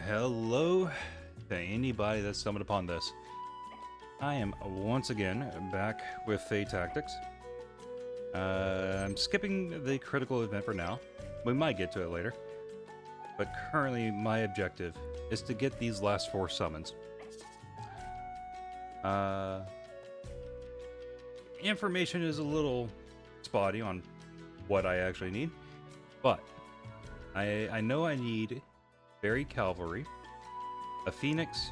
hello to anybody that's stumbled upon this. I am once again back with Fae Tactics. I'm skipping the critical event for now. We might get to it later. But currently my objective is to get these last 4 summons. Information is a little spotty on what I actually need. But I know I need Fairy Cavalry, a Phoenix,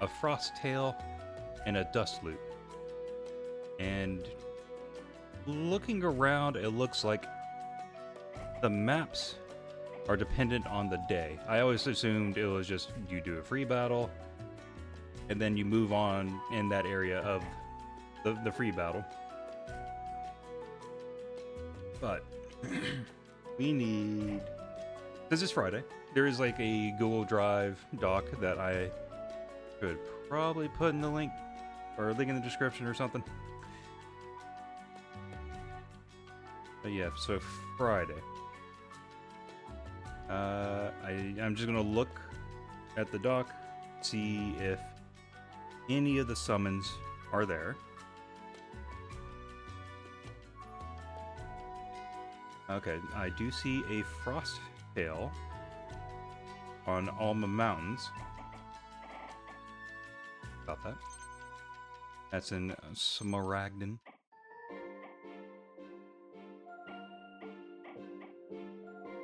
a Frost Tail, and a Dust Loot. And looking around, it looks like the maps are dependent on the day. I always assumed it was just you do a free battle, and then you move on in that area of the free battle. But we need... This is Friday. There is like a Google Drive doc that I could probably put in the link, or link in the description or something. But yeah, so Friday. I'm just gonna look at the doc, see if any of the summons are there. Okay, I do see a Frost Tail on Alma Mountains. About that. That's in Smaragden.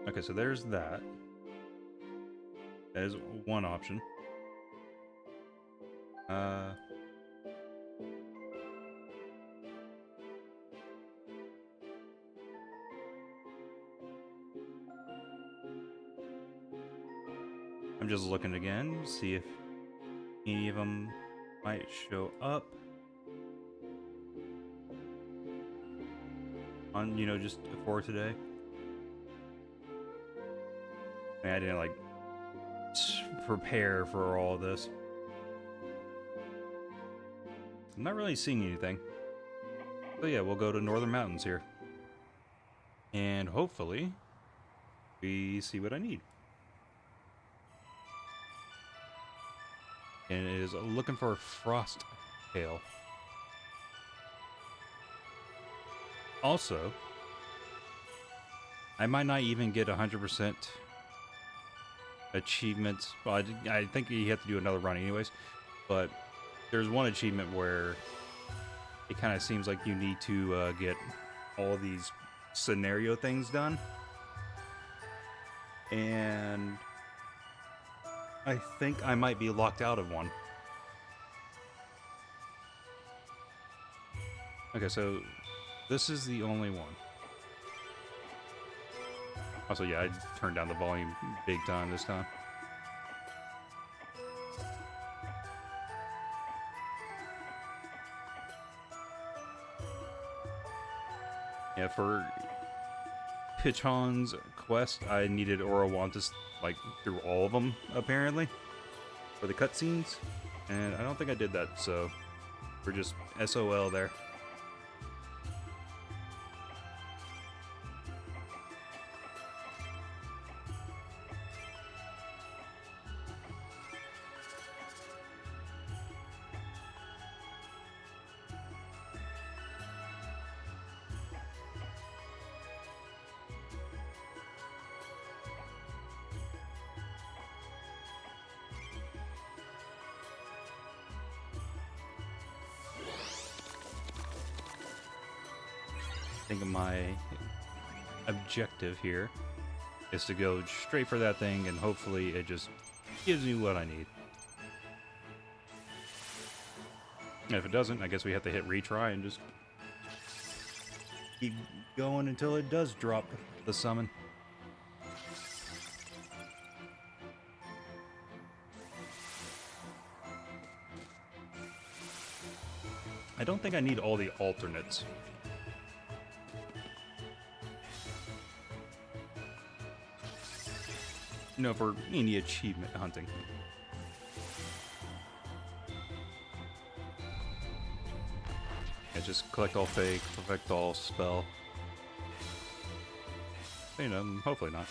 Okay, so there's that. That is one option. I'm just looking again, see if any of them might show up on, you know, just for today. I mean, I didn't like prepare for all of this. I'm not really seeing anything. So yeah, we'll go to Northern Mountains here. And hopefully we see what I need. And it is looking for a Frost Tail. Also, I might not even get 100% achievements. Well, I think you have to do another run anyways. But there's one achievement where it kind of seems like you need to get all these scenario things done. And I think I might be locked out of one. Okay, so this is the only one. Also, yeah, I turned down the volume big time this time. Yeah, for Pichon's quest, I needed Orowantis, like, through all of them, apparently, for the cutscenes, and I don't think I did that, so we're just SOL there. I think my objective here is to go straight for that thing, and hopefully it just gives me what I need. And if it doesn't, I guess we have to hit retry and just keep going until it does drop the summon. I don't think I need all the alternates. You know, for any achievement hunting. Yeah, just collect all fake, perfect all spell. You know, hopefully not.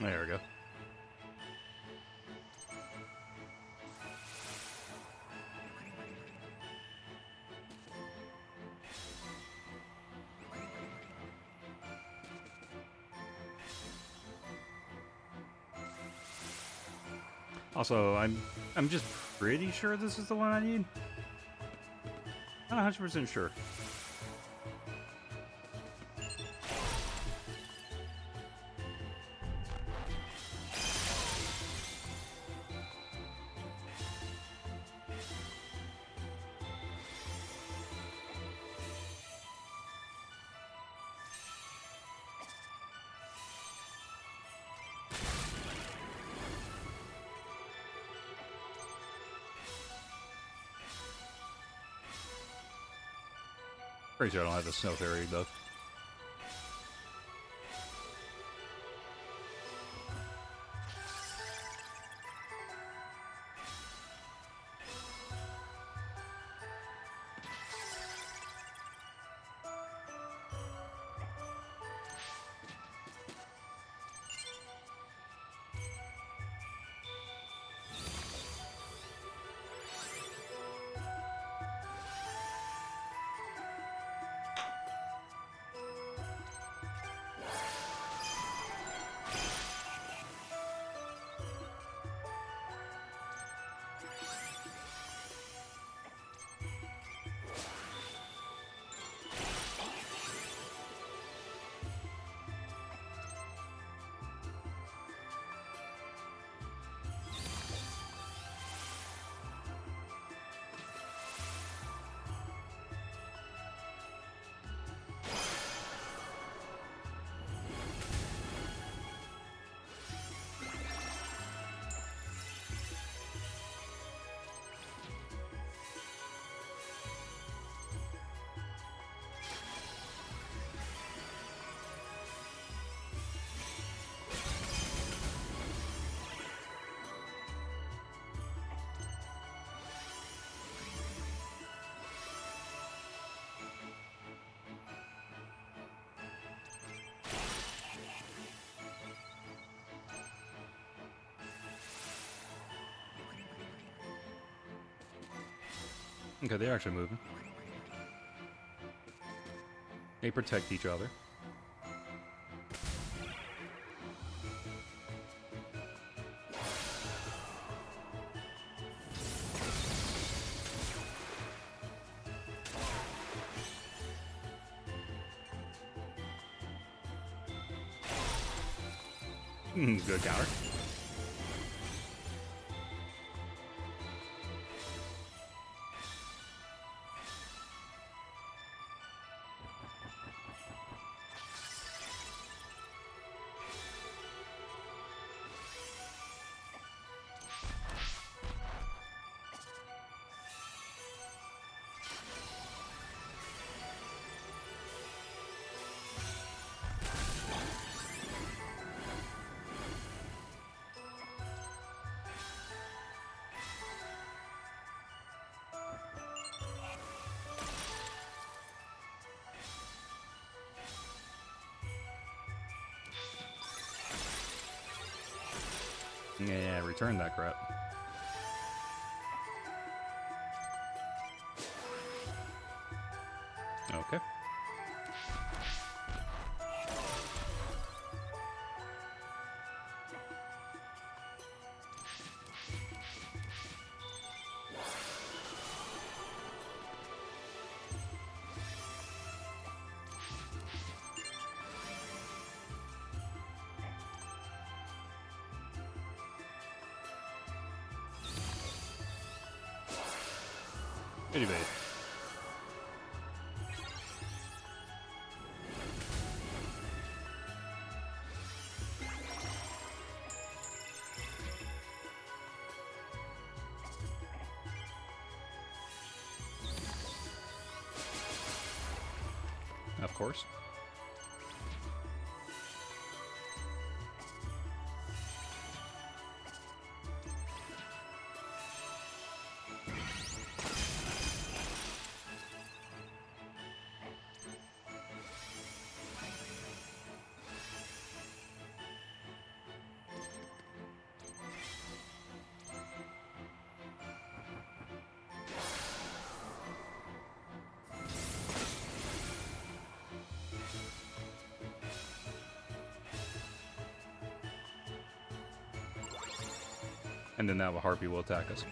There we go. Also, I'm just pretty sure this is the one I need. Not 100% sure. Pretty sure I don't have the snow fairy though. Okay, they're actually moving. They protect each other. Good counter. Yeah, return that crap. Okay. Anyway. Of course. And then that harpy will attack us.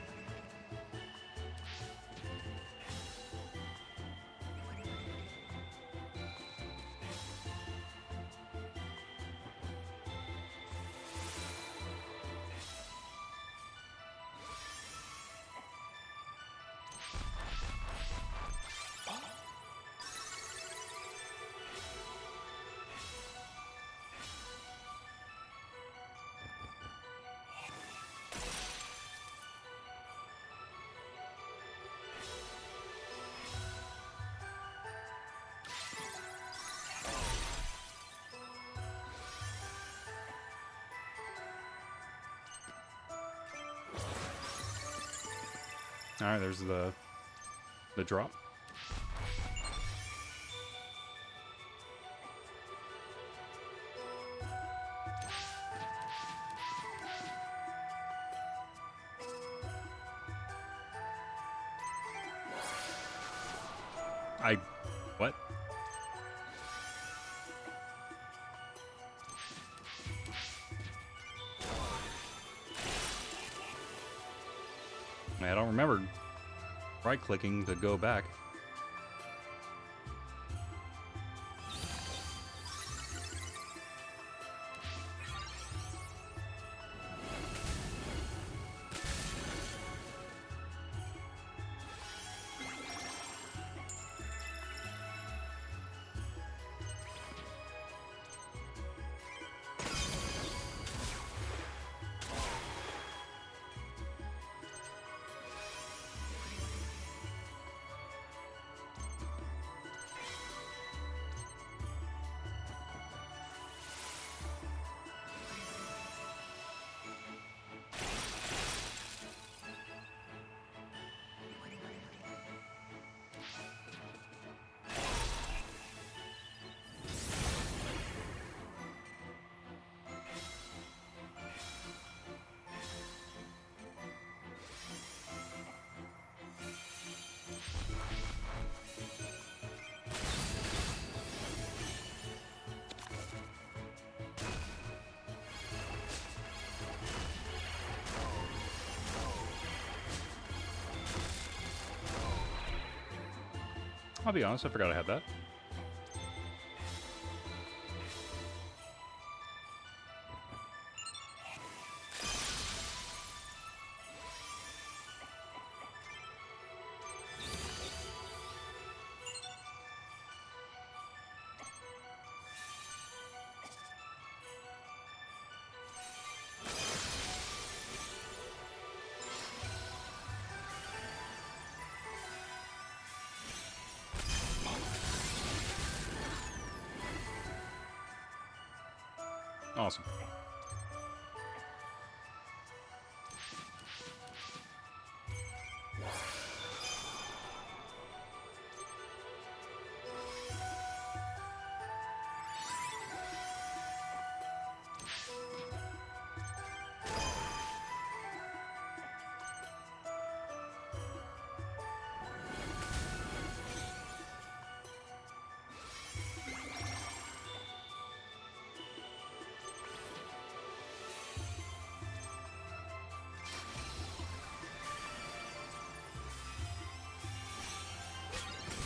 Alright, there's the drop. What? I don't remember right-clicking to go back. I'll be honest, I forgot I had that. Awesome.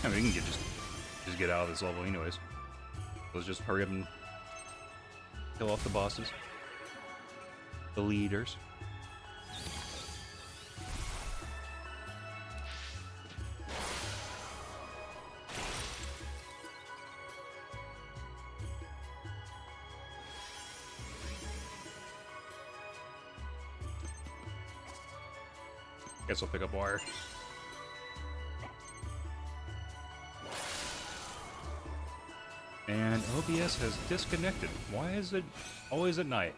I mean, we can just get out of this level anyways. Let's just hurry up and kill off the bosses. The leaders. Guess I'll pick up wire. And OBS has disconnected. Why is it always at night?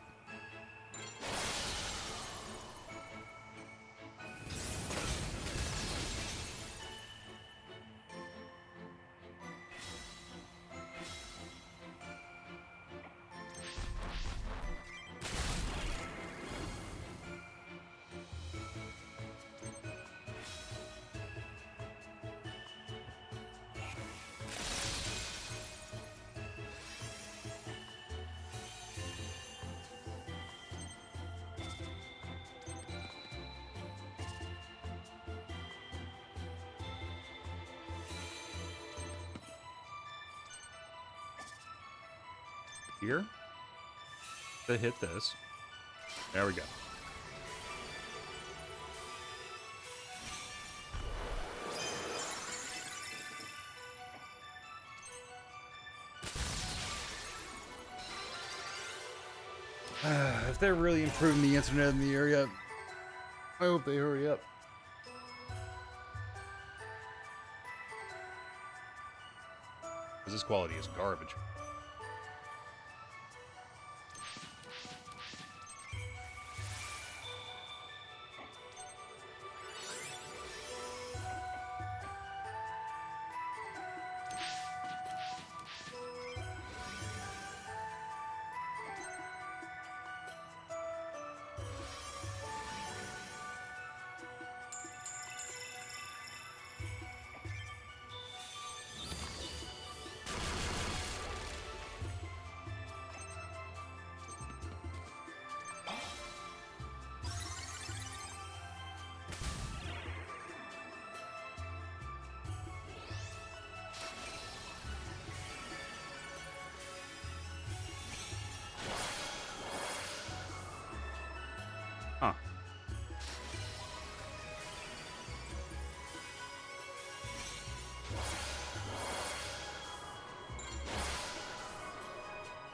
here to hit this. There we go. If they're really improving the internet in the area, I hope they hurry up. Because this quality is garbage. Huh.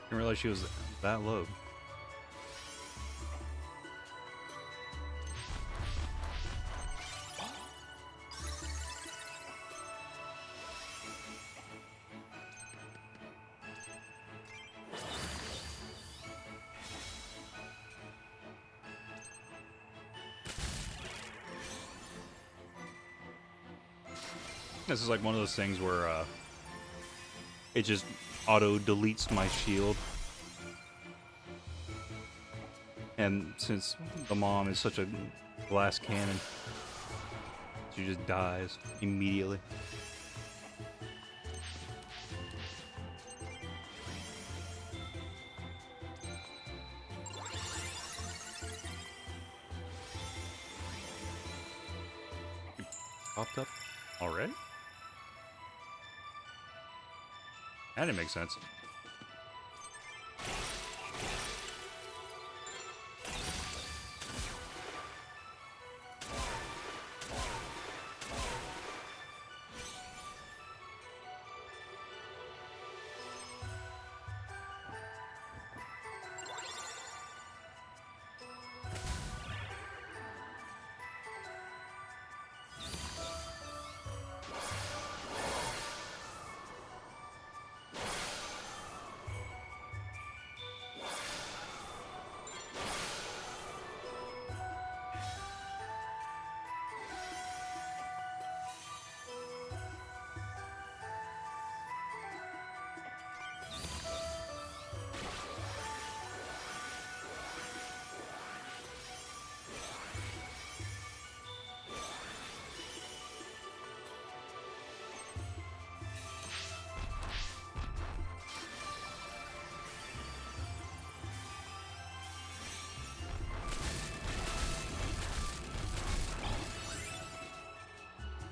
Didn't realize she was that low. This is like one of those things where it just auto deletes my shield. And since the mom is such a glass cannon, she just dies immediately. Popped up already? That didn't make sense.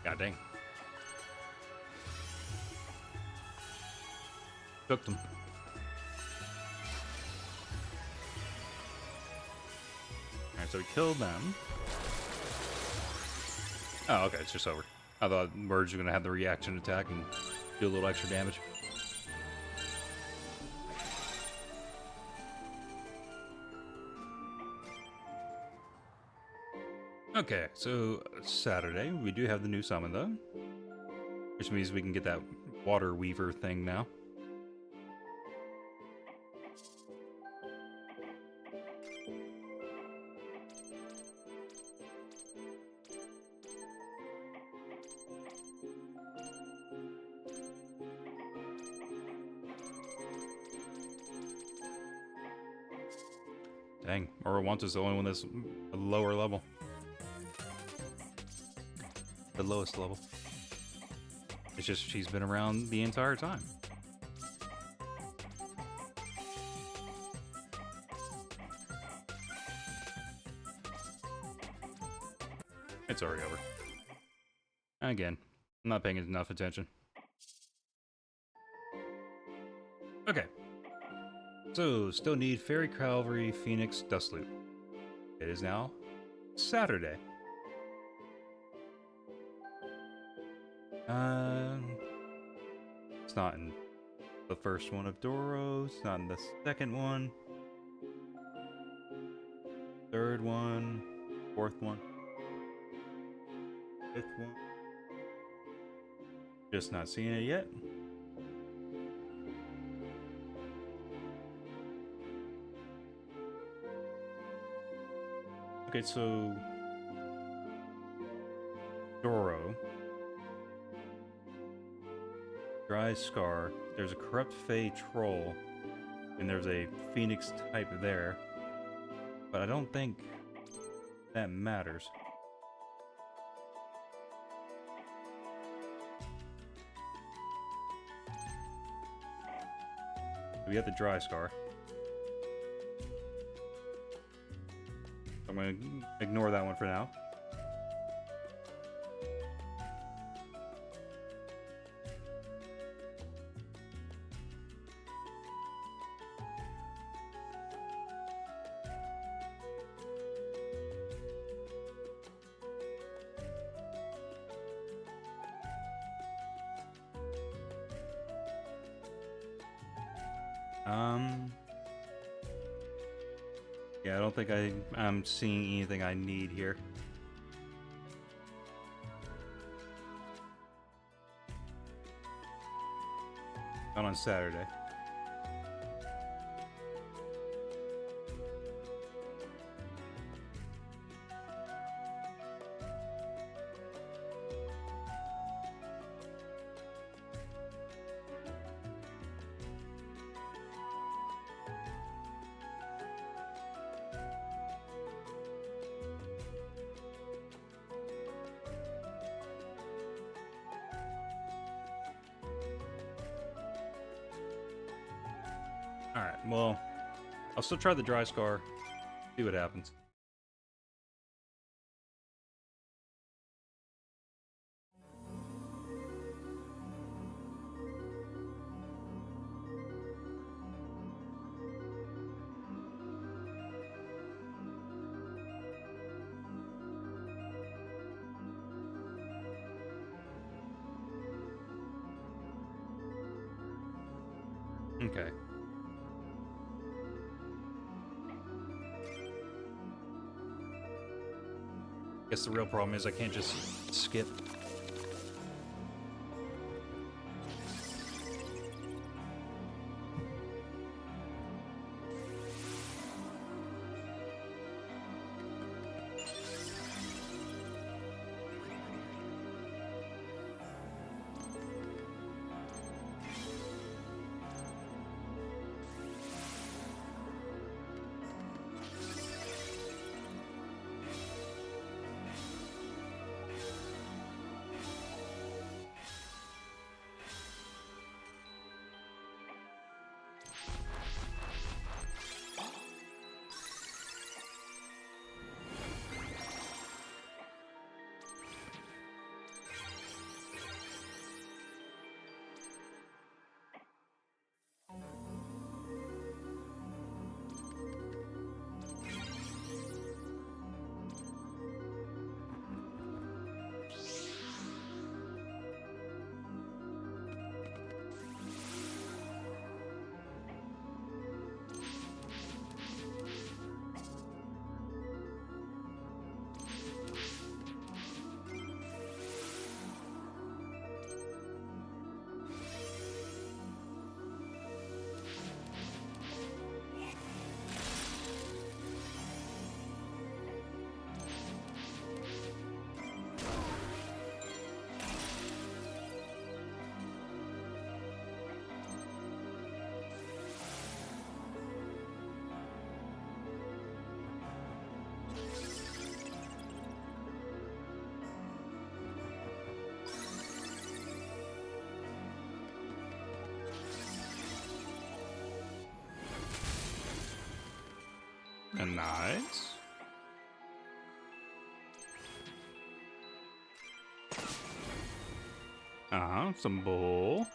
God dang. Cooked them. Alright, so we killed them. Oh, okay, it's just over. I thought Merge was going to have the reaction attack and do a little extra damage. Okay, so Saturday, we do have the new summon though. Which means we can get that water weaver thing now. Dang, Orowanta's is the only one that's a lower level. The lowest level. It's just she's been around the entire time. It's already over. Again, I'm not paying enough attention. Okay. So, still need Fairy Cavalry, Phoenix, Dust Loop. It is now Saturday. It's not in the first one of Doro. It's not in the second one. Third one. Fourth one. Fifth one. Just not seeing it yet. Okay, so Doro, Dry Scar, there's a Corrupt Fae Troll, and there's a Phoenix type there, but I don't think that matters. We have the Dry Scar. I'm going to ignore that one for now. Yeah, I don't think I'm seeing anything I need here. Not on Saturday. Alright, well, I'll still try the Dry Scar, see what happens. Okay. Guess the real problem is I can't just skip. Nice. Some bull.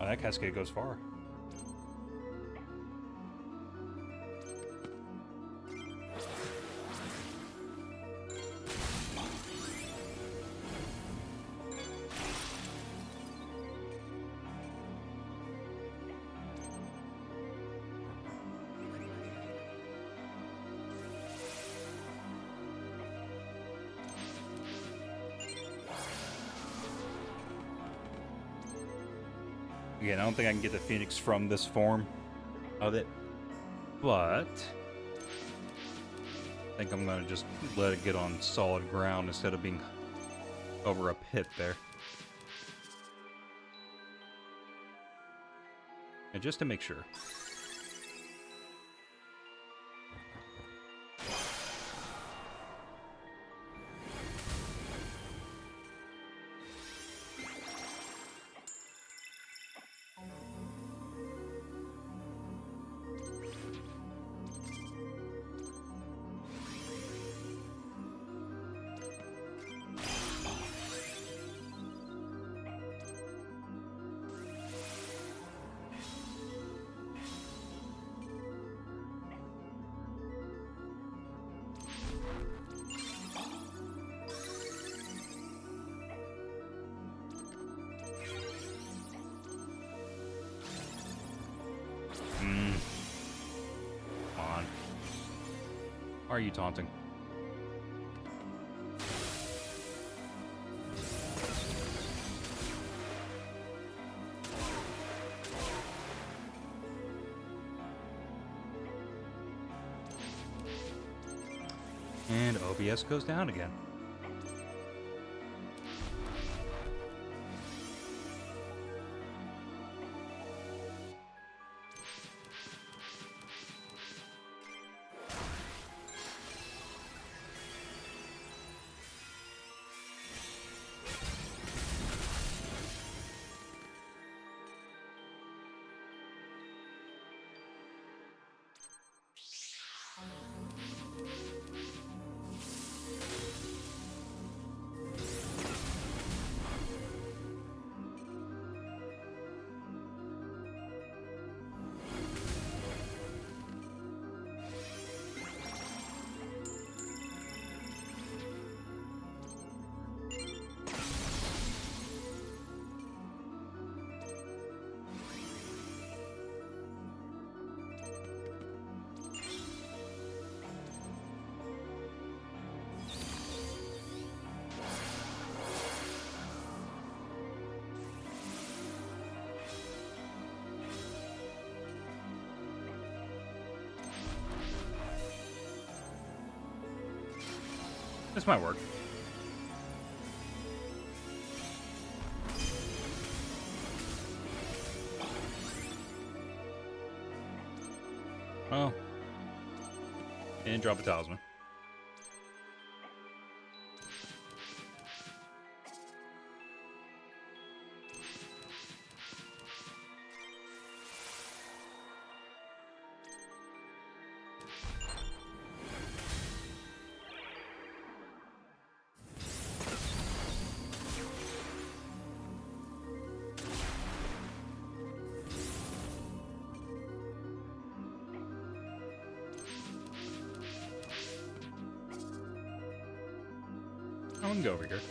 that cascade goes far. Again, I don't think I can get the Phoenix from this form of it, but I think I'm going to just let it get on solid ground instead of being over a pit there. And just to make sure. Why are you taunting? And OBS goes down again. This might work. Oh. And drop a talisman. I want to go over here.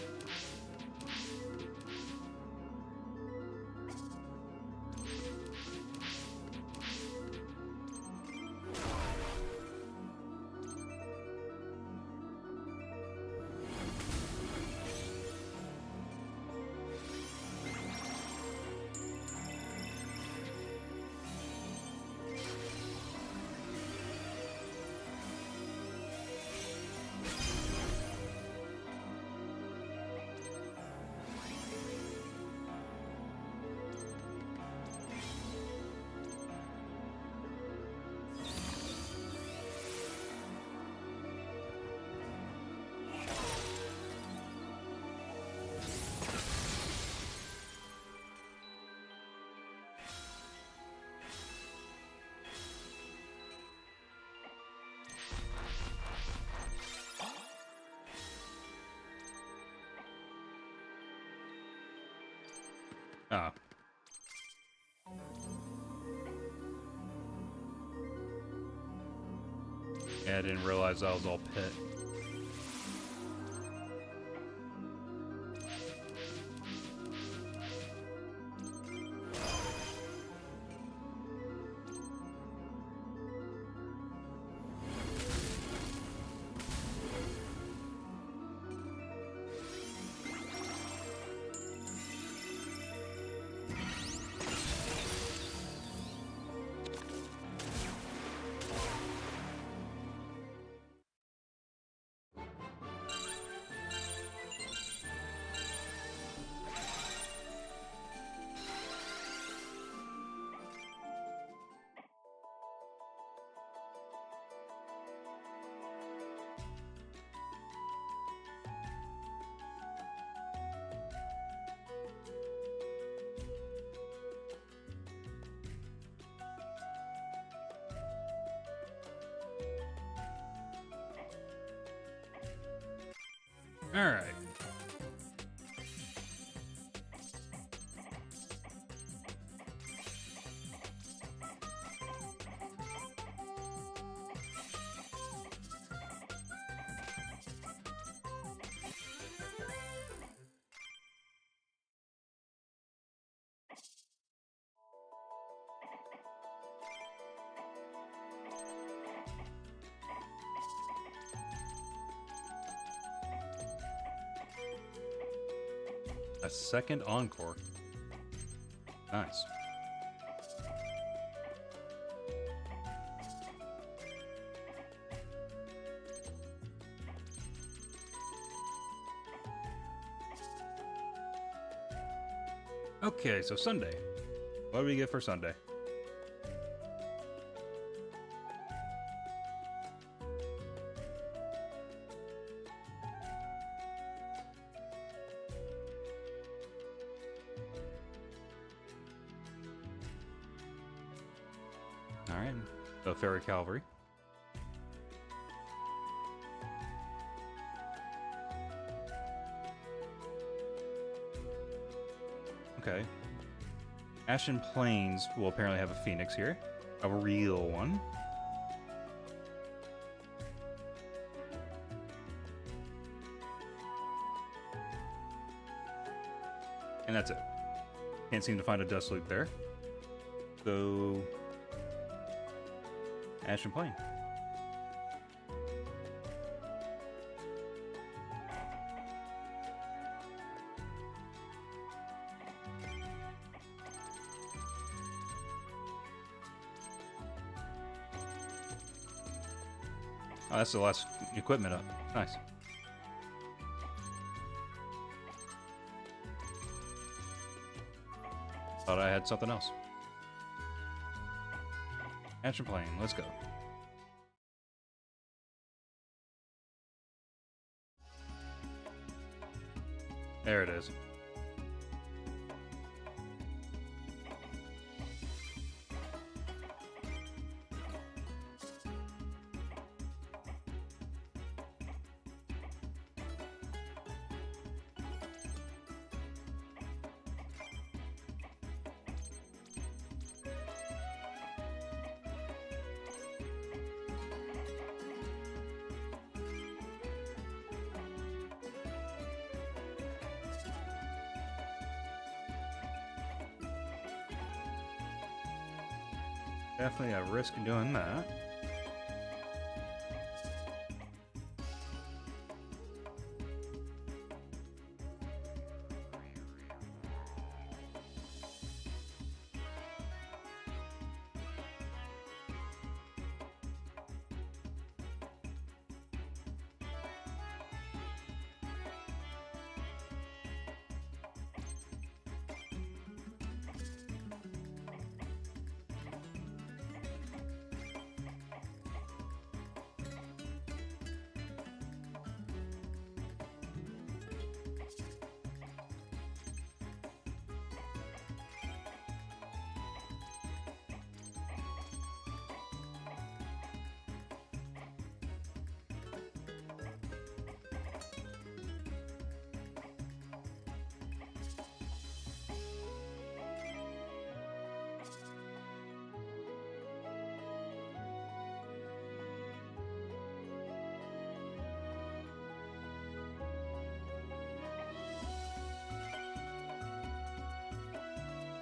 Ah. Yeah, I didn't realize I was all pit. All right. A second encore. Nice. Okay, so Sunday. What do we get for Sunday? All right, the Fairy Cavalry. Okay. Ashen Plains will apparently have a phoenix here. A real one. And that's it. Can't seem to find a dust loop there. So... Ashen Plain. Oh, that's the last equipment up. Nice. Thought I had something else. Ashen Plain, let's go. There it is. Definitely a risk in doing that.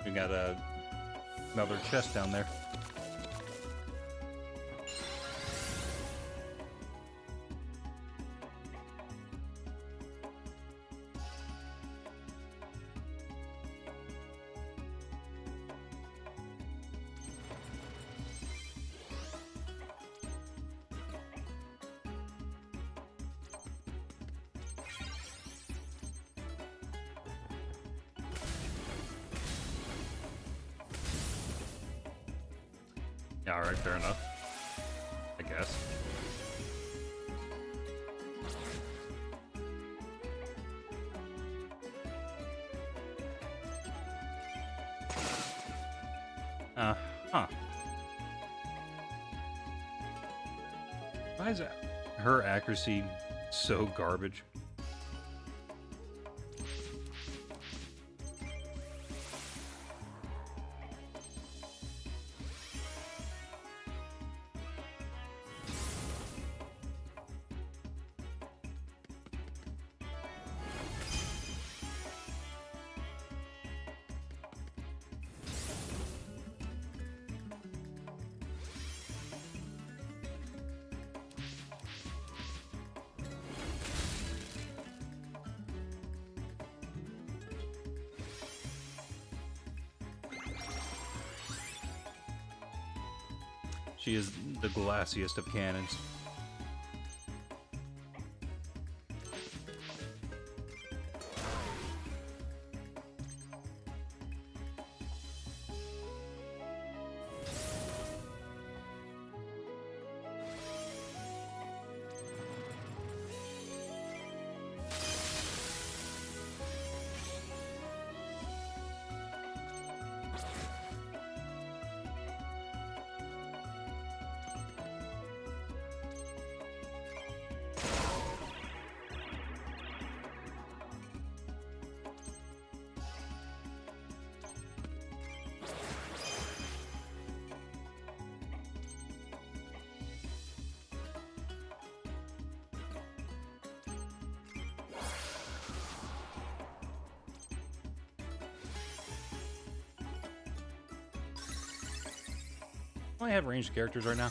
We got another chest down there. Yeah, alright, fair enough. I guess. Huh. Why is her accuracy so garbage? She is the glassiest of cannons. I have ranged characters right now.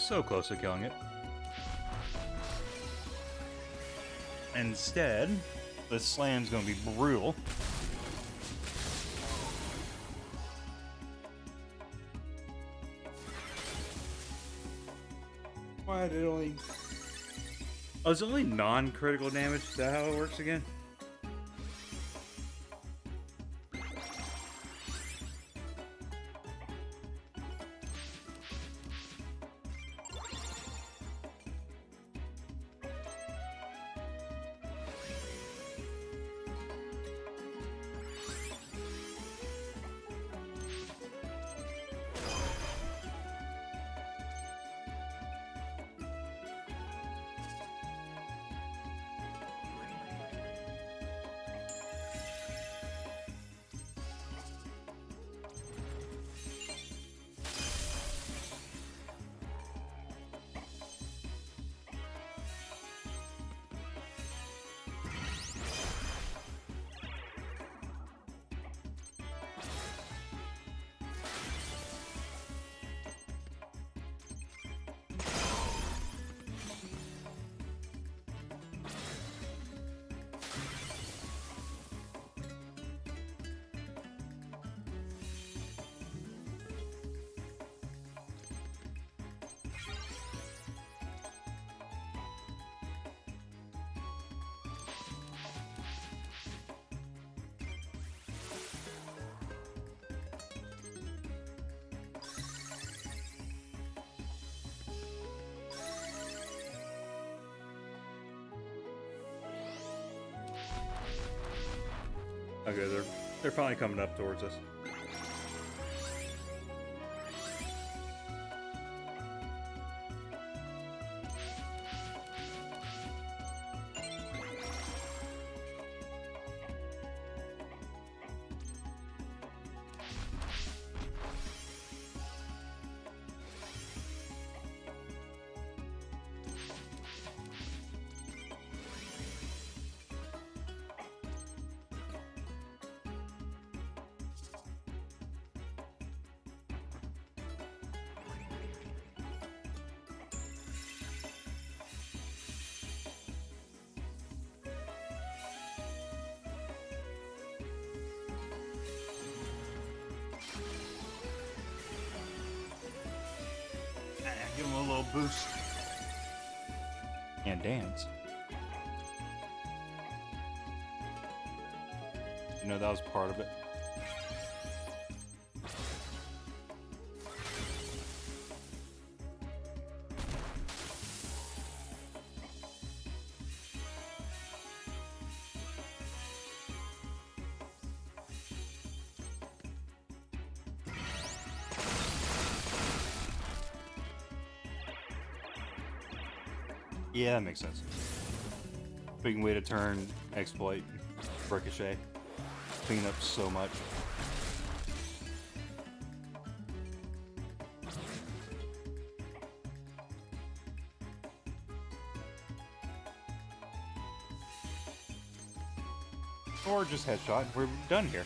so close to killing it. Instead, the slam's gonna be brutal. Why did it only... Oh, it's only non-critical damage? Is that how it works again? Okay, they're finally coming up towards us. Give him a little boost. And dance. You know that was part of it. Yeah, that makes sense. Big way to turn exploit, ricochet, clean up so much. Or just headshot. We're done here.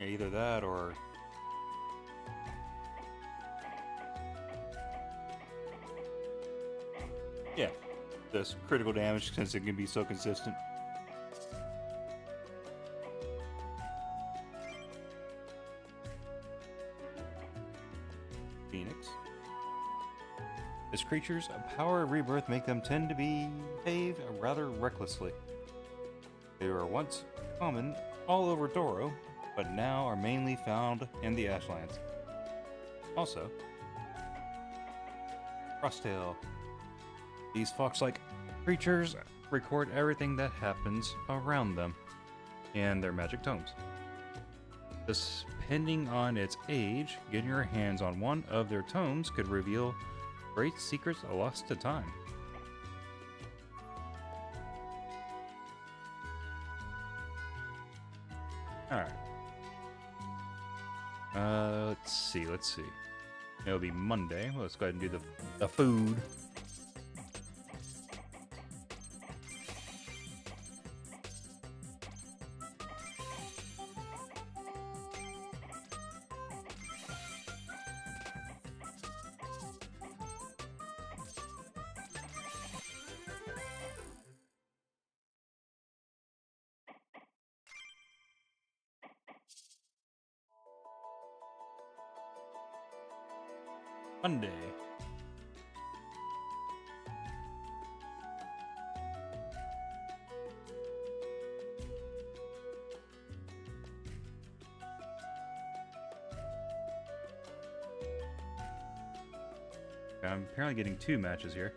Yeah, either that or... yeah, this critical damage since it can be so consistent. As creatures, power of rebirth make them tend to behave rather recklessly. They were once common all over Doro, but now are mainly found in the Ashlands. Also, Frosttail. These fox-like creatures record everything that happens around them and their magic tomes. Depending on its age, getting your hands on one of their tomes could reveal great secrets lost to time. Alright. Let's see. It'll be Monday. Let's go ahead and do the food. Monday. I'm apparently getting 2 matches here.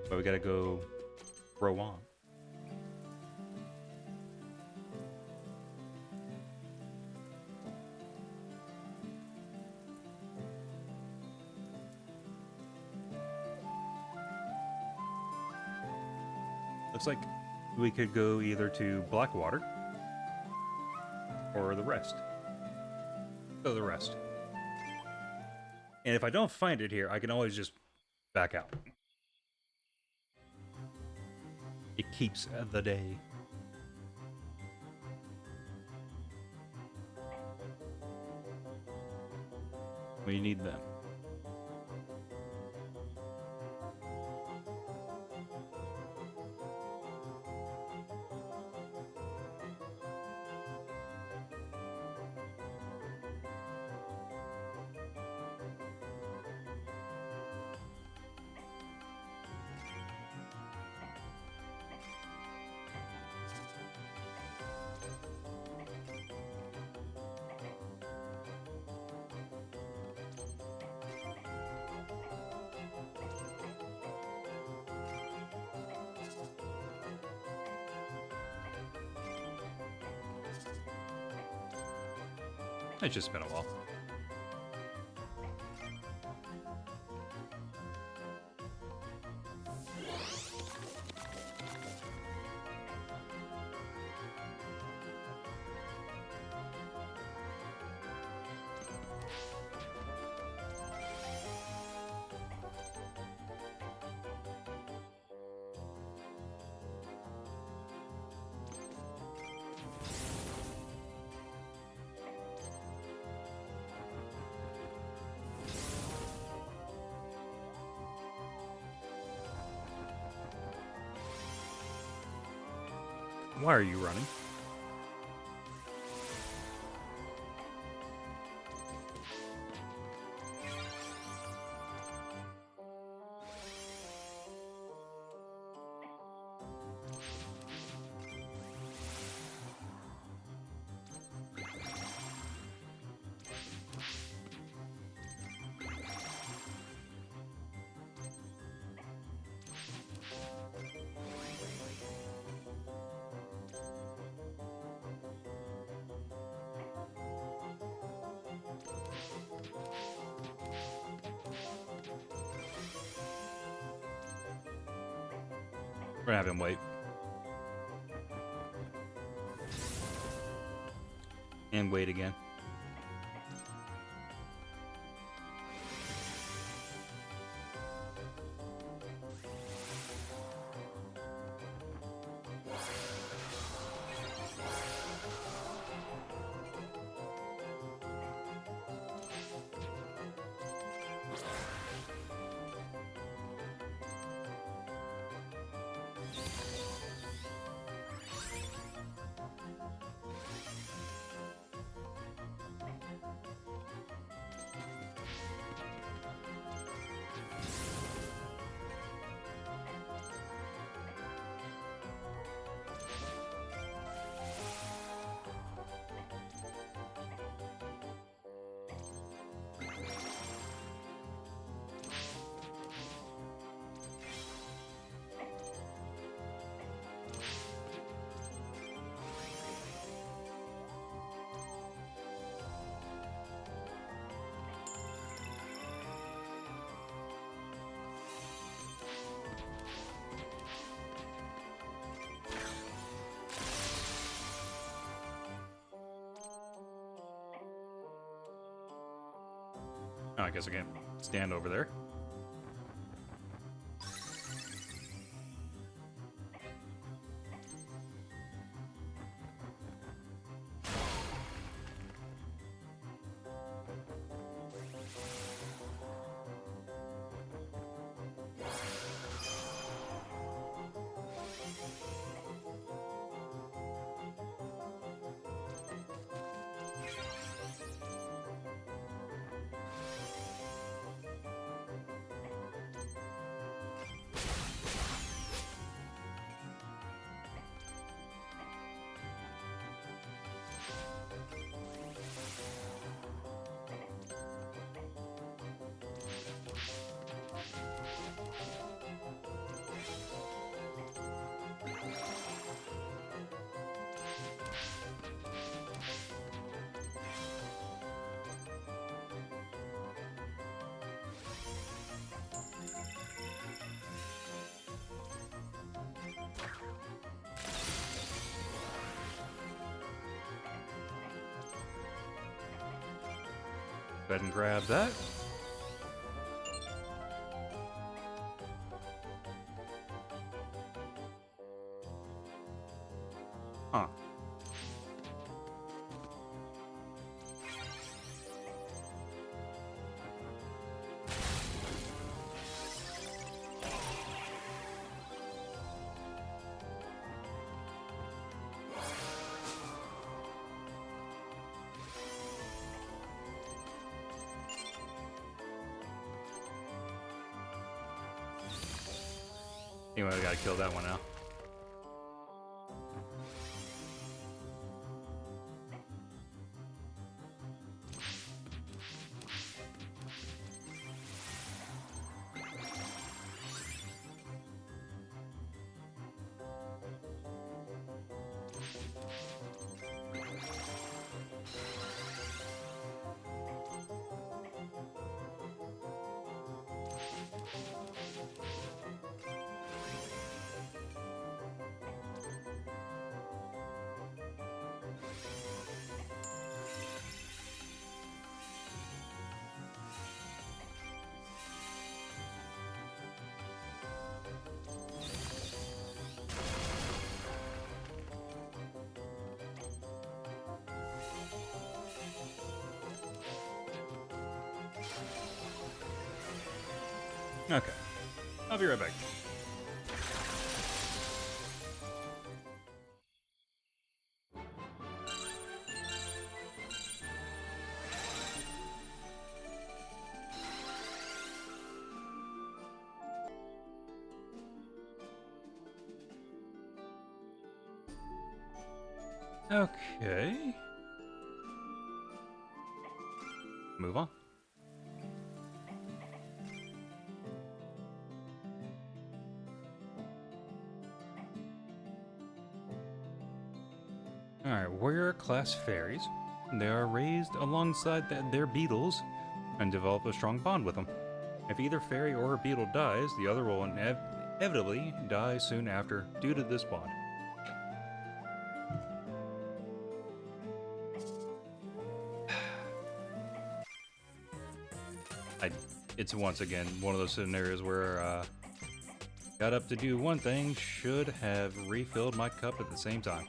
But we gotta go row on. Looks like we could go either to Blackwater or the rest. Go the rest. And if I don't find it here, I can always just back out. It keeps the day. We need them. It's just been a while. Why are you running? We're gonna have him wait. And wait again. Oh, I guess I can't stand over there. Go ahead and grab that. Huh. Anyway, we gotta kill that one now. Okay. I'll be right back. Okay. Move on. Alright, warrior class fairies. They are raised alongside their beetles and develop a strong bond with them. If either fairy or beetle dies, the other will inevitably die soon after due to this bond. It's once again one of those scenarios where got up to do one thing, should have refilled my cup at the same time.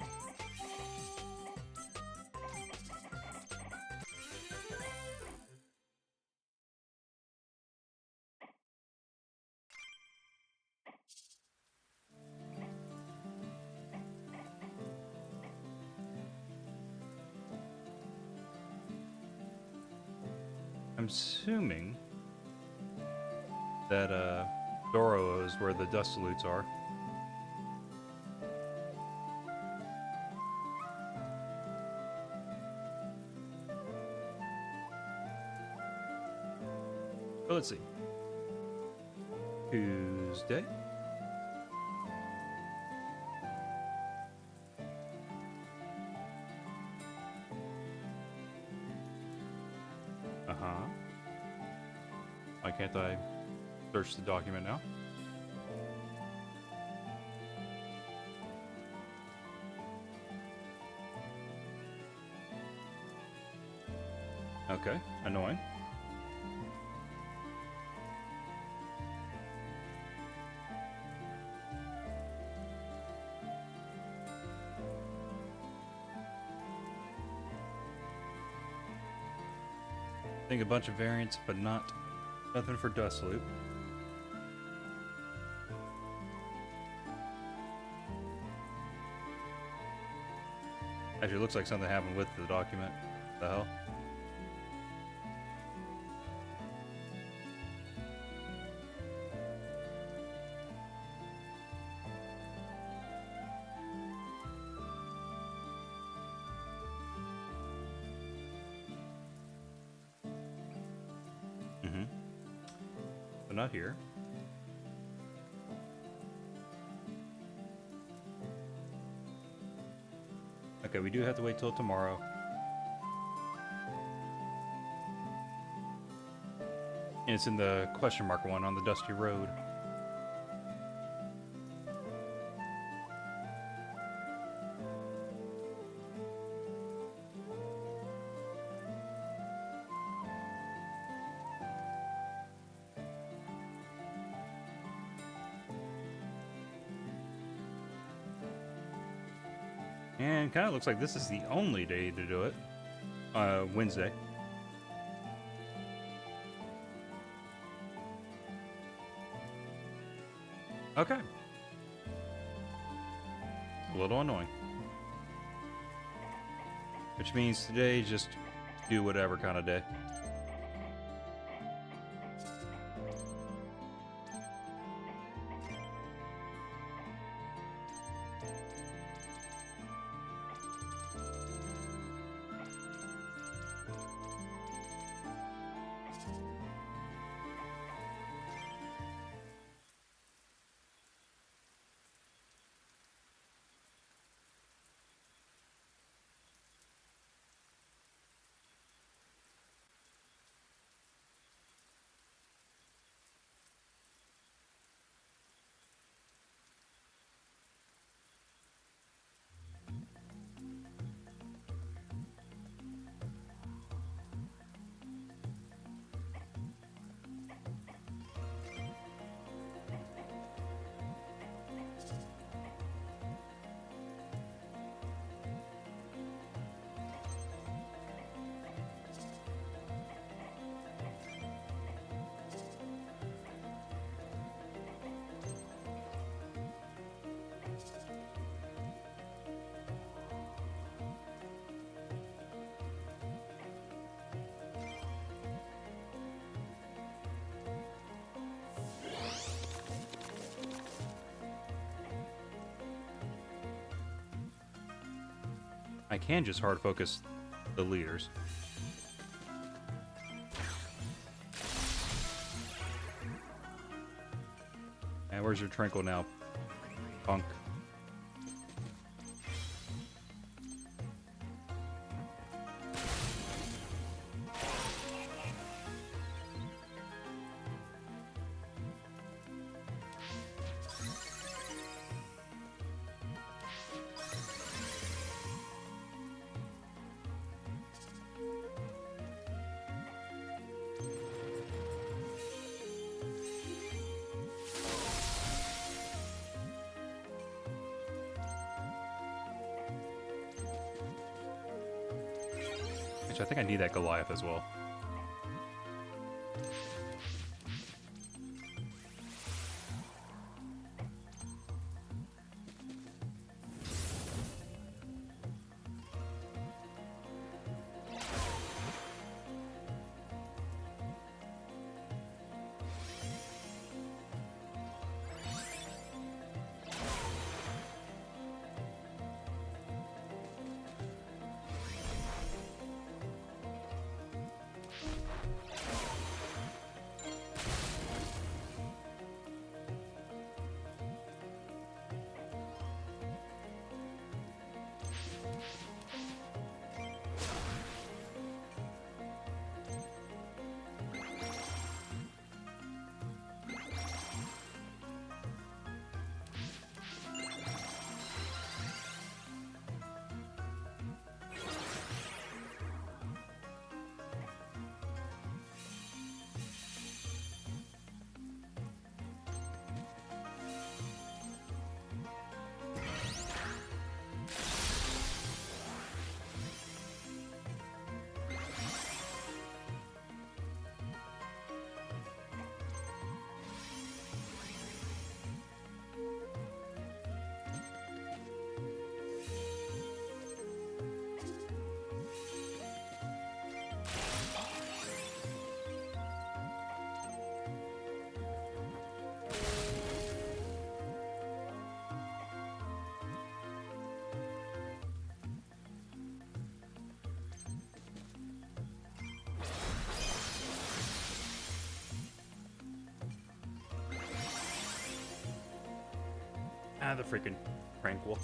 I'm assuming that Doro is where the dust salutes are. But let's see. Tuesday. Uh-huh. Why can't I search the document now? Okay, annoying. I think a bunch of variants, but nothing for Dust Loop. Actually, it looks like something happened with the document. What the hell? But not here. Okay, we do have to wait till tomorrow. And it's in the question mark one on the Dusty Road. And kind of looks like this is the only day to do it. Wednesday. Okay. A little annoying. Which means today just do whatever kind of day. I can just hard focus the leaders. And where's your Trinkle now, punk? I think I need that Goliath as well. the freaking tranquil.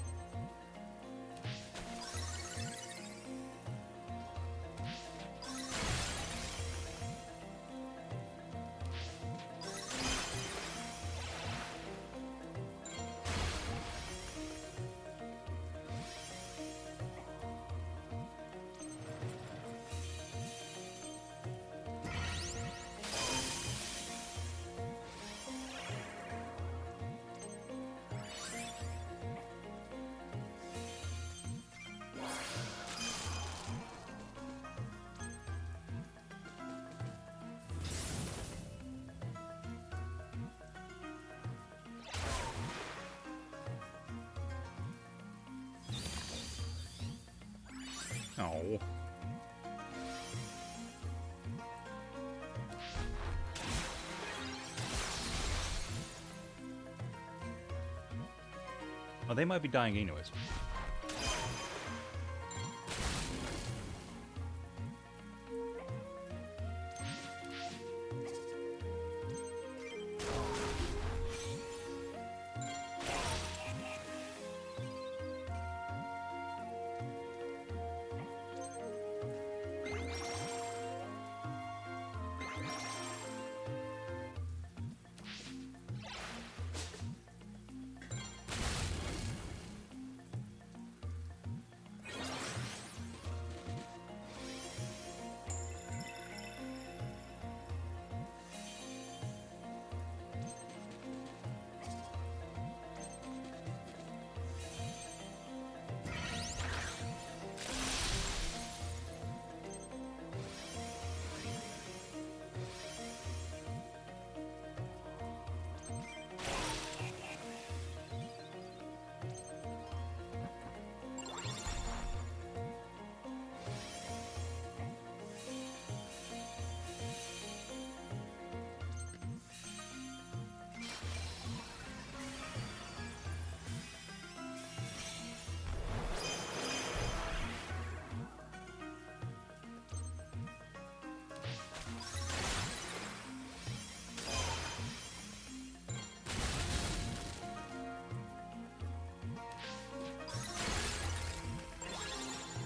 Oh. Oh, they might be dying anyways.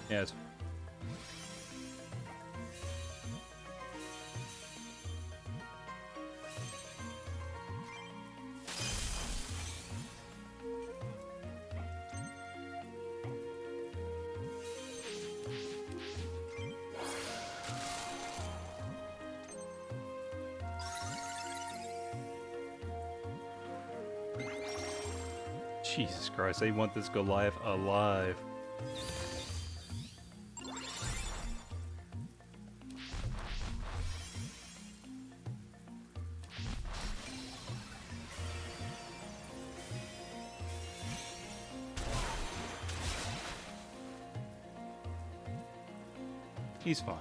Yes. Jesus Christ, they want this Goliath alive. He's fine.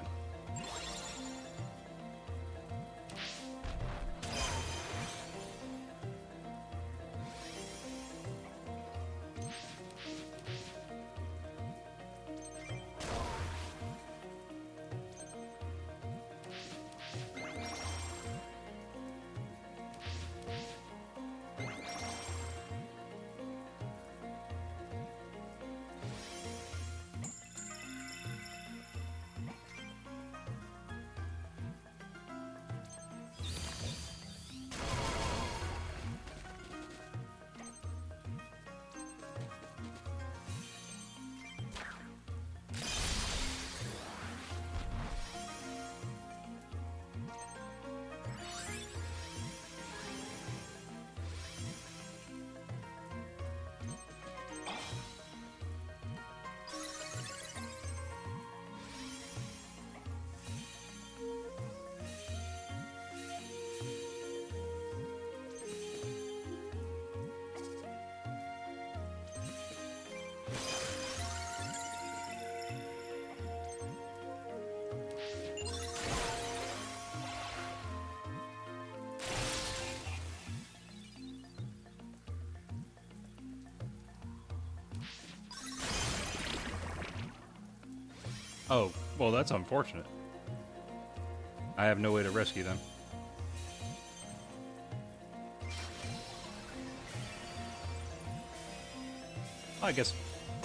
Oh, well, that's unfortunate. I have no way to rescue them. I guess,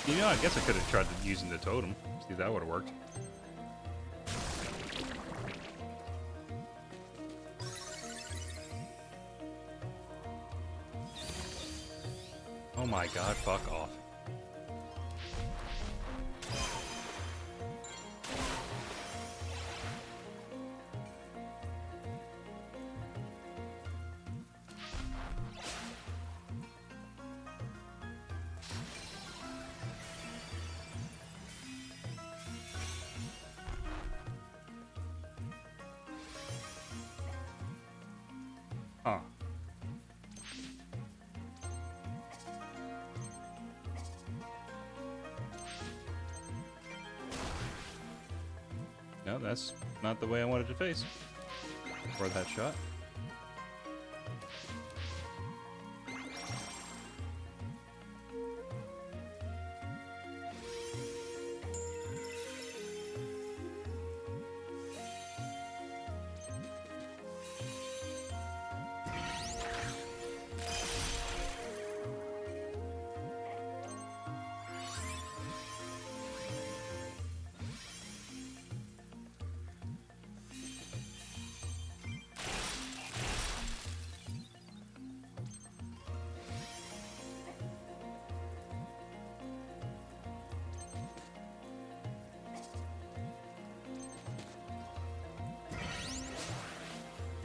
you know, I guess I could have tried using the totem. See if that would have worked. Oh my god, fuck off. Huh. No, that's not the way I wanted to face. For that shot.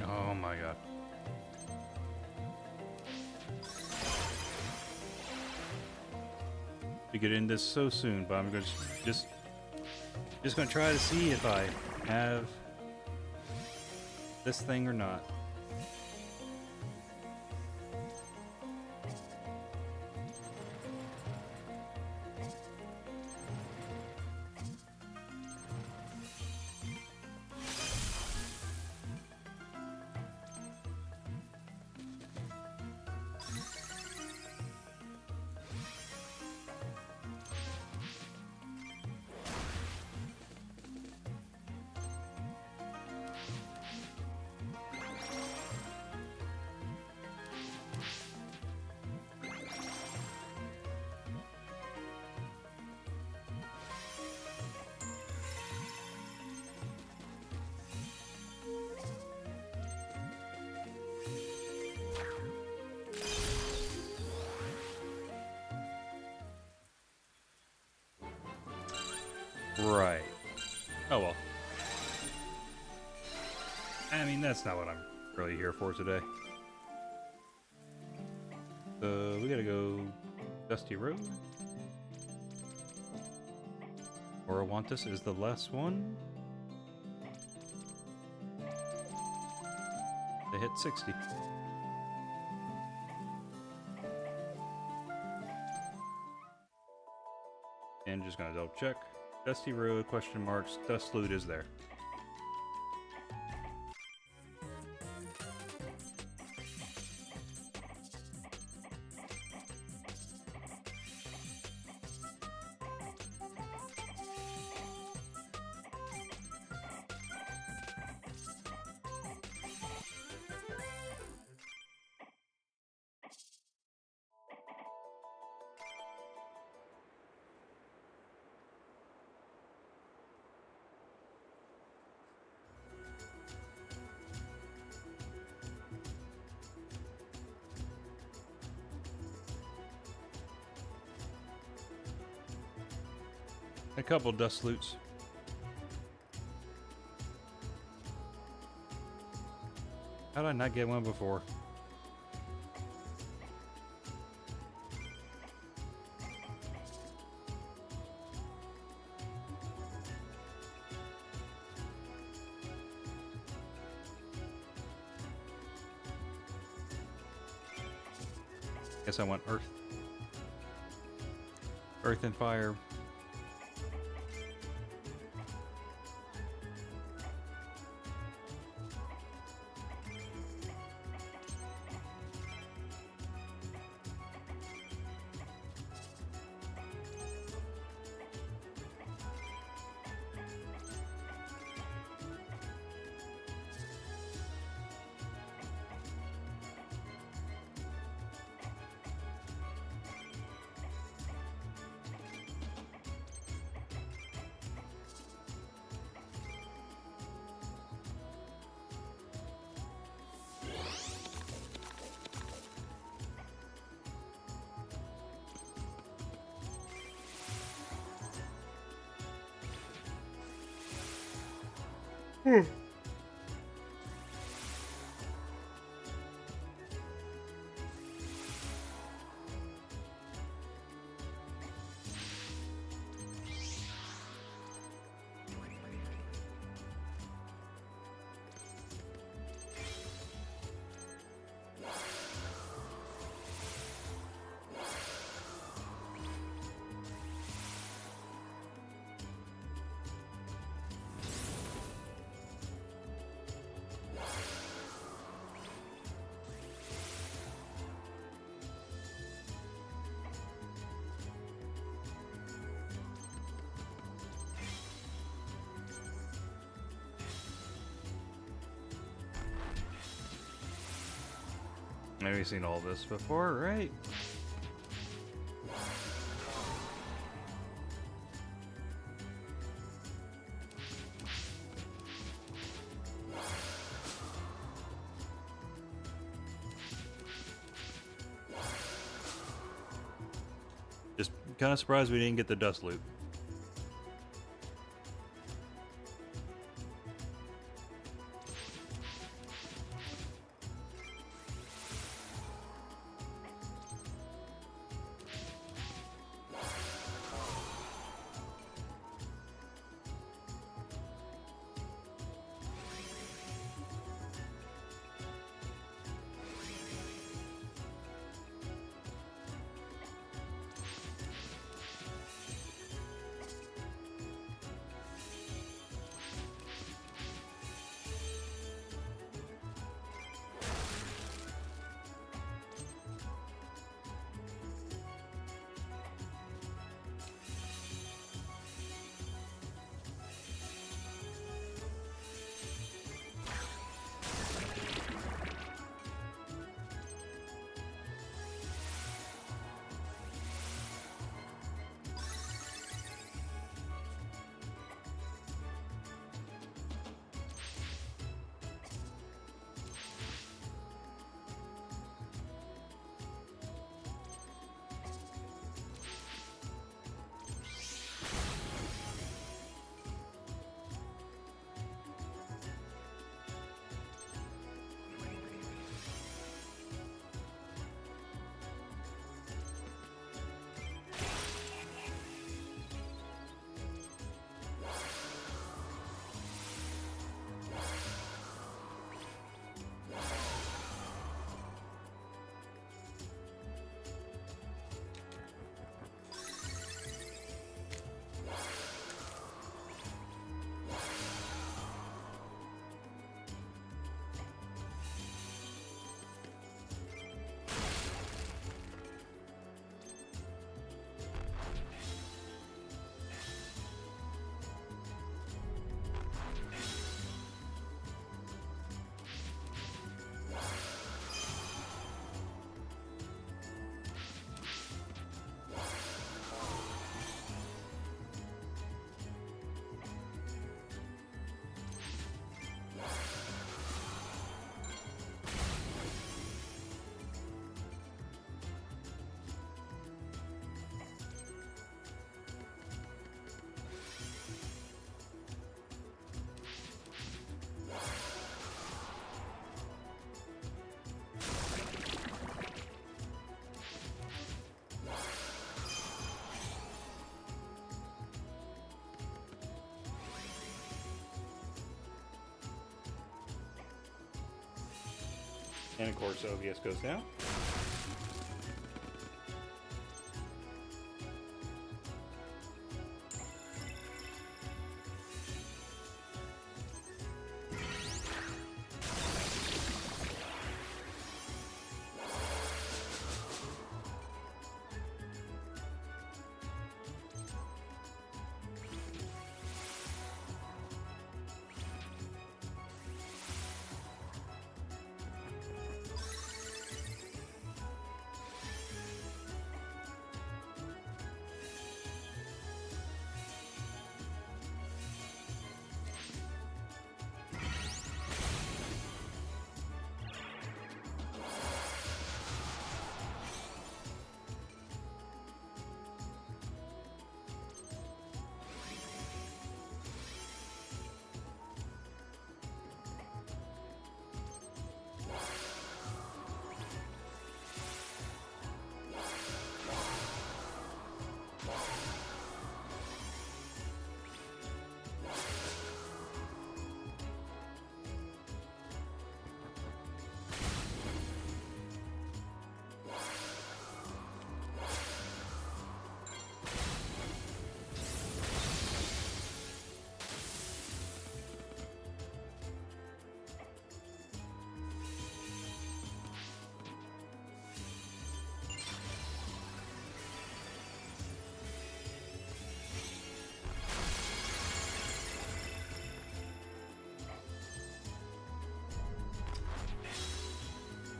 Oh my god. We get in this so soon, but I'm gonna just gonna try to see if I have this thing or not. Right. Oh well. I mean, that's not what I'm really here for today. So, we gotta go Dusty Road. Orawantis is the last one. They hit 60. And just gonna double check. Dusty Road, question marks, Dust Loot is there. A couple dust loots. How did I not get one before? Guess I want earth. Earth and fire. Maybe we've seen all this before, right? Just kind of surprised we didn't get the dust loop. And of course, OBS goes down.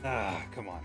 Ah, come on.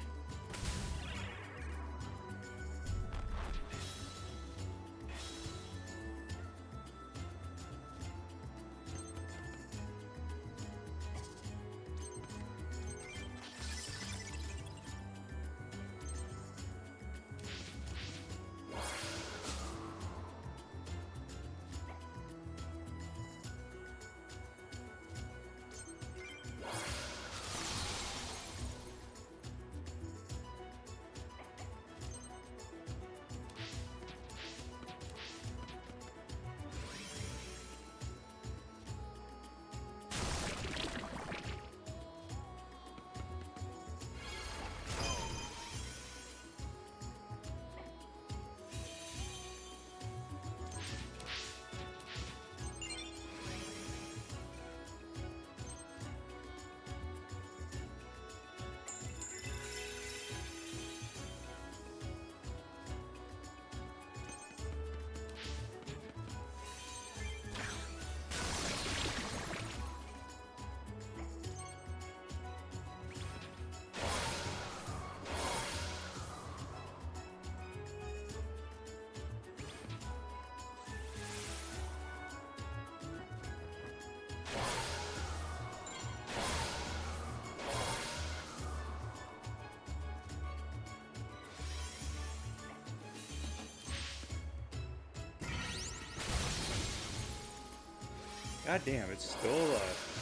God damn, it's still alive.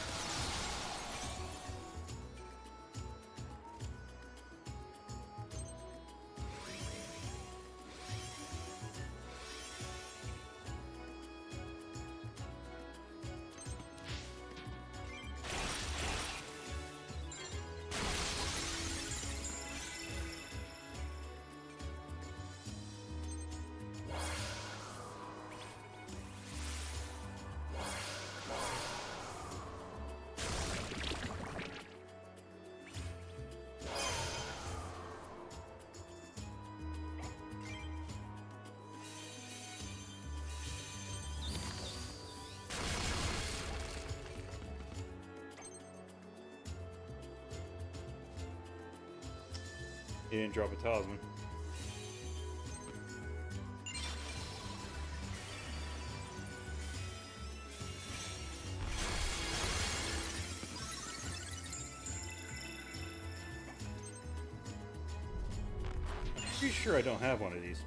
He didn't drop a talisman. Pretty sure I don't have one of these.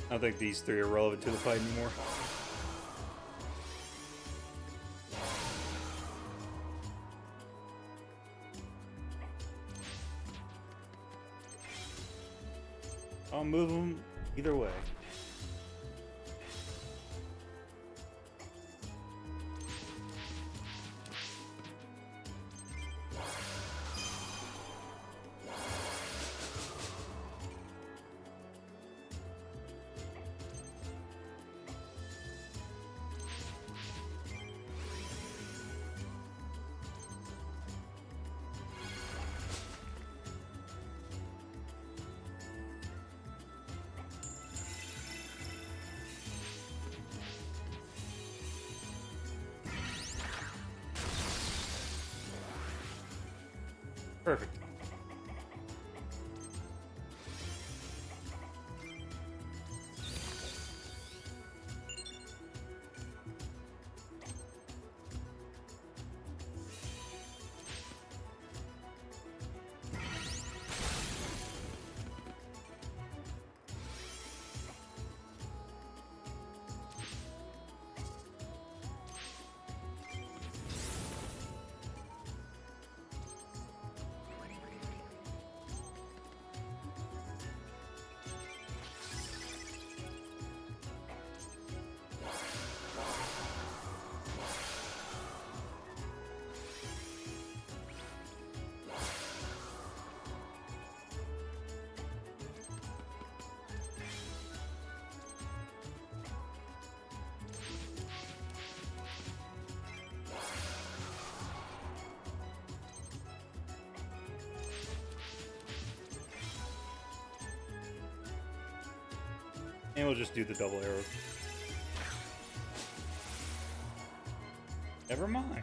I don't think these three are relevant to the fight anymore. I'll move them either way. Perfect. And we'll just do the double arrows. Never mind.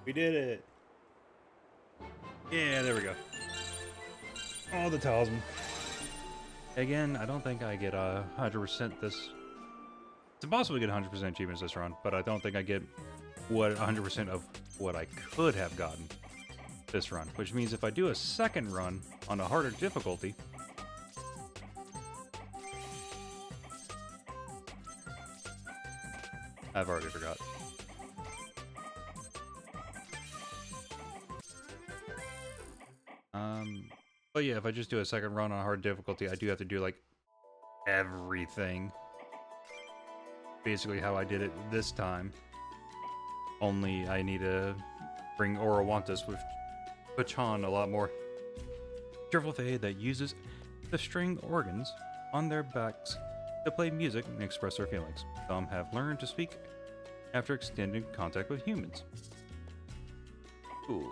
We did it. Yeah, there we go. Oh, the talisman. Again, I don't think I get 100% this. It's impossible to get 100% achievements this run, but I don't think I get what 100% of what I could have gotten this run. Which means if I do a second run on a harder difficulty, I've already forgot. But yeah, if I just do a second run on hard difficulty, I do have to do like everything. Basically how I did it this time. Only I need to bring Orowantas with Pachan a lot more. Cheerful Fae that uses the string organs on their backs to play music and express their feelings. Some have learned to speak after extended contact with humans. Cool.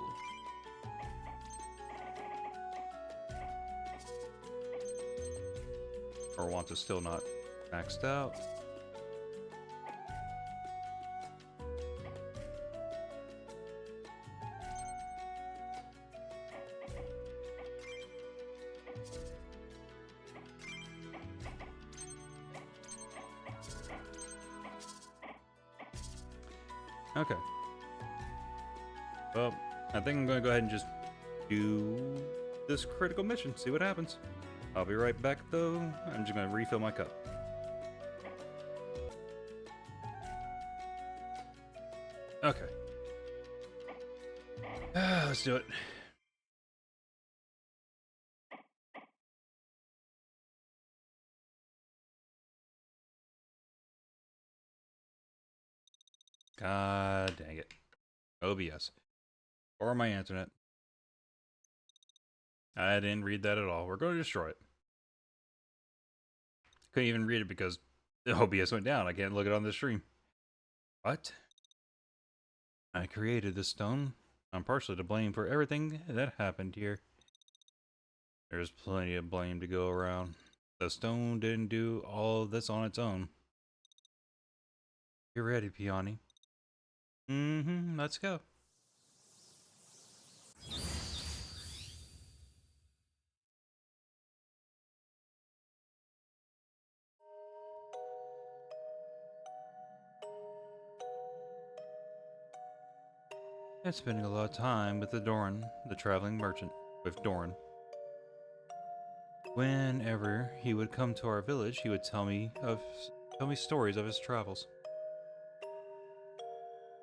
Orowanta's still not maxed out. Okay. Well, I think I'm going to go ahead and just do this critical mission, see what happens. I'll be right back, though. I'm just going to refill my cup. Okay. Let's do it. God dang it. OBS. Or my internet. I didn't read that at all. We're going to destroy it. Couldn't even read it because the OBS went down. I can't look it on the stream. What? I created this stone. I'm partially to blame for everything that happened here. There's plenty of blame to go around. The stone didn't do all of this on its own. You ready, Peony? Let's go. I'm spending a lot of time with Doran, the traveling merchant, with Doran. Whenever he would come to our village, he would tell me of tell me stories of his travels.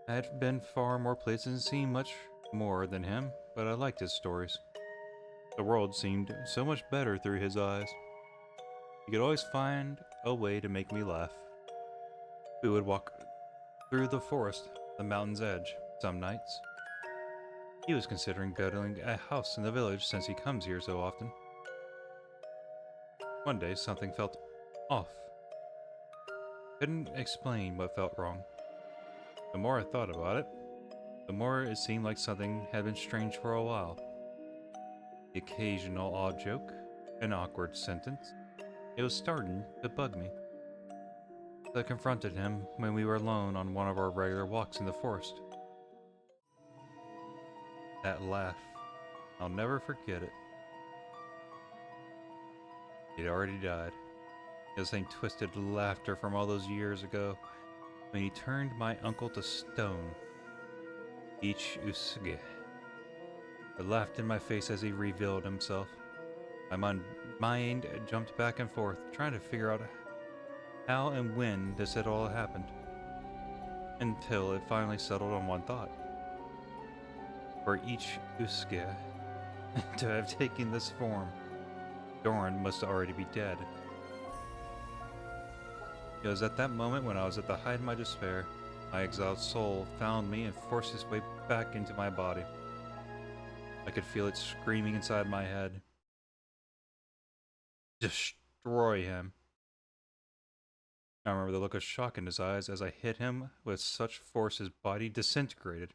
I had been far more places and seen much more than him, but I liked his stories. The world seemed so much better through his eyes. He could always find a way to make me laugh. We would walk through the forest, the mountain's edge, some nights. He was considering building a house in the village since he comes here so often. One day, something felt off. Couldn't explain what felt wrong. The more I thought about it, the more it seemed like something had been strange for a while. The occasional odd joke, an awkward sentence. It was starting to bug me. So I confronted him when we were alone on one of our regular walks in the forest. That laugh, I'll never forget it. He'd already died. It was the same twisted laughter from all those years ago when he turned my uncle to stone. Each Usuge. It laughed in my face as he revealed himself. My mind jumped back and forth, trying to figure out how and when this had all happened. Until it finally settled on one thought. For each Usuge to have taken this form, Doran must already be dead. It was at that moment when I was at the height of my despair, my exiled soul found me and forced its way back into my body. I could feel it screaming inside my head. Destroy him. I remember the look of shock in his eyes as I hit him with such force his body disintegrated.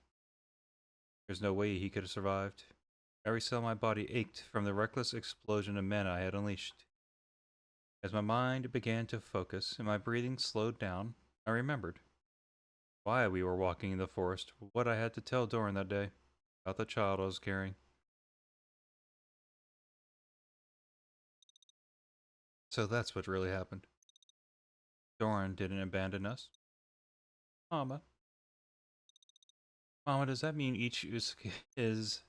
There's no way he could have survived. Every cell in my body ached from the reckless explosion of mana I had unleashed. As my mind began to focus and my breathing slowed down, I remembered why we were walking in the forest, what I had to tell Doran that day about the child I was carrying. So that's what really happened. Doran didn't abandon us. Mama. Mama, does that mean each Usuke is...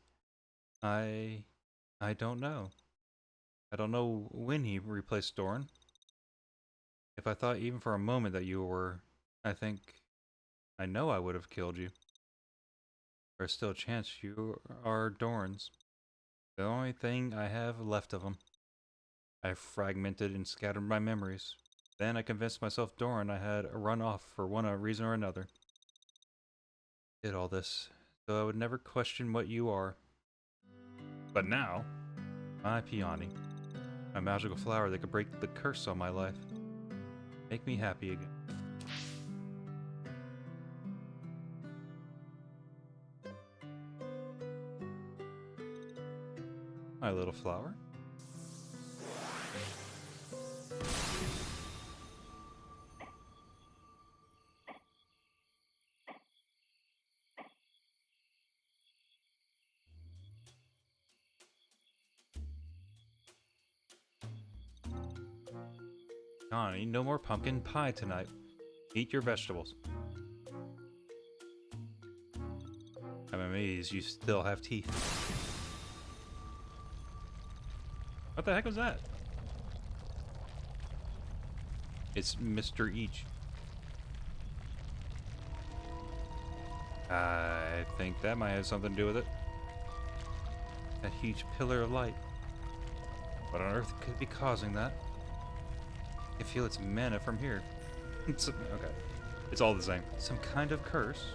I don't know. I don't know when he replaced Doran. If I thought even for a moment that you were, I know I would have killed you. There's still a chance you are Doran's. The only thing I have left of him. I fragmented and scattered my memories. Then I convinced myself Doran I had run off for one reason or another. Did all this, so I would never question what you are. But now, my peony, my magical flower that could break the curse on my life. Make me happy again. My little flower. Connie, no more pumpkin pie tonight. Eat your vegetables. I'm amazed you still have teeth. What the heck was that? It's Mr. Each. I think that might have something to do with it. That huge pillar of light. What on earth could be causing that? I feel it's mana from here. Okay. It's all the same. Some kind of curse.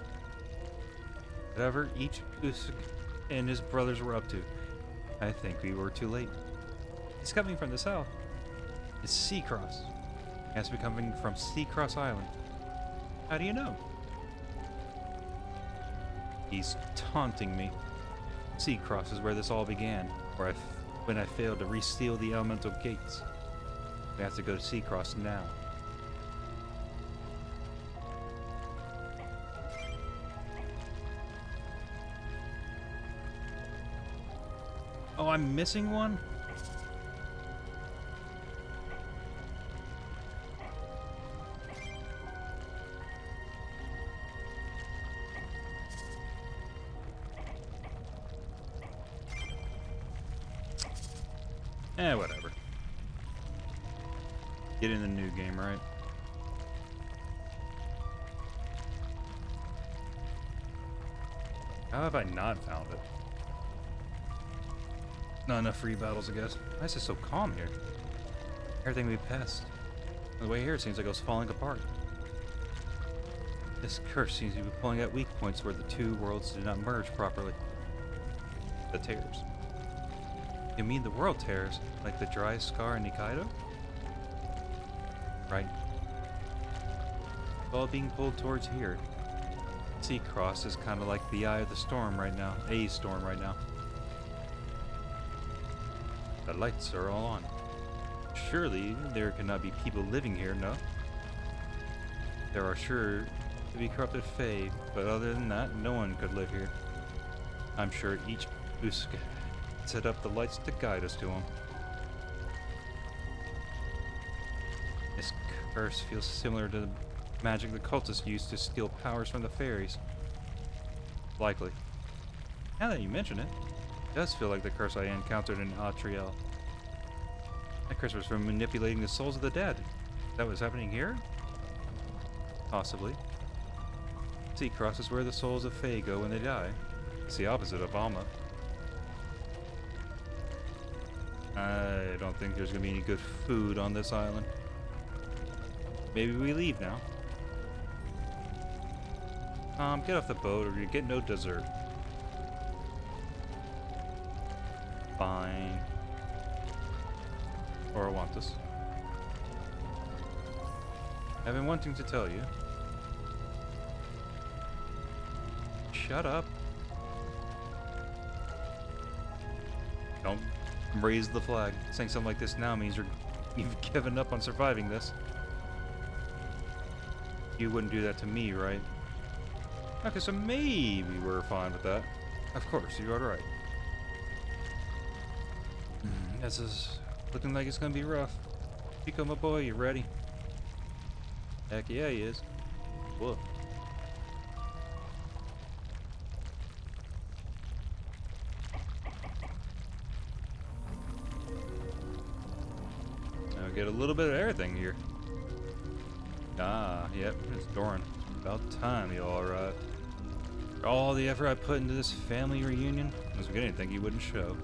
Whatever each Usuke and his brothers were up to. I think we were too late. It's coming from the south. It's Seacross. It has to be coming from Seacross Island. How do you know? He's taunting me. Seacross is where this all began, when I failed to reseal the elemental gates. We have to go to Seacross now. Oh, I'm missing one? Whatever. Get in the new game, right? How have I not found it? Not enough free battles, I guess. Why is it so calm here? Everything we passed. On the way here, it seems like it was falling apart. This curse seems to be pulling at weak points where the two worlds did not merge properly. The tears. You mean the world tears, like the dry scar in Nikaido? Right. All being pulled towards here. Sea Cross is kind of like the eye of the storm right now. A storm right now. The lights are all on. Surely there cannot be people living here, no? There are sure to be corrupted Fae, but other than that, no one could live here. I'm sure each Usuke set up the lights to guide us to him. This curse feels similar to the magic the cultists used to steal powers from the fairies. Likely. Now that you mention it, it does feel like the curse I encountered in Atriel. That curse was from manipulating the souls of the dead. That was happening here? Possibly. Sea Cross is where the souls of Fae go when they die. It's the opposite of Alma. I don't think there's gonna be any good food on this island. Maybe we leave now. Get off the boat or you get no dessert. Fine. Or I want this. I've been wanting to tell you. Shut up. Don't raise the flag. Saying something like this now means you've given up on surviving this. You wouldn't do that to me, right? Okay, so maybe we're fine with that. Of course, you are right. This is looking like it's gonna be rough. Pico, my boy, you ready? Heck yeah, he is. Whoa. Now we get a little bit of everything here. Ah, yep, it's Doran. About time you all arrived. For all the effort I put into this family reunion, I was beginning to think you wouldn't show.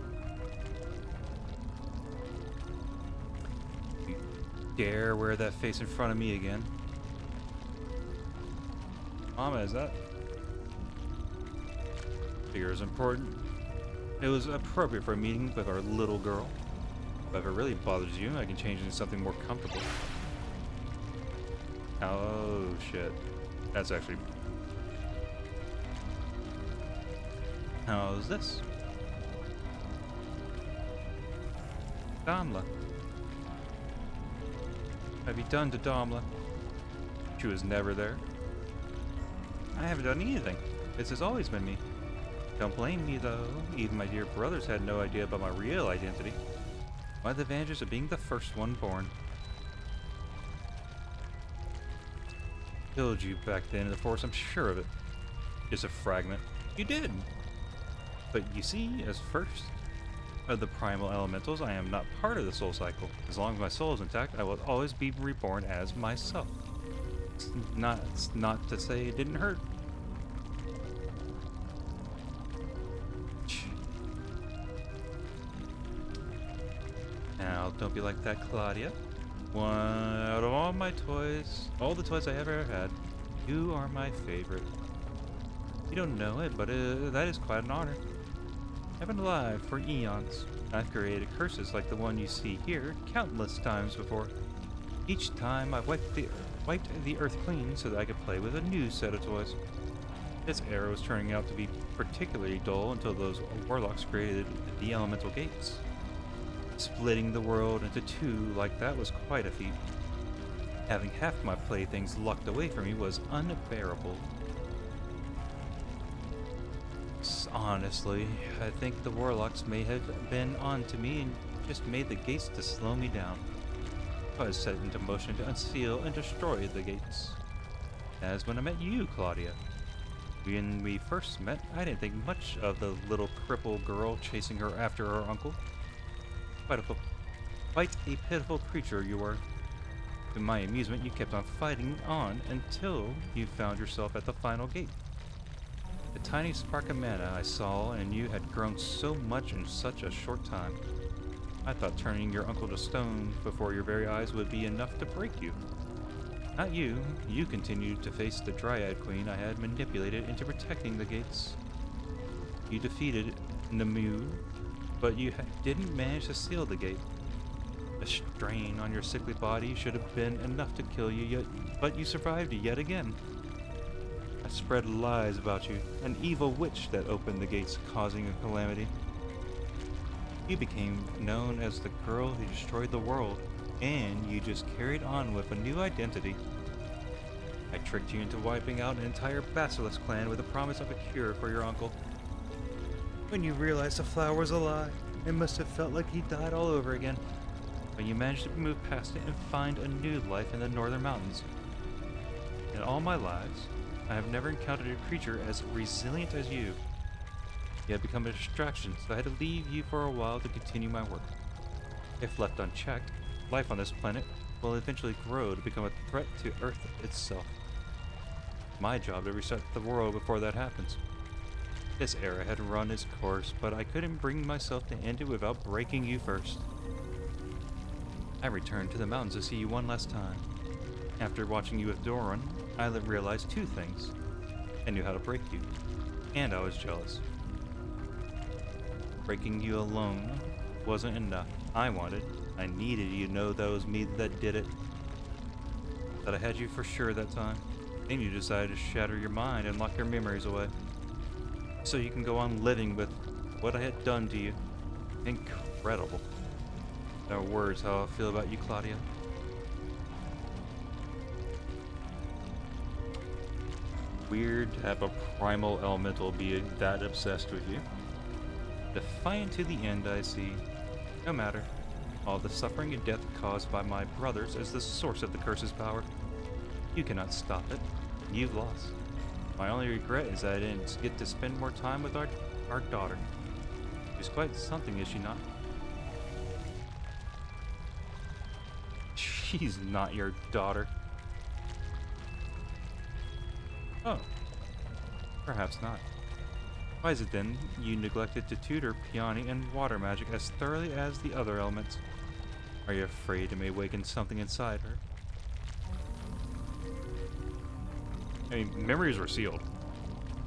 You dare wear that face in front of me again? Mama, is that? Figure is important. It was appropriate for a meeting with our little girl. But if it really bothers you, I can change into something more comfortable. Oh shit. That's actually... How's this? Damla. What have you done to Damla? She was never there. I haven't done anything. This has always been me. Don't blame me though. Even my dear brothers had no idea about my real identity. One of the advantages of being the first one born. Killed you back then in the forest, I'm sure of it. Just a fragment. You did! But you see, as first of the primal elementals, I am not part of the soul cycle. As long as my soul is intact, I will always be reborn as myself. It's not to say it didn't hurt. Now, don't be like that, Claudia. One out of all my toys, all the toys I ever had, you are my favorite. You don't know it, but that is quite an honor. I've been alive for eons. I've created curses like the one you see here countless times before. Each time I've wiped the earth clean so that I could play with a new set of toys. This era was turning out to be particularly dull until those warlocks created the elemental gates. Splitting the world into two like that was quite a feat. Having half my playthings locked away from me was unbearable. Honestly, I think the warlocks may have been on to me and just made the gates to slow me down. I was set into motion to unseal and destroy the gates. As when I met you, Claudia. When we first met, I didn't think much of the little crippled girl chasing her after her uncle. Quite a pitiful creature you were. To my amusement, you kept on fighting on until you found yourself at the final gate. The tiny spark of mana I saw in you had grown so much in such a short time. I thought turning your uncle to stone before your very eyes would be enough to break you. Not you. You continued to face the Dryad Queen I had manipulated into protecting the gates. You defeated Namu, but you didn't manage to seal the gate. The strain on your sickly body should have been enough to kill you, but you survived yet again. I spread lies about you, an evil witch that opened the gates, causing a calamity. You became known as the girl who destroyed the world, and you just carried on with a new identity. I tricked you into wiping out an entire Basilisk clan with a promise of a cure for your uncle. When you realized the flower was a lie, it must have felt like he died all over again. But you managed to move past it and find a new life in the northern mountains. In all my lives, I have never encountered a creature as resilient as you. You had become a distraction, so I had to leave you for a while to continue my work. If left unchecked, life on this planet will eventually grow to become a threat to Earth itself. It's my job to reset the world before that happens. This era had run its course, but I couldn't bring myself to end it without breaking you first. I returned to the mountains to see you one last time. After watching you with Doran, I realized two things. I knew how to break you, and I was jealous. Breaking you alone wasn't enough. I needed you to know that it was me that did it. That I had you for sure that time. Then you decided to shatter your mind and lock your memories away. So you can go on living with what I had done to you. Incredible. No words how I feel about you, Claudia. Weird to have a primal elemental be that obsessed with you. Defiant to the end, I see. No matter. All the suffering and death caused by my brothers is the source of the curse's power. You cannot stop it. You've lost. My only regret is that I didn't get to spend more time with our daughter. She's quite something, is she not? She's not your daughter. Oh. Perhaps not. Why is it then you neglected to tutor Peony and water magic as thoroughly as the other elements? Are you afraid it may awaken something inside her? I mean, memories were sealed.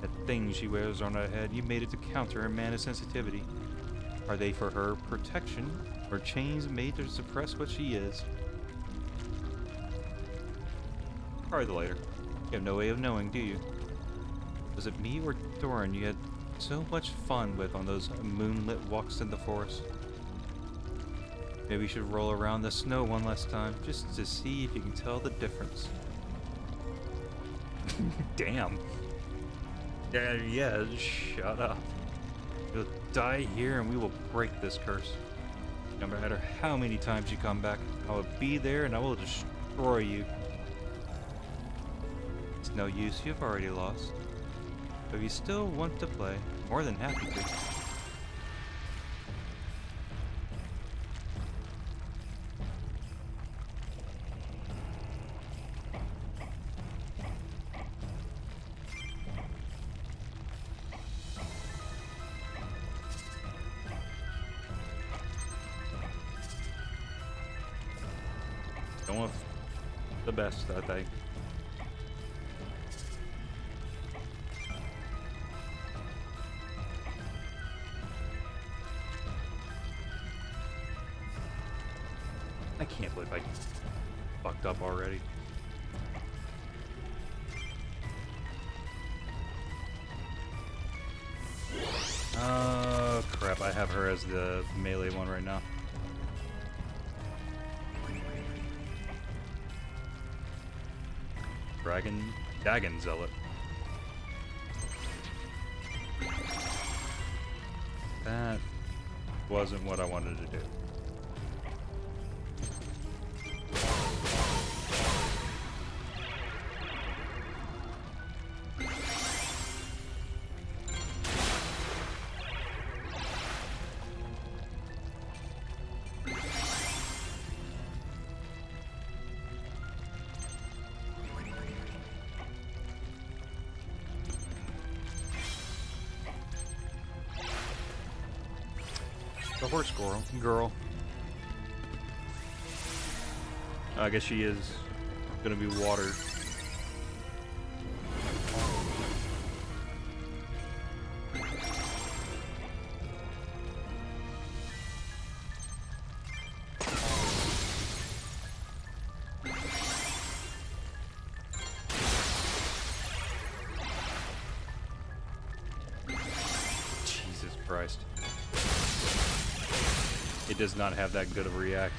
That thing she wears on her head, you made it to counter her mana sensitivity. Are they for her protection, or chains made to suppress what she is? Probably the later. You have no way of knowing, do you? Was it me or Doran you had so much fun with on those moonlit walks in the forest? Maybe we should roll around the snow one last time, just to see if you can tell the difference. Damn. Yeah, shut up. You'll die here and we will break this curse. No matter how many times you come back, I will be there and I will destroy you. It's no use, you've already lost. But if you still want to play, more than happy to. Going with the best, I think. I can't believe I fucked up already. Oh crap, I have her as the melee one right now. Dagon Zealot. That wasn't what I wanted to do. The horse girl. I guess she is gonna be watered. Jesus Christ. It does not have that good of a react.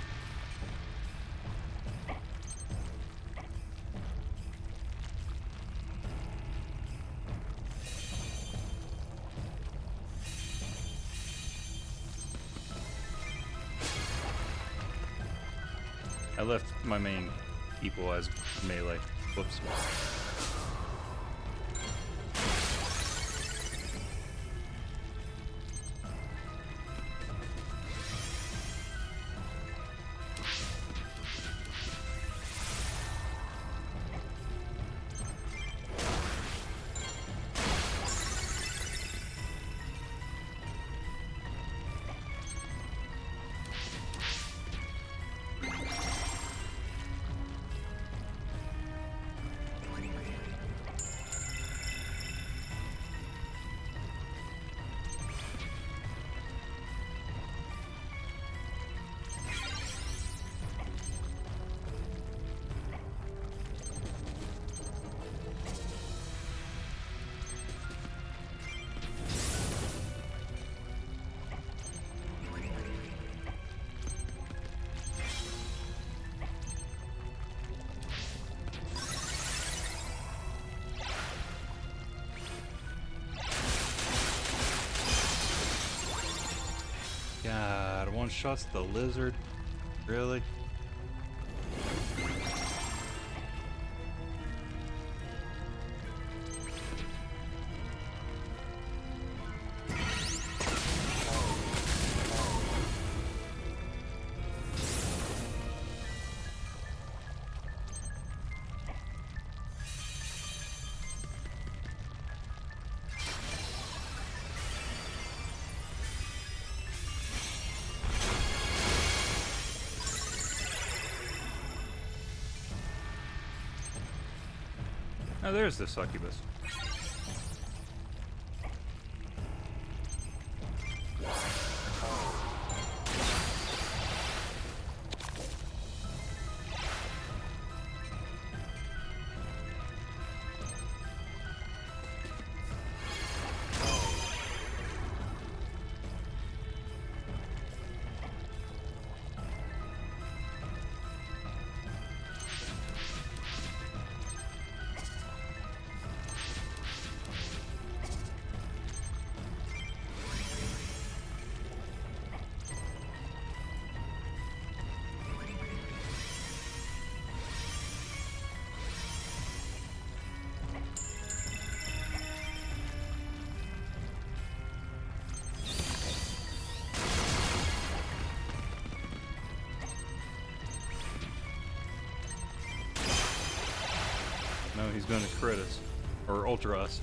I left my main equal as melee. Whoops. God, one shots the lizard. Really? Oh, there's the succubus. No, he's going to crit us. Or ultra us.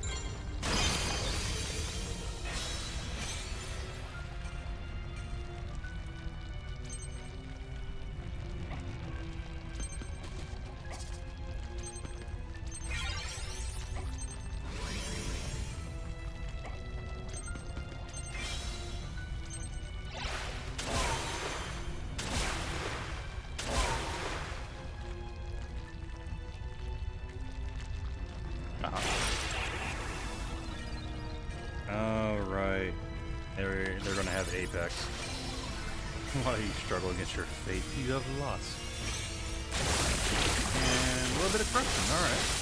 Alright. They're going to have Apex. While you struggle against your fate, you have lost. And a little bit of corruption, alright.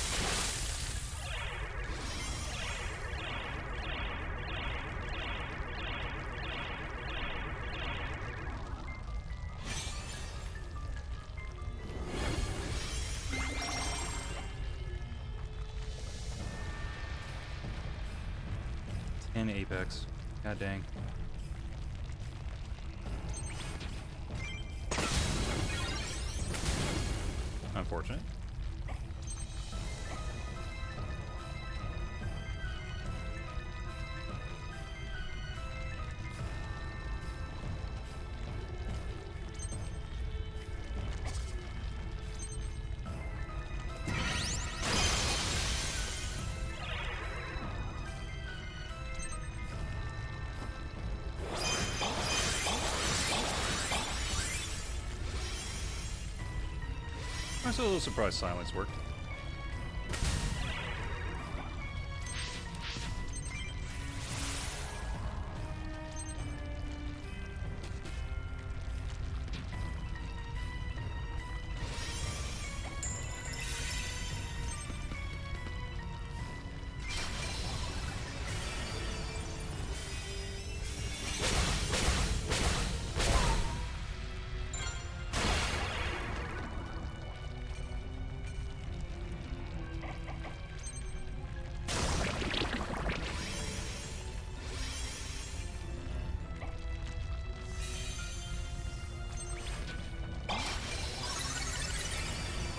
And Apex. God dang. Unfortunate. I'm still a little surprised silence worked.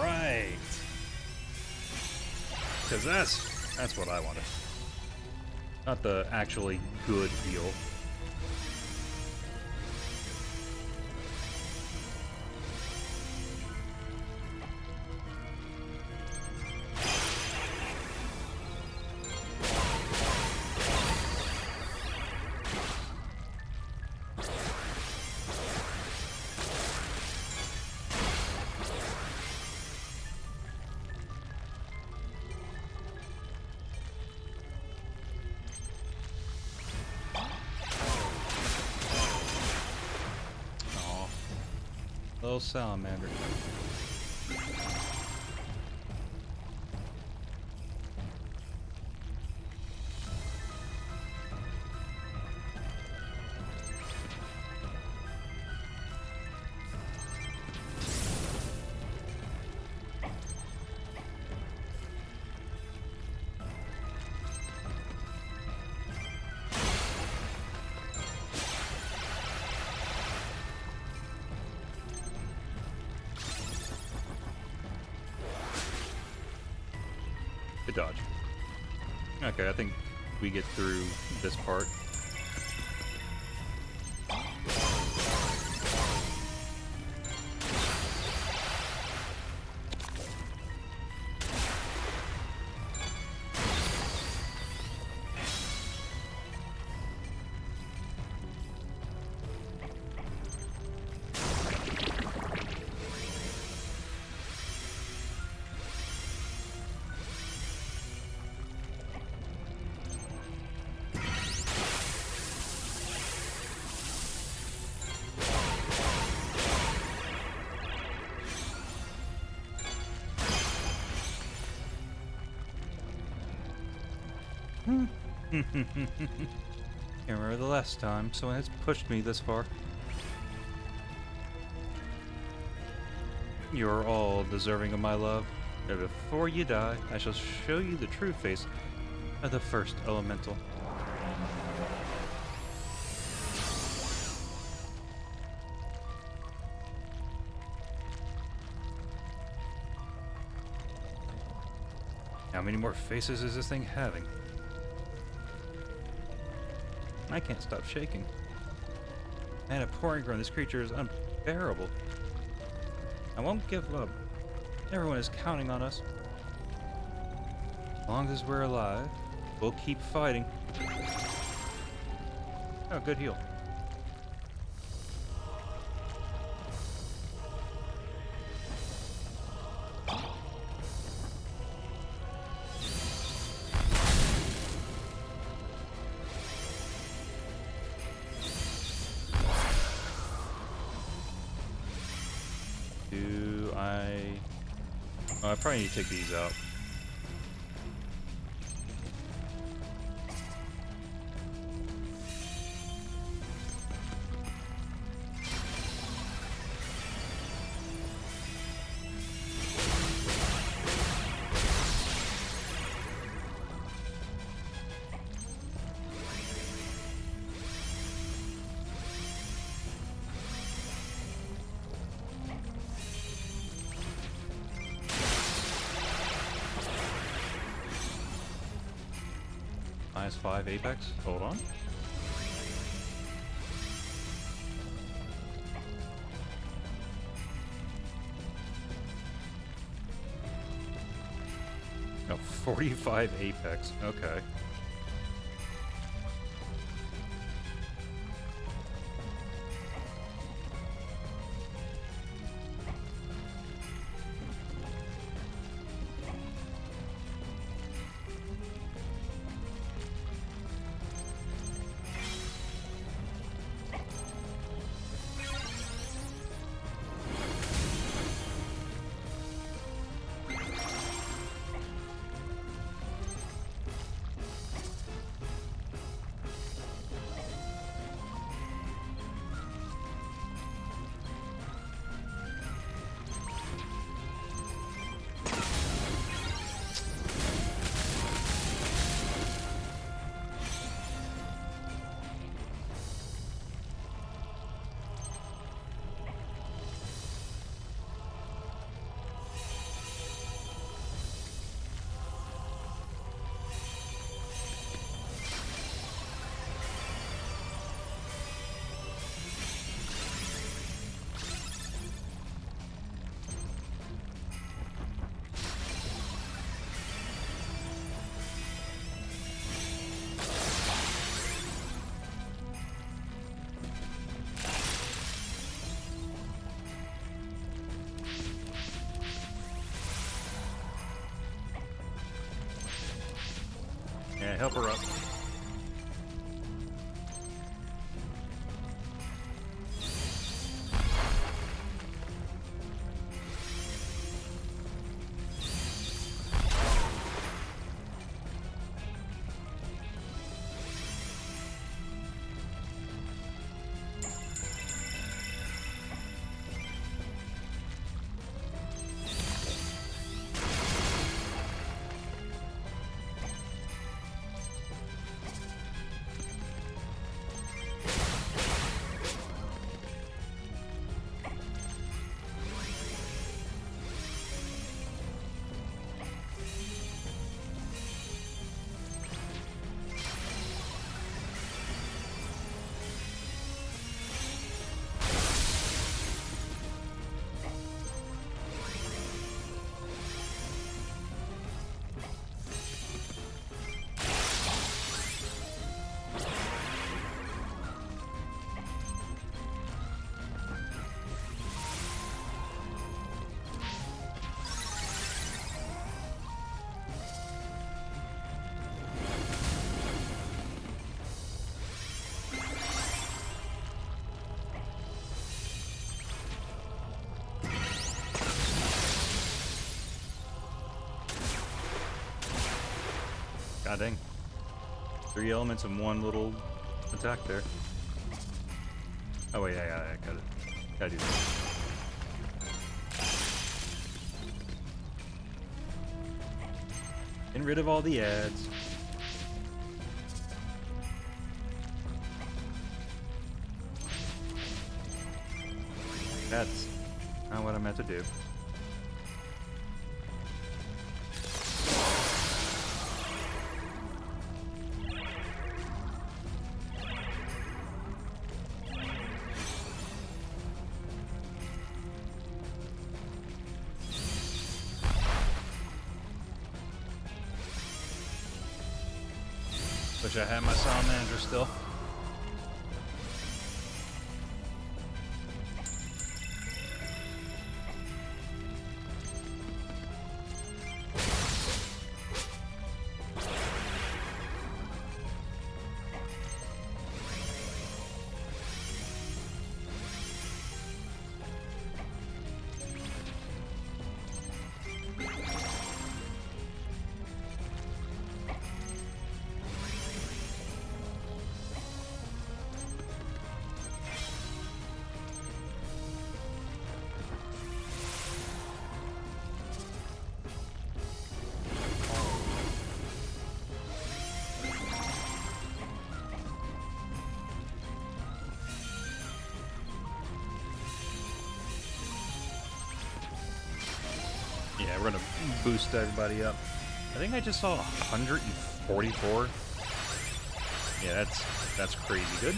Right. Because that's what I wanted. Not the actually good heal. Little salamander. Good dodge. Okay, I think we get through this part. Can't remember the last time someone has pushed me this far. You are all deserving of my love, but before you die, I shall show you the true face of the first elemental. How many more faces is this thing having? I can't stop shaking. And a pouring groan, this creature is unbearable. I won't give up. Everyone is counting on us. As long as we're alive, we'll keep fighting. Oh, good heal. I probably need to take these out. -5 Apex. Hold on. No, 45 Apex. Okay. Yeah, help her up. God dang. 3 elements in one little attack there. Oh wait, yeah, gotta do that. Getting rid of all the ads. That's not what I meant to do. Wish I had my salamander still. Yeah, we're gonna boost everybody up. I think I just saw 144. Yeah, that's crazy good.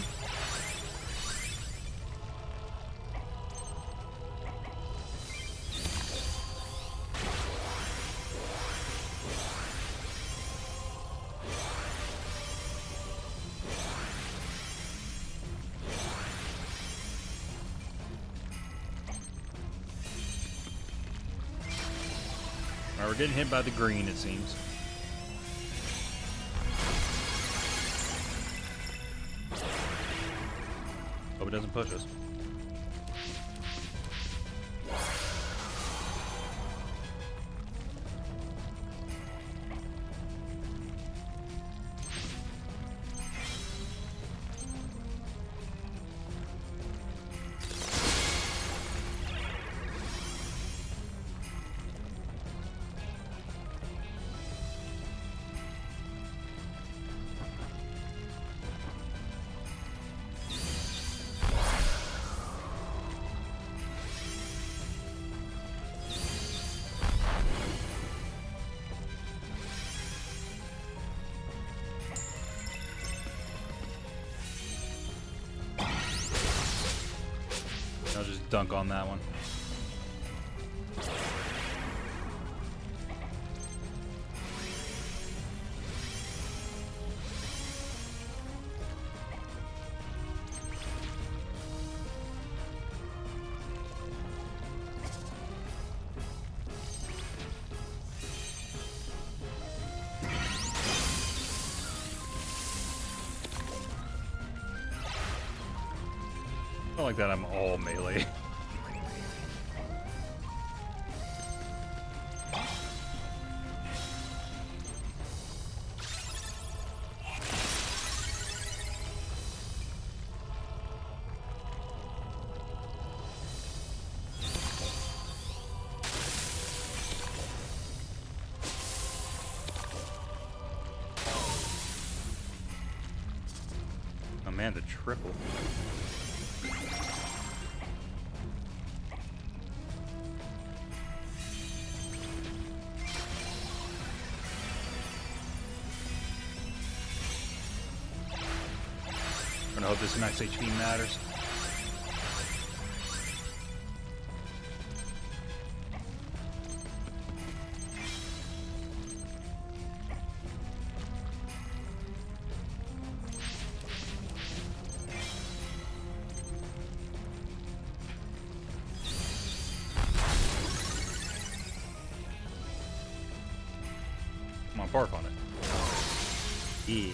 We're getting hit by the green, it seems. Hope it doesn't push us. I'll just dunk on that one. don't like that I'm all melee. Oh man, the triple. I'm gonna hope this max HP matters. Come on, barf on it. Yeah.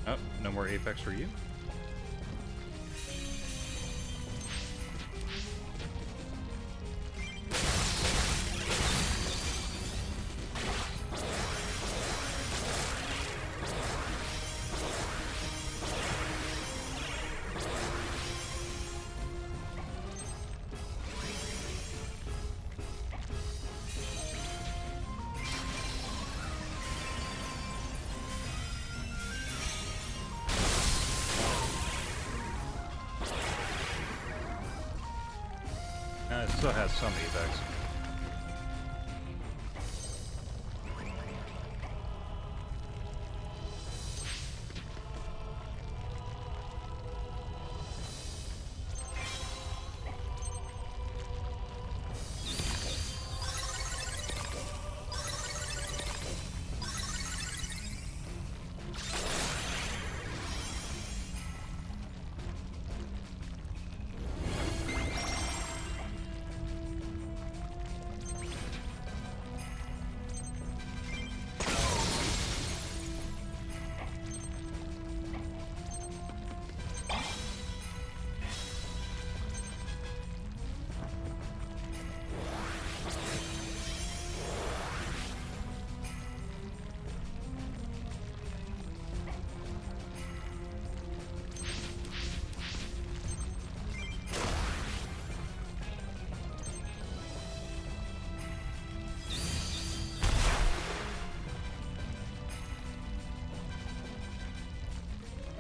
Oh, no more Apex for you. It still has some Apex.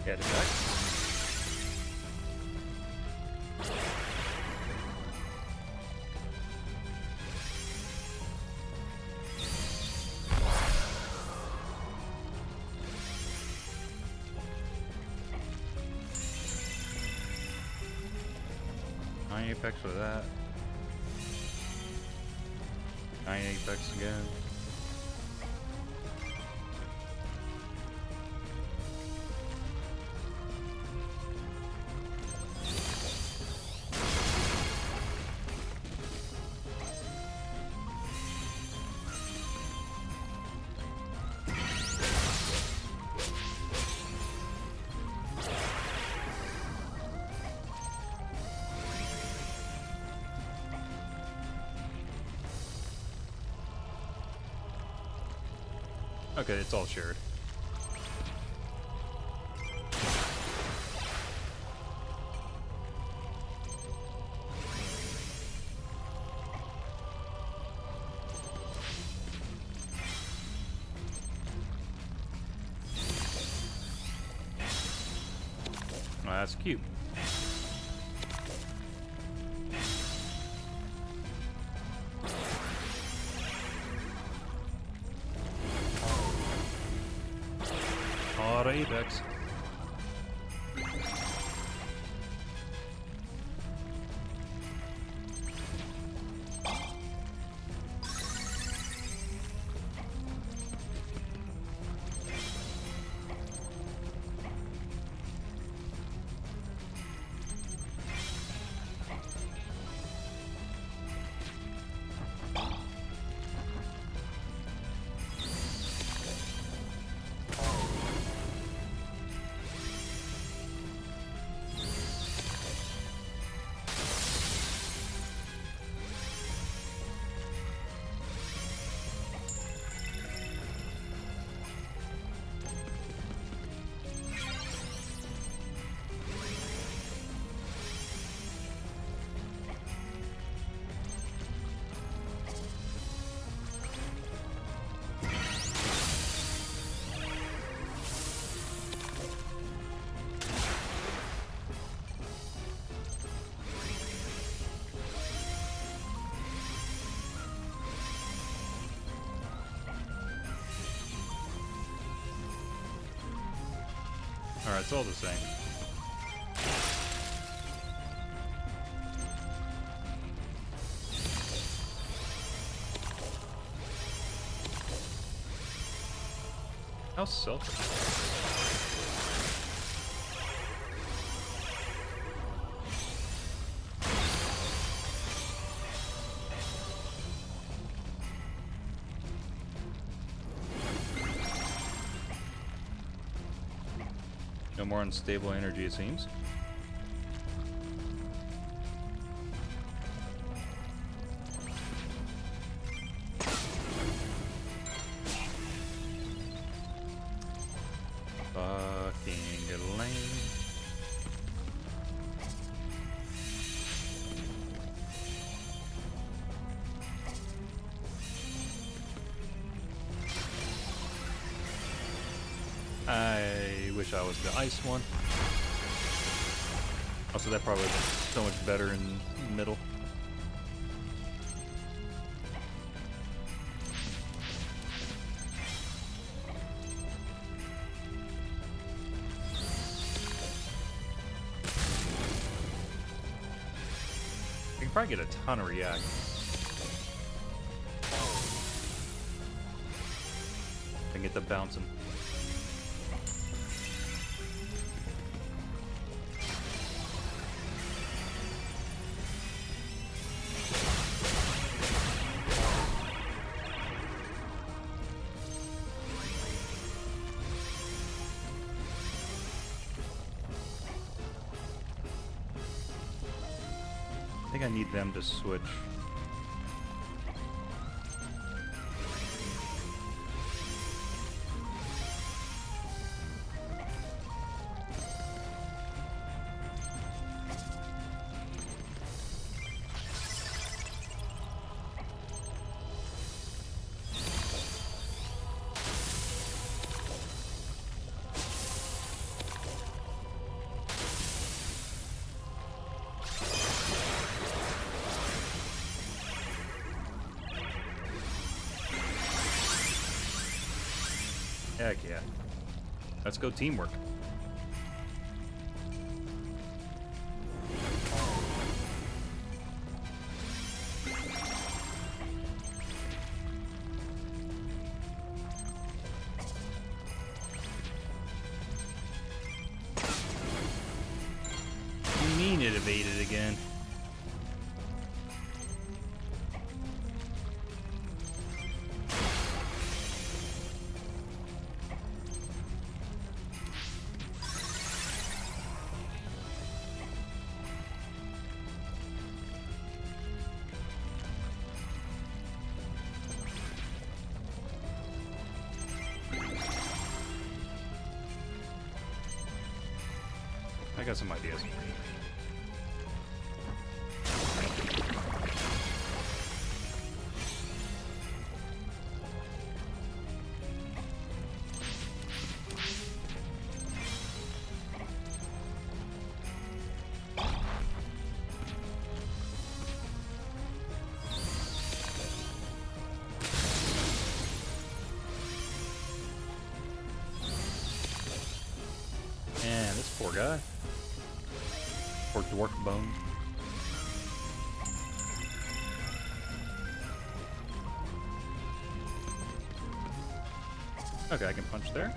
Get it back. Nine Apex for that. 9 Apex again. Okay, it's all shared. Well, that's cute. Apex. Alright, it's all the same. How selfish. No more unstable energy, it seems. Fucking lame. I wish I was the ice one. Also, that probably would be so much better in the middle. I can probably get a ton of react. I can get the bouncing. I think I need them to switch. Heck yeah. Let's go teamwork. You mean it evaded again? I got some ideas. Man, this poor guy. Or dwarf bone. Okay, I can punch there.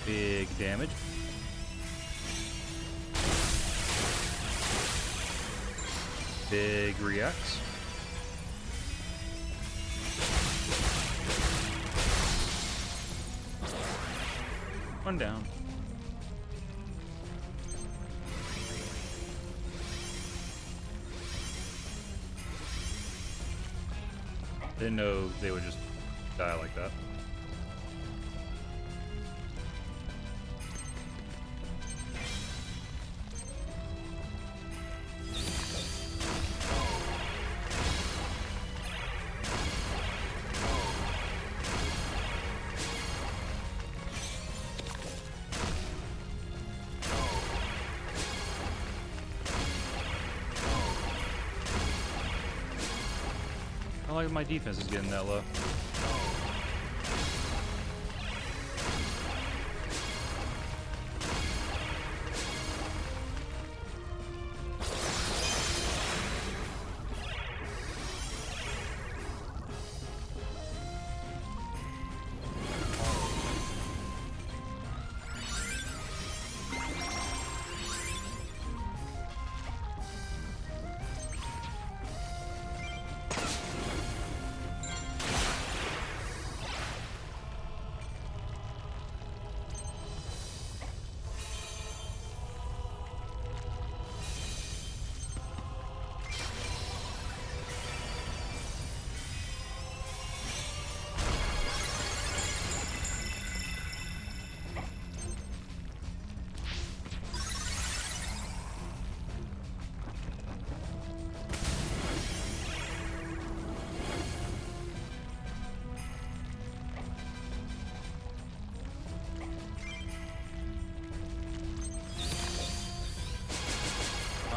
Big damage. Big reacts. One down. Didn't know they would just die like that. I don't like my defense is getting that low.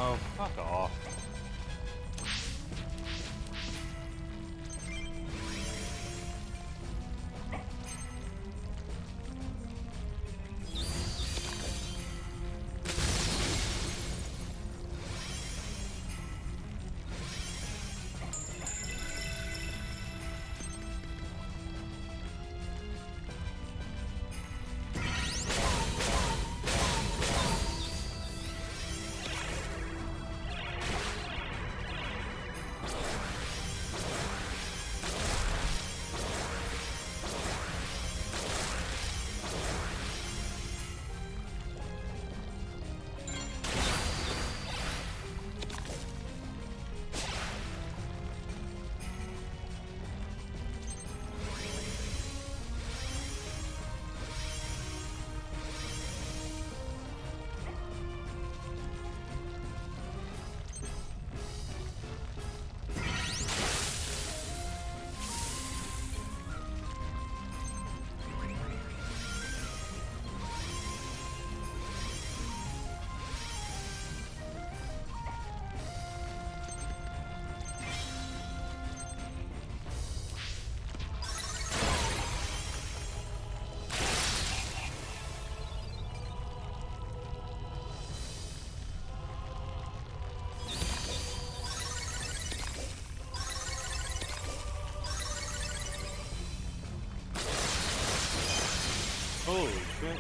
Oh, fuck off. Holy shit.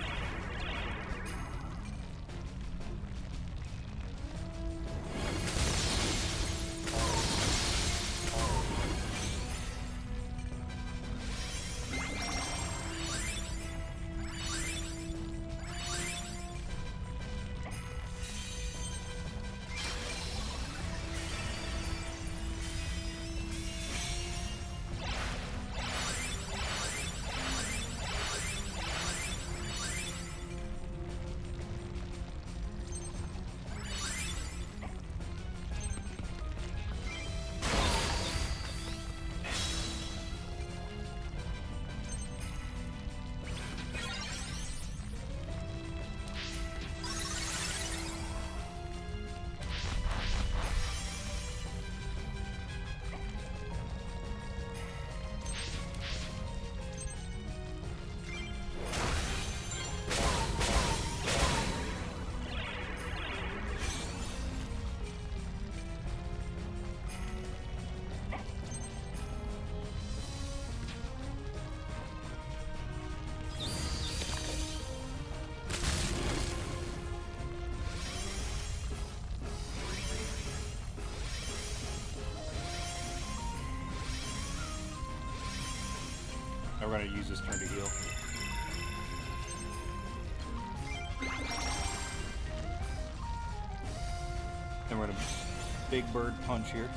Now we're going to use this turn to heal. Then we're going to big bird punch here.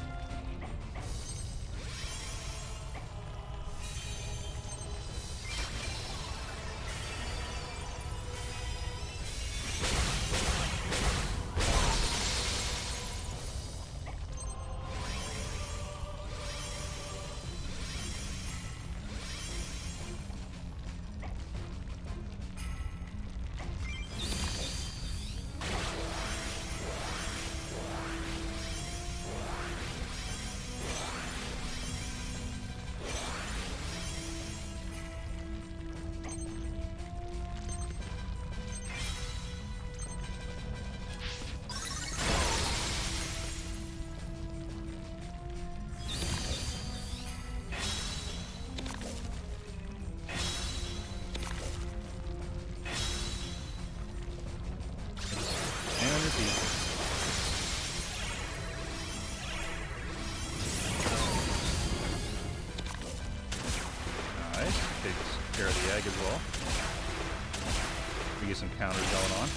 some counters going on.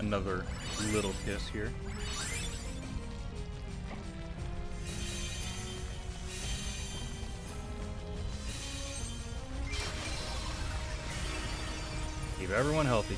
Another little kiss here. Keep everyone healthy.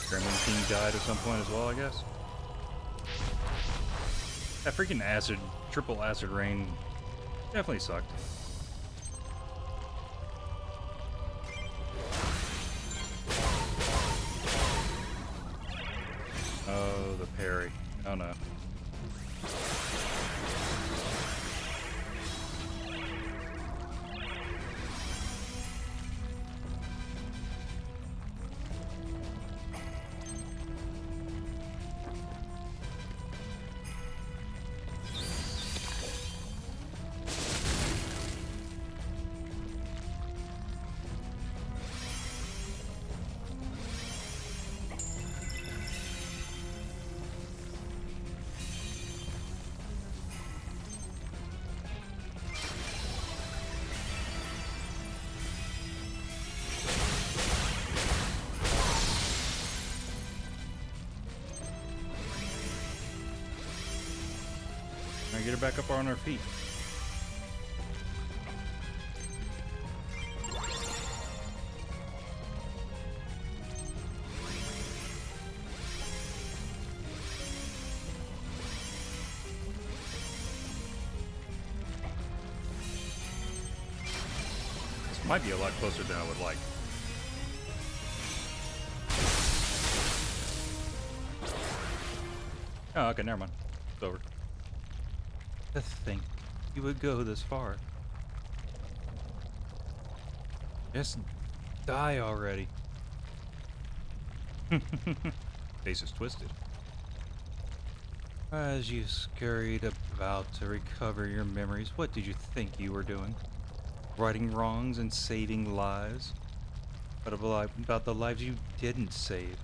Gremlin King died at some point as well, I guess. That freaking acid, triple acid rain definitely sucked. Oh, the parry. Oh no. Get her back up on her feet. This might be a lot closer than I would like. Oh, okay, never mind. It's over. To think you would go this far. Just die already. Face is twisted. As you scurried about to recover your memories, what did you think you were doing? Righting wrongs and saving lives? What about the lives you didn't save?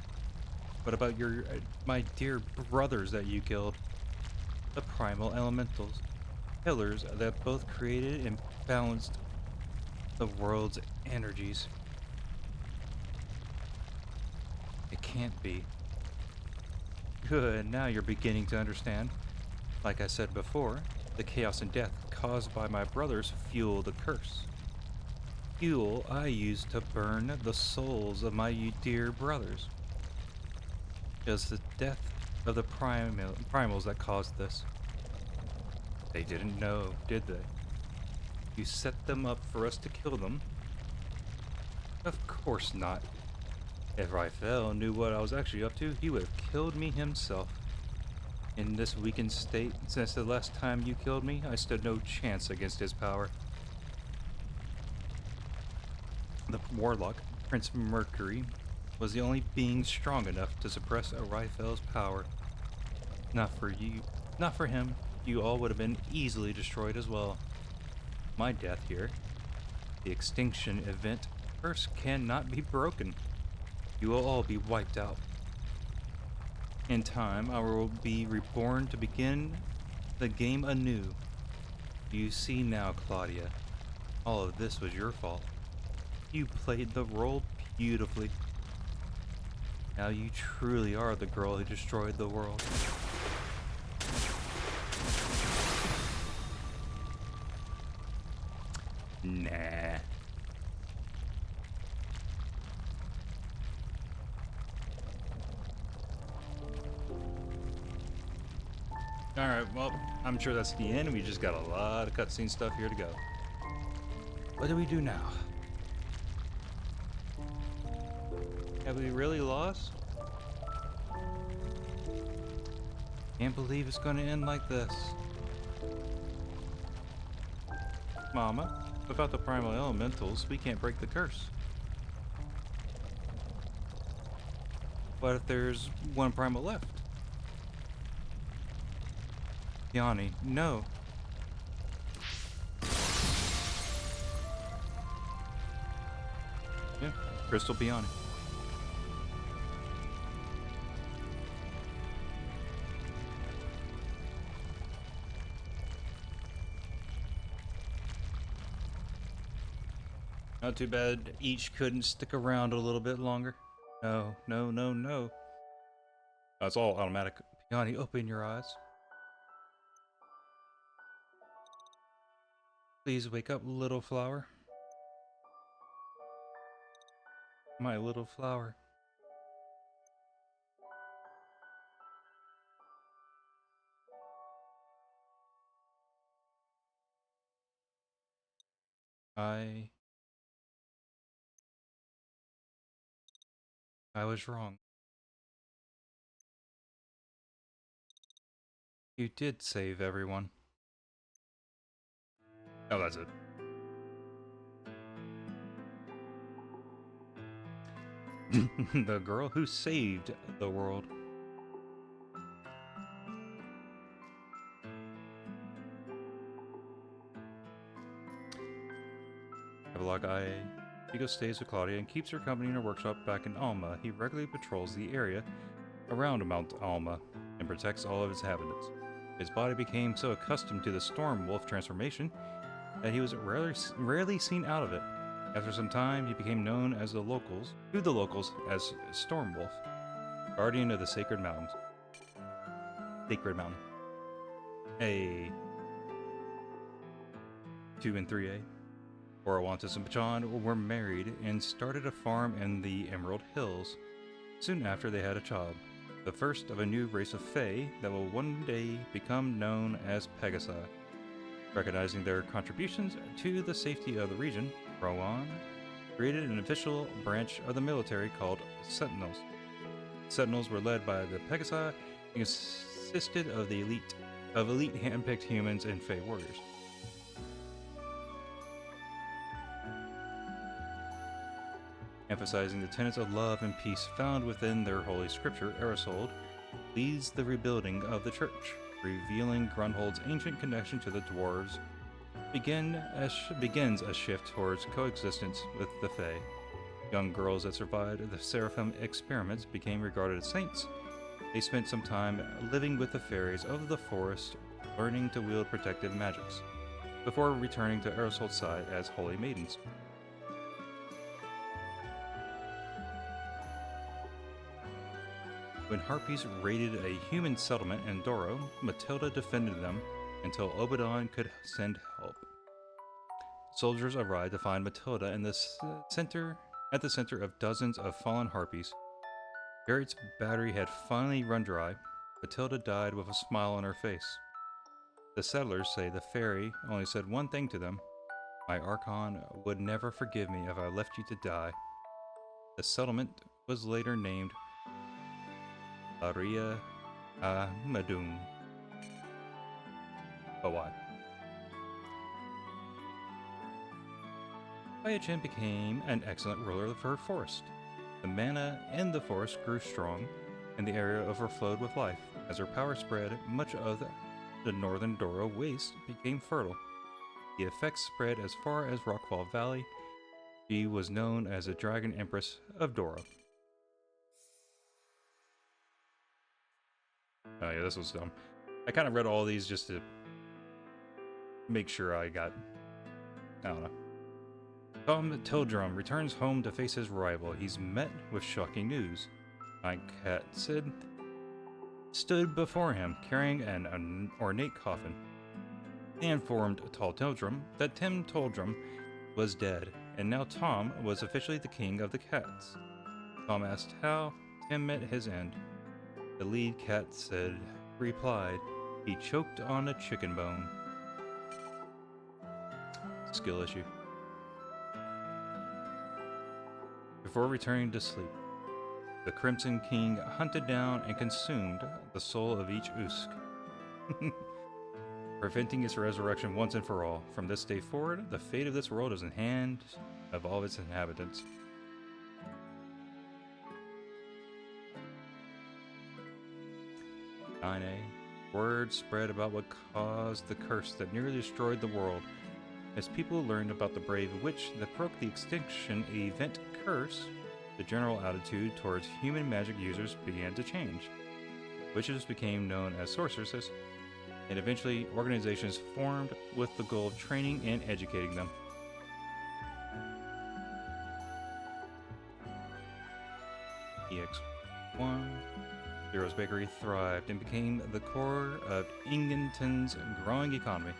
What about your my dear brothers that you killed? The primal elementals, pillars that both created and balanced the world's energies. It can't be. Good, now you're beginning to understand. Like I said before, the chaos and death caused by my brothers fuel the curse. Fuel I used to burn the souls of my dear brothers. It was the death of the primals that caused this. They didn't know, did they? You set them up for us to kill them? Of course not. If Raphael knew what I was actually up to, he would have killed me himself. In this weakened state, since the last time you killed me, I stood no chance against his power. The warlock, Prince Mercury, was the only being strong enough to suppress Raphael's power. Not for you, not for him. You all would have been easily destroyed as well. My death here, the extinction event, curse cannot be broken. You will all be wiped out. In time, I will be reborn to begin the game anew. You see now, Claudia, all of this was your fault. You played the role beautifully. Now you truly are the girl who destroyed the world. Nah. Alright, well, I'm sure that's the end. We just got a lot of cutscene stuff here to go. What do we do now? Have we really lost? Can't believe it's going to end like this. Mama, without the primal elementals, we can't break the curse. What if there's one primal left? Yanni, no. Yeah, Crystal Biani. Not too bad each couldn't stick around a little bit longer. No, no, no, no. That's all automatic. Biani, open your eyes. Please wake up, little flower. My little flower. I was wrong. You did save everyone. Oh, that's it. The girl who saved the world. Epilogue I. Vigo stays with Claudia and keeps her company in her workshop back in Alma. He regularly patrols the area around Mount Alma and protects all of its inhabitants. His body became so accustomed to the Storm Wolf transformation that he was rarely seen out of it. After some time, he became known to the locals as Storm Wolf, guardian of the Sacred Mountains. Sacred Mountain. A 2 and 3A. Orowantis and Pachan were married and started a farm in the Emerald Hills. Soon after, they had a child, the first of a new race of Fae that will one day become known as Pegasi. Recognizing their contributions to the safety of the region, Rowan created an official branch of the military called Sentinels. Sentinels were led by the Pegasi and consisted of the elite hand-picked humans and Fae warriors. Emphasizing the tenets of love and peace found within their holy scripture, Erisold leads the rebuilding of the church, revealing Grunhold's ancient connection to the dwarves. Begins a shift towards coexistence with the Fae. Young girls that survived the Seraphim experiments became regarded as saints. They spent some time living with the fairies of the forest, learning to wield protective magics, before returning to Erisold's side as holy maidens. When harpies raided a human settlement in Doro, Matilda defended them until Obadon could send help. Soldiers arrived to find Matilda in the center of dozens of fallen harpies. Garrett's battery had finally run dry. Matilda died with a smile on her face. The settlers say the fairy only said one thing to them: "My Archon would never forgive me if I left you to die." The settlement was later named Aria Madung. But why? Bayachin became an excellent ruler of her forest. The mana in the forest grew strong, and the area overflowed with life. As her power spread, much of the northern Doro waste became fertile. The effects spread as far as Rockfall Valley. She was known as the Dragon Empress of Doro. Oh yeah, this was dumb. I kind of read all these just to make sure I don't know. Tom Tildrum returns home to face his rival. He's met with shocking news. Cat Sid stood before him, carrying an ornate coffin. He informed Tall Tildrum that Tim Tildrum was dead, and now Tom was officially the king of the cats. Tom asked how Tim met his end. The lead cat said, replied, he choked on a chicken bone. Skill issue. Before returning to sleep, the Crimson King hunted down and consumed the soul of each Usk. preventing its resurrection once and for all. From this day forward, the fate of this world is in the hands of all its inhabitants. Word spread about what caused the curse that nearly destroyed the world. As people learned about the brave witch that broke the extinction event curse, the general attitude towards human magic users began to change. Witches became known as sorceresses, and eventually organizations formed with the goal of training and educating them. EX1. Zero's Bakery thrived and became the core of Ingenton's growing economy.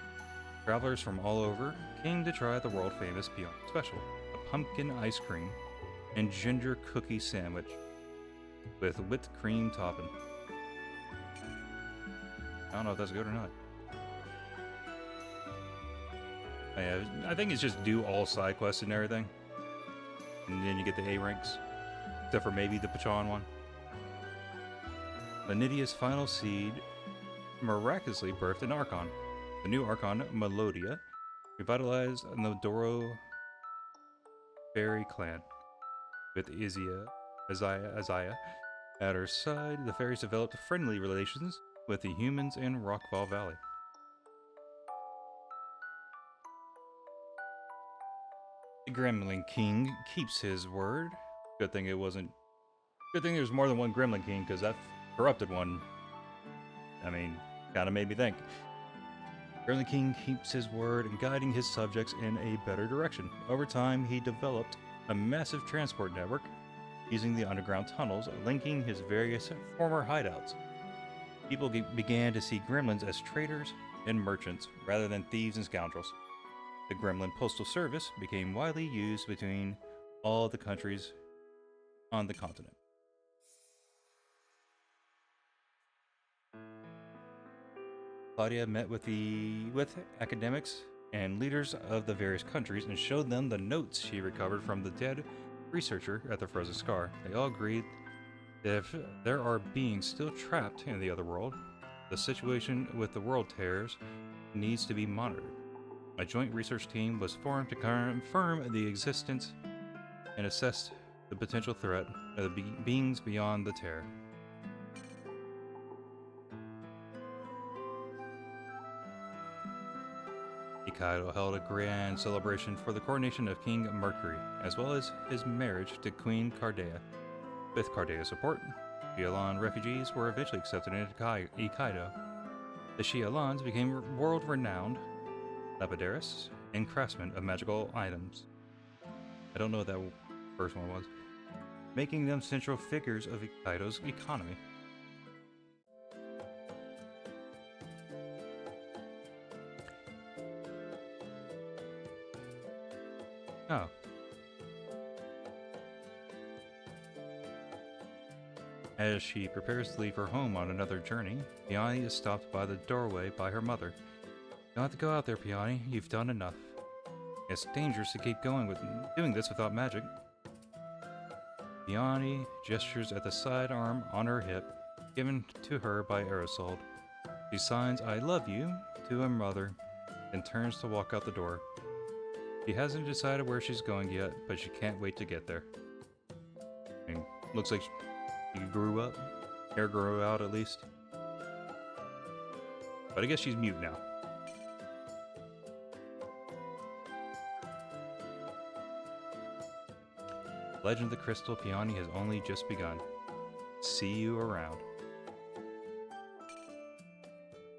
Travelers from all over came to try the world-famous Peony Special, a pumpkin ice cream and ginger cookie sandwich with whipped cream topping. I don't know if that's good or not. I think it's just do all side quests and everything, and then you get the A ranks, except for maybe the Pachon one. Vanidia's final seed miraculously birthed an Archon. The new Archon, Melodia, revitalized the Doro fairy clan. With Isaiah at her side, the fairies developed friendly relations with the humans in Rockfall Valley. The Gremlin King keeps his word. Good thing there's more than one Gremlin King, because that corrupted one, kinda made me think. Gremlin King keeps his word in guiding his subjects in a better direction. Over time, he developed a massive transport network using the underground tunnels linking his various former hideouts. People began to see gremlins as traders and merchants rather than thieves and scoundrels. The Gremlin Postal Service became widely used between all the countries on the continent. Claudia met with academics and leaders of the various countries and showed them the notes she recovered from the dead researcher at the Frozen Scar. They all agreed that if there are beings still trapped in the other world, the situation with the world terrors needs to be monitored. A joint research team was formed to confirm the existence and assess the potential threat of the beings beyond the terror. Ikaido held a grand celebration for the coronation of King Mercury, as well as his marriage to Queen Cardea. With Cardea's support, Xialan refugees were eventually accepted into Ikaido. The Xialans became world-renowned lapidaries and craftsmen of magical items. I don't know what that first one was. Making them central figures of Ikaido's economy. Oh. As she prepares to leave her home on another journey, Peony is stopped by the doorway by her mother. You don't have to go out there, Peony. You've done enough. It's dangerous to keep doing this without magic. Peony gestures at the sidearm on her hip, given to her by Aerosold. She signs "I love you" to her mother, and turns to walk out the door. She hasn't decided where she's going yet, but she can't wait to get there. Looks like she grew up. Hair grew out at least. But I guess she's mute now. Legend of the Crystal Peony has only just begun. See you around.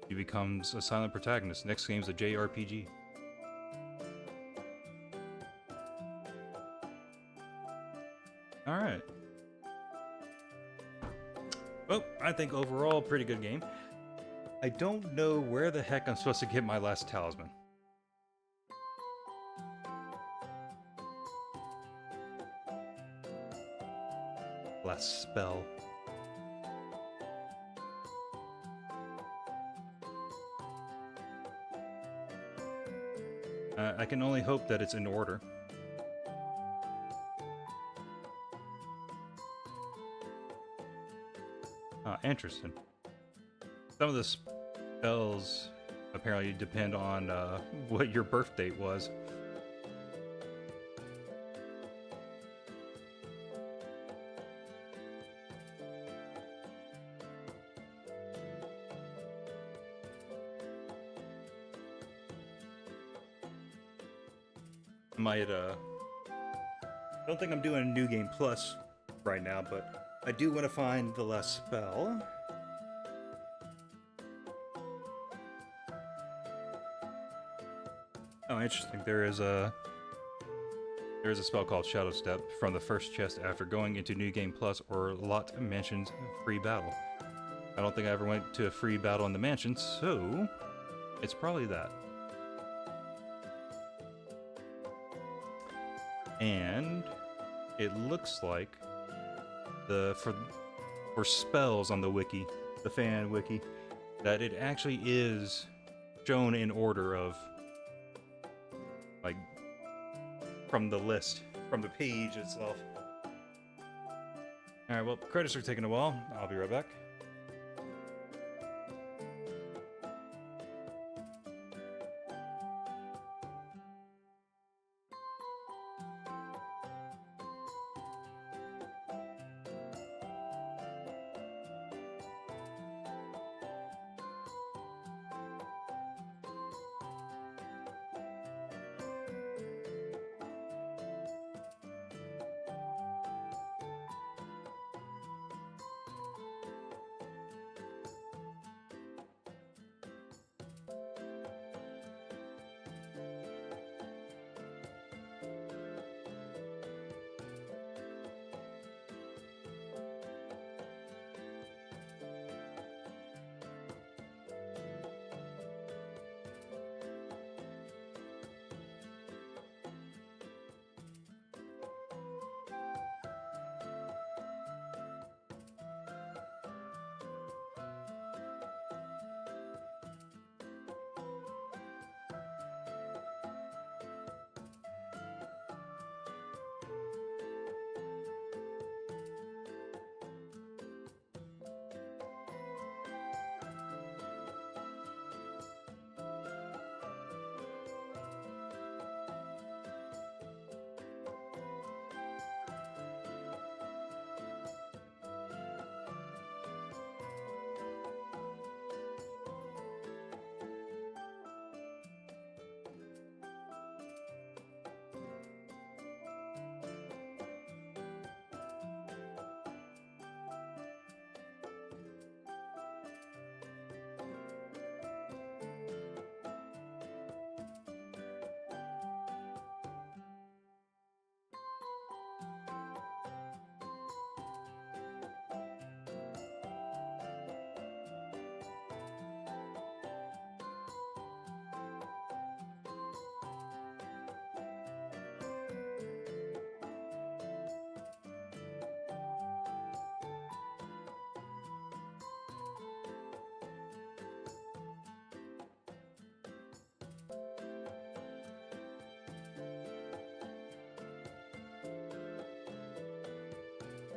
She becomes a silent protagonist. Next game's a JRPG. Alright. Well, I think overall, pretty good game. I don't know where the heck I'm supposed to get my last talisman. Last spell. I can only hope that it's in order. Interesting. Some of the spells apparently depend on what your birth date was. Might I don't think I'm doing a new game plus right now, but I do want to find the last spell. Oh, interesting. There's a spell called Shadow Step from the first chest after going into New Game Plus or Lot Mansion's free battle. I don't think I ever went to a free battle in the mansion, so it's probably that. And it looks like for spells on the wiki, the fan wiki, that it actually is shown in order of like from the list, from the page itself. Alright, well, credits are taking a while. I'll be right back.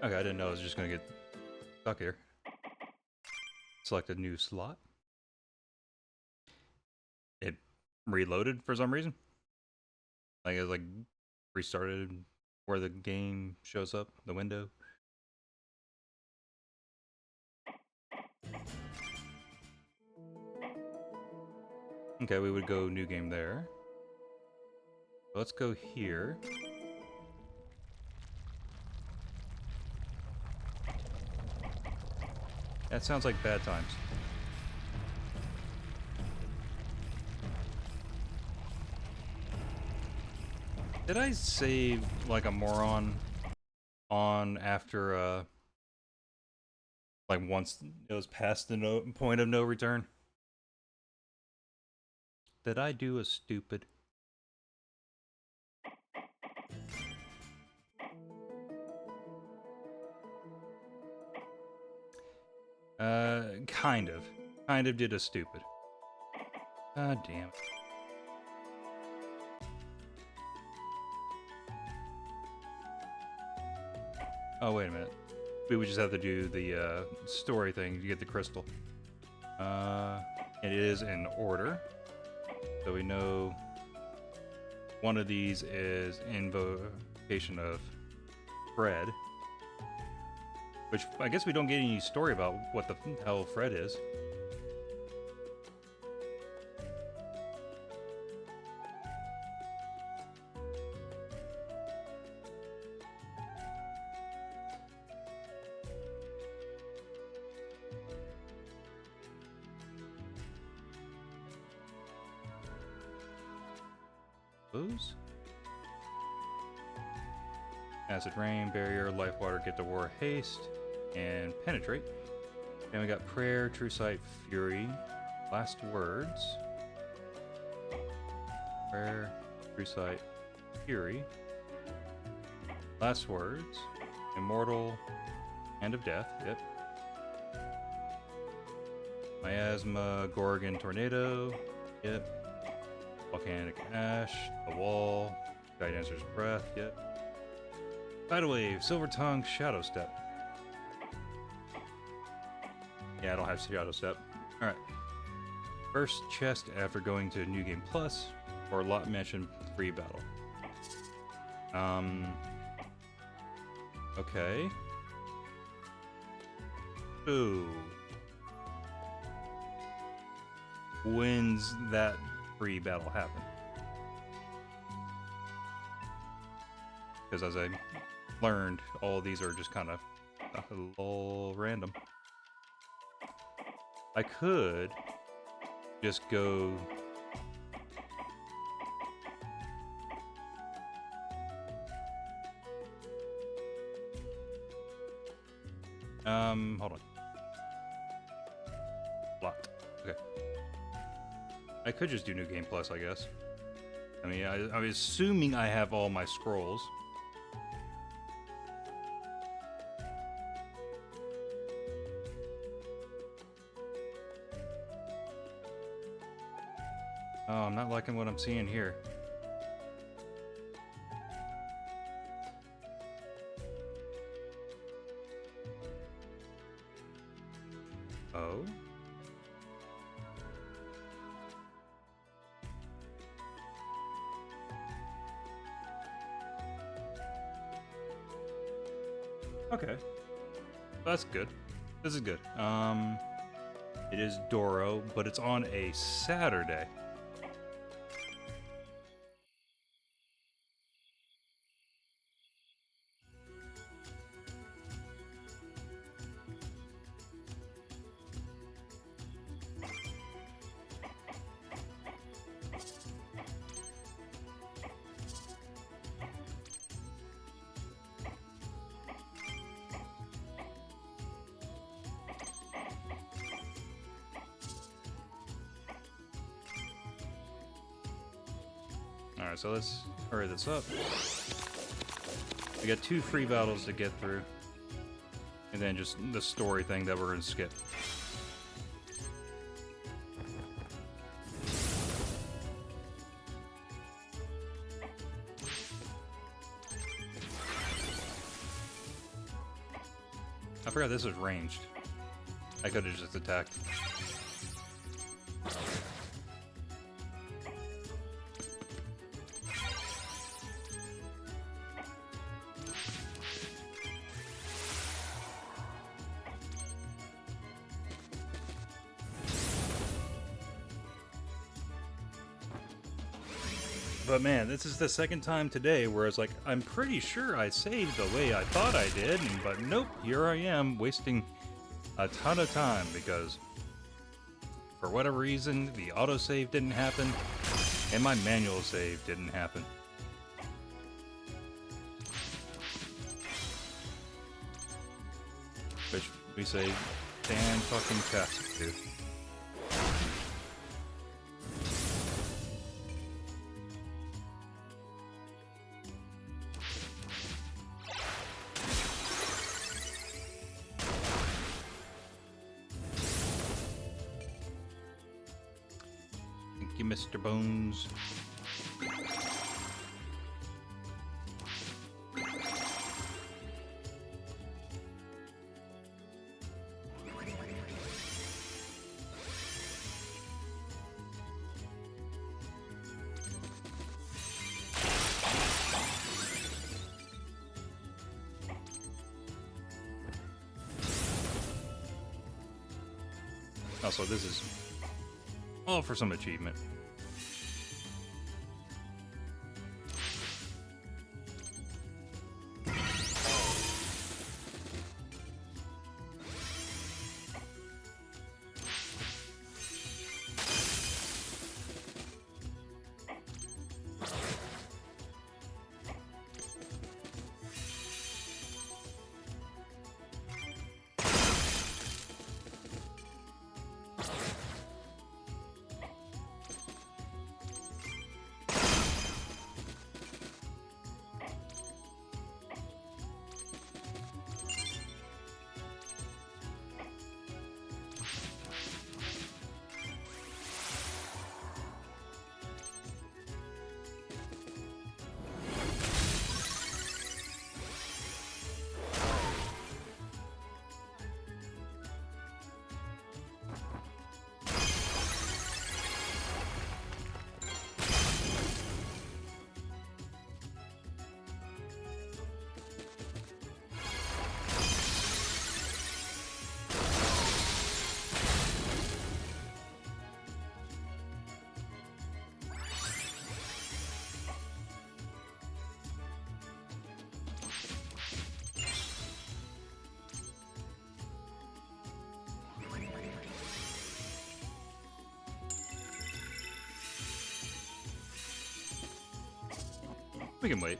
Okay, I didn't know I was just gonna get stuck here. Select a new slot. It reloaded for some reason. Like it restarted where the game shows up, the window. Okay, we would go new game there. Let's go here. That sounds like bad times. Did I save like a moron on after like once it was past the point of no return? Did I do a stupid? Kind of. Kind of did a stupid. God damn. Oh, wait a minute. We would just have to do the story thing to get the crystal. It is in order. So we know one of these is Invocation of Fred. Which, I guess we don't get any story about what the hell Fred is. Acid Rain, Barrier, Life Water, Get to War, Haste, and Penetrate. Then we got Prayer, True Sight, Fury, Last Words. Prayer, True Sight, Fury, Last Words, Immortal, Hand of Death, yep. Miasma, Gorgon, Tornado, yep. Volcanic Ash, The Wall, Guidancer's Breath, yep. Tidal Wave, Silver Tongue, Shadow Step. Yeah, I don't have Shadow Step. Alright. First chest after going to New Game Plus, or Lot Mansion free battle. Okay. Ooh. When's that free battle happen? Because as I learned, all of these are just kind of a little random. I could just go hold on. Locked. Okay. I could just do New Game Plus, I guess. I mean, I'm assuming I have all my scrolls. Oh, I'm not liking what I'm seeing here. Oh? Okay. That's good. This is good. It is Doro, but it's on a Saturday. Alright, so let's hurry this up. We got 2 free battles to get through. And then just the story thing that we're gonna skip. I forgot this was ranged. I could have just attacked. But man, this is the second time today where it's like, I'm pretty sure I saved the way I thought I did, but nope, here I am wasting a ton of time because for whatever reason, the autosave didn't happen and my manual save didn't happen. Which we say, fan-fucking-tastic, dude. Thank you, Mr. Bones. Also, this is all for some achievement. We can wait.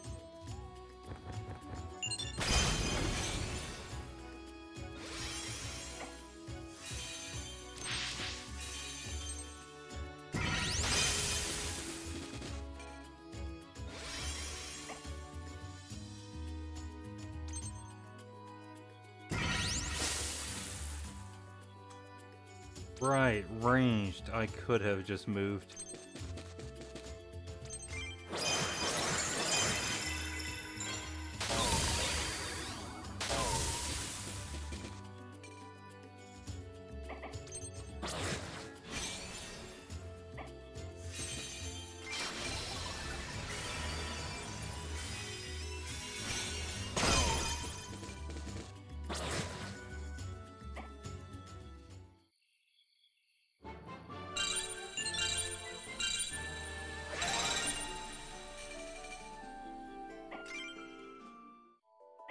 Right, ranged. I could have just moved.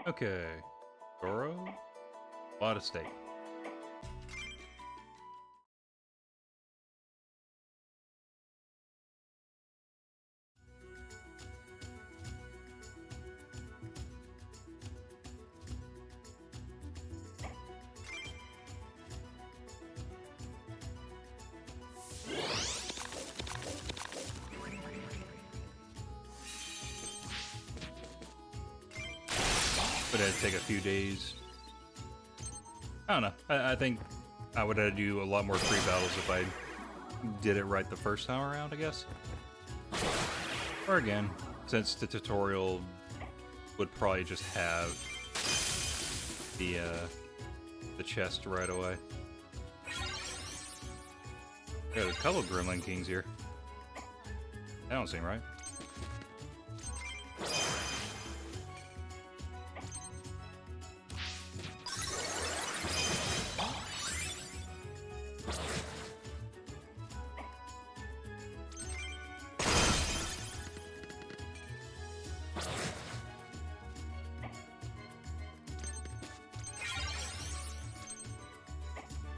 Okay. Goro? Lot of steak. But it'd take a few days. I don't know. I think I would have to do a lot more free battles if I did it right the first time around, I guess. Or again, since the tutorial would probably just have the chest right away. There's a couple of Gremlin Kings here. That don't seem right.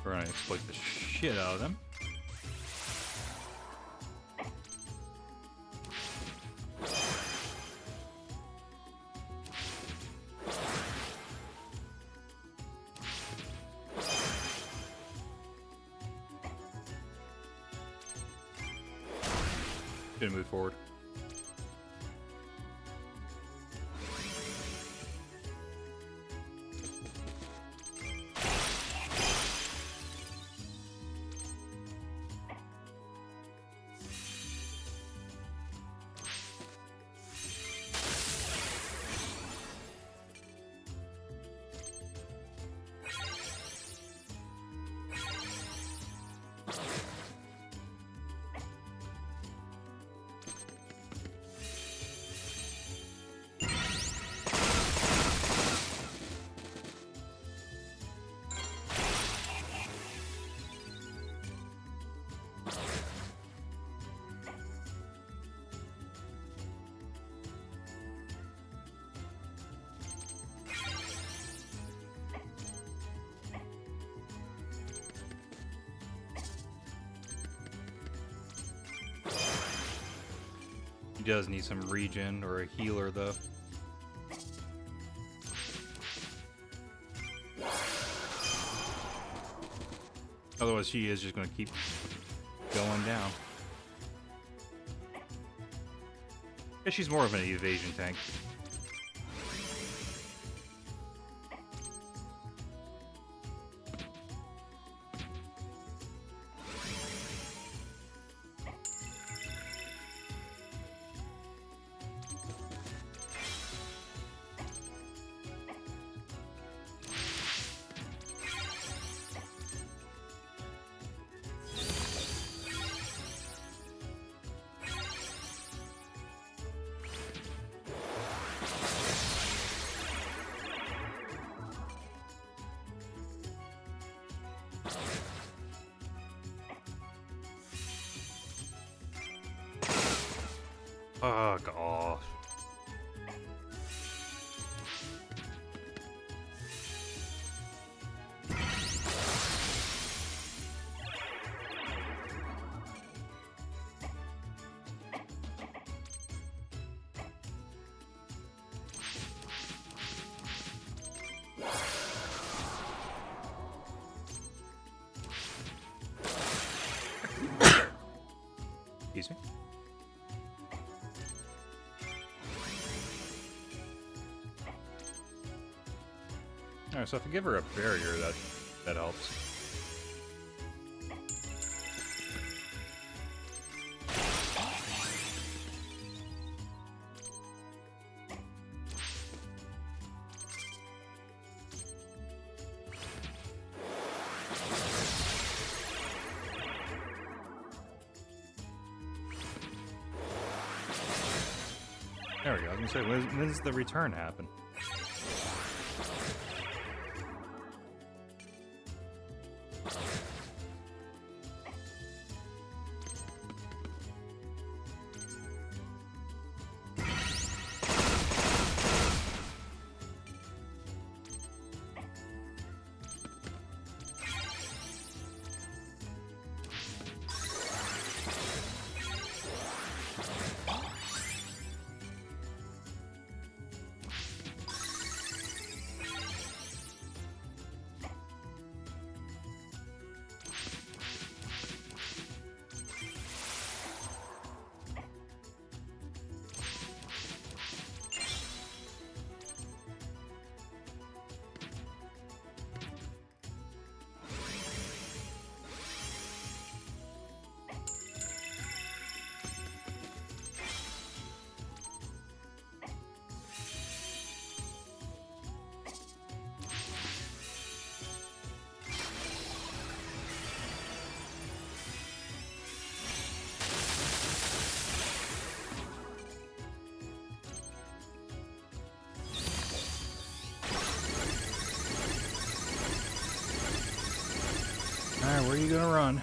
We're gonna exploit the shit out of them. Gonna move forward. does need some regen or a healer, though. Otherwise, she is just going to keep going down. Yeah, she's more of an evasion tank. Fuck off. Excuse me. Alright, so if I give her a barrier, that helps. There we go. I was gonna say, when does the return happen? Alright, where are you gonna run?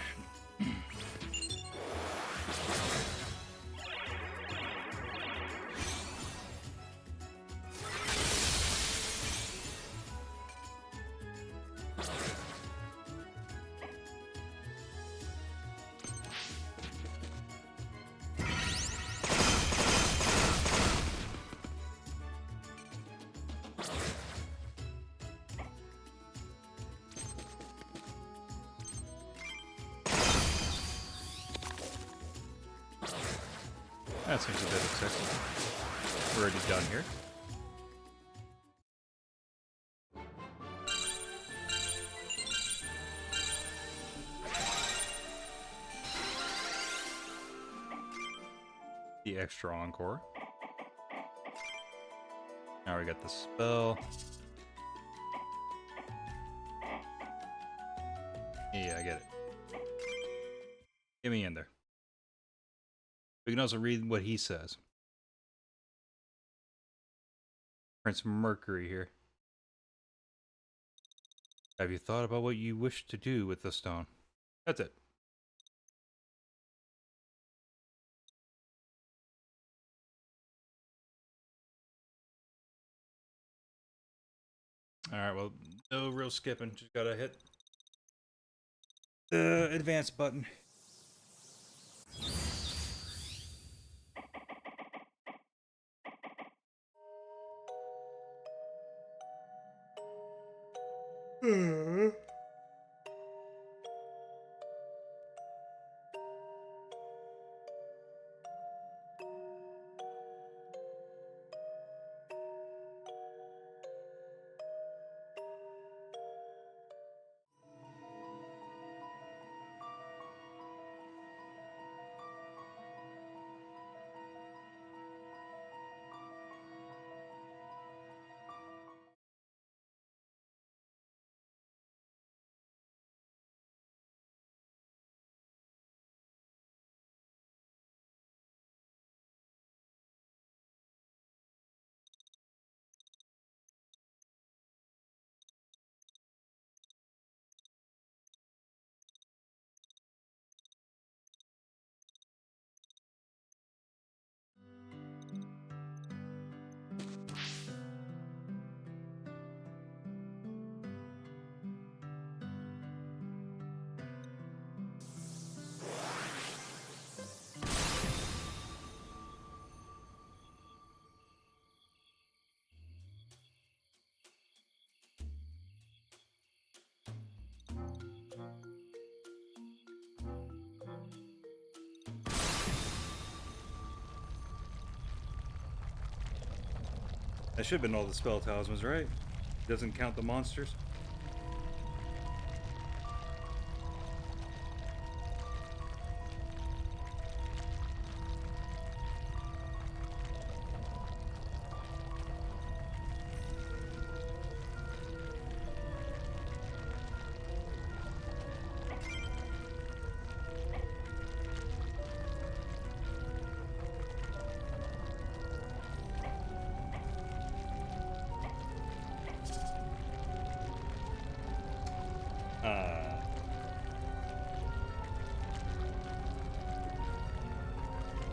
That seems a bit excessive. We're already done here. The extra encore. Now we got the spell. Yeah, I get it. Get me in there. We can also read what he says. Prince Mercury here. Have you thought about what you wish to do with the stone? That's it. Alright, well, no real skipping. Just gotta hit the advance button. That should have been all the spell talismans, right? Doesn't count the monsters.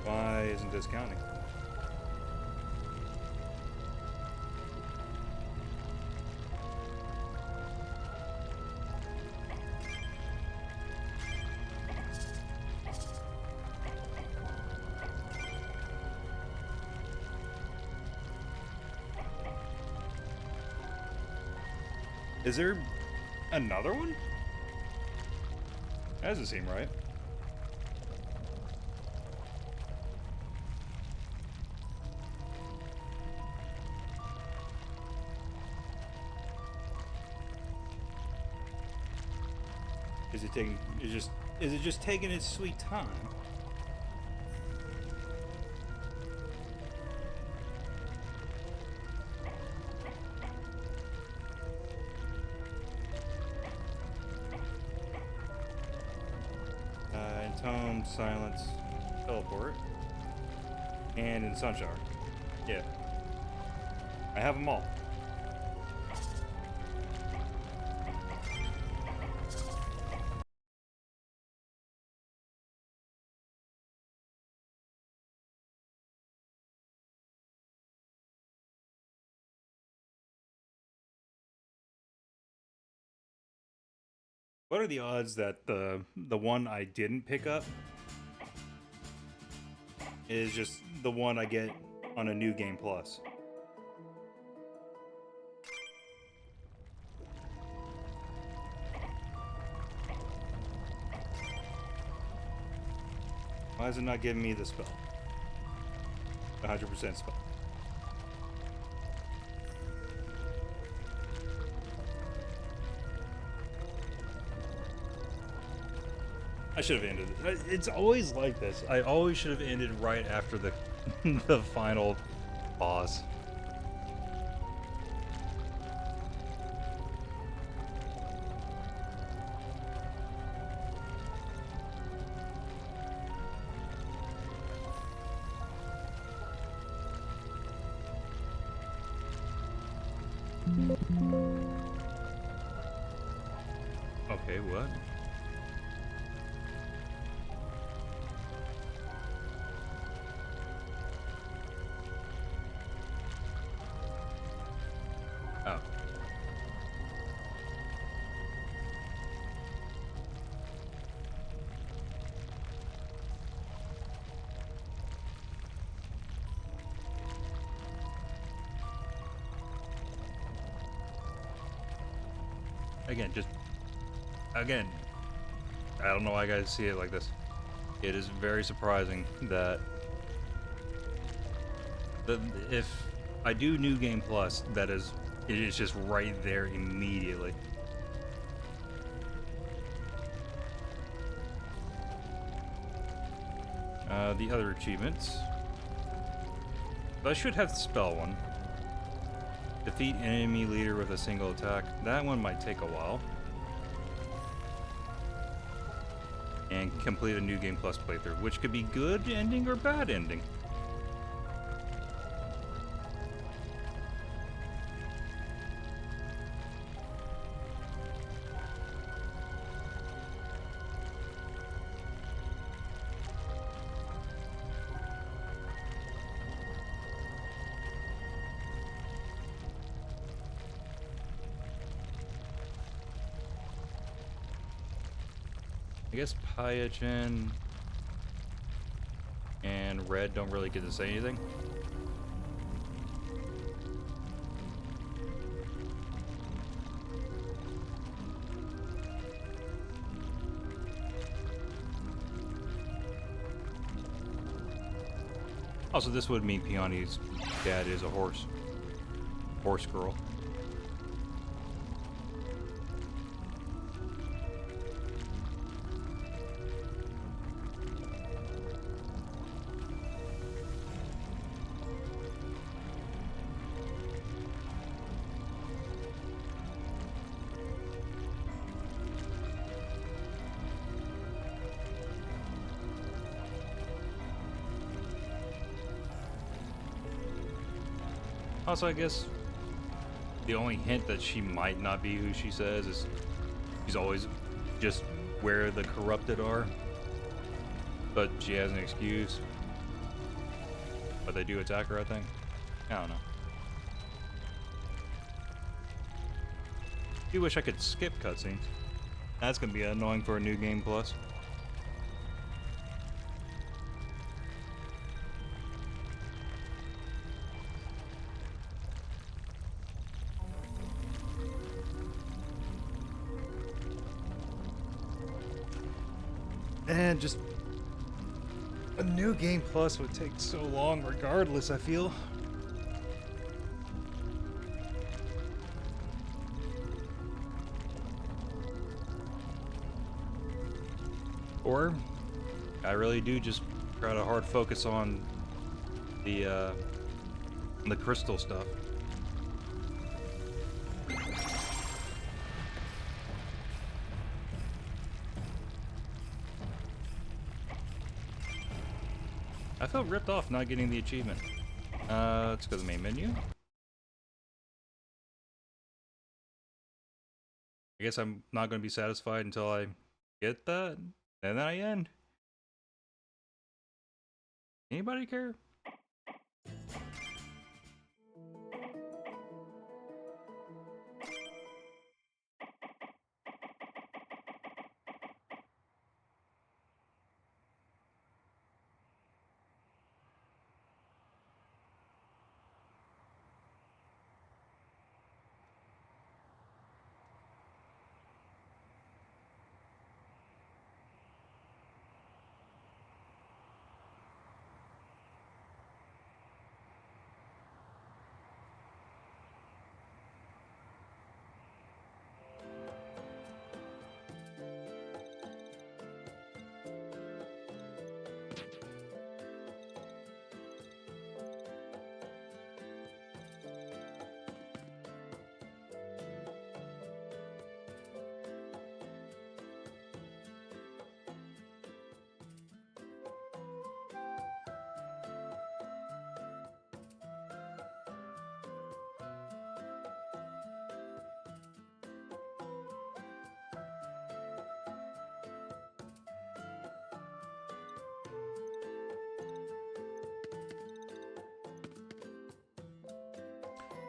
Why isn't this counting? Is there another one? That doesn't seem right. Is it taking? Is it just taking its sweet time? Entomb, silence, teleport, and in Sunshower. Yeah, I have them all. What are the odds that the one I didn't pick up is just the one I get on a new game plus? Why is it not giving me the spell? 100% spell. I should have ended it. It's always like this. I always should have ended right after the the final boss. Okay, what? Oh. again, I don't know why I guys see it like this. It is very surprising that if I do New Game Plus, it is just right there immediately. The other achievements. I should have the spell one. Defeat enemy leader with a single attack. That one might take a while. And complete a New Game Plus playthrough, which could be good ending or bad ending. I guess Pyachin and Red don't really get to say anything. Also, this would mean Peony's dad is a horse girl. Also, I guess the only hint that she might not be who she says is she's always just where the corrupted are. But she has an excuse. But they do attack her, I think. I don't know. I do wish I could skip cutscenes. That's gonna be annoying for a New Game Plus. And just a New Game Plus would take so long regardless, I feel. Or I really do just try to hard focus on the crystal stuff. I felt ripped off not getting the achievement. Let's go to the main menu. I guess I'm not going to be satisfied until I get that, and then I end. Anybody care?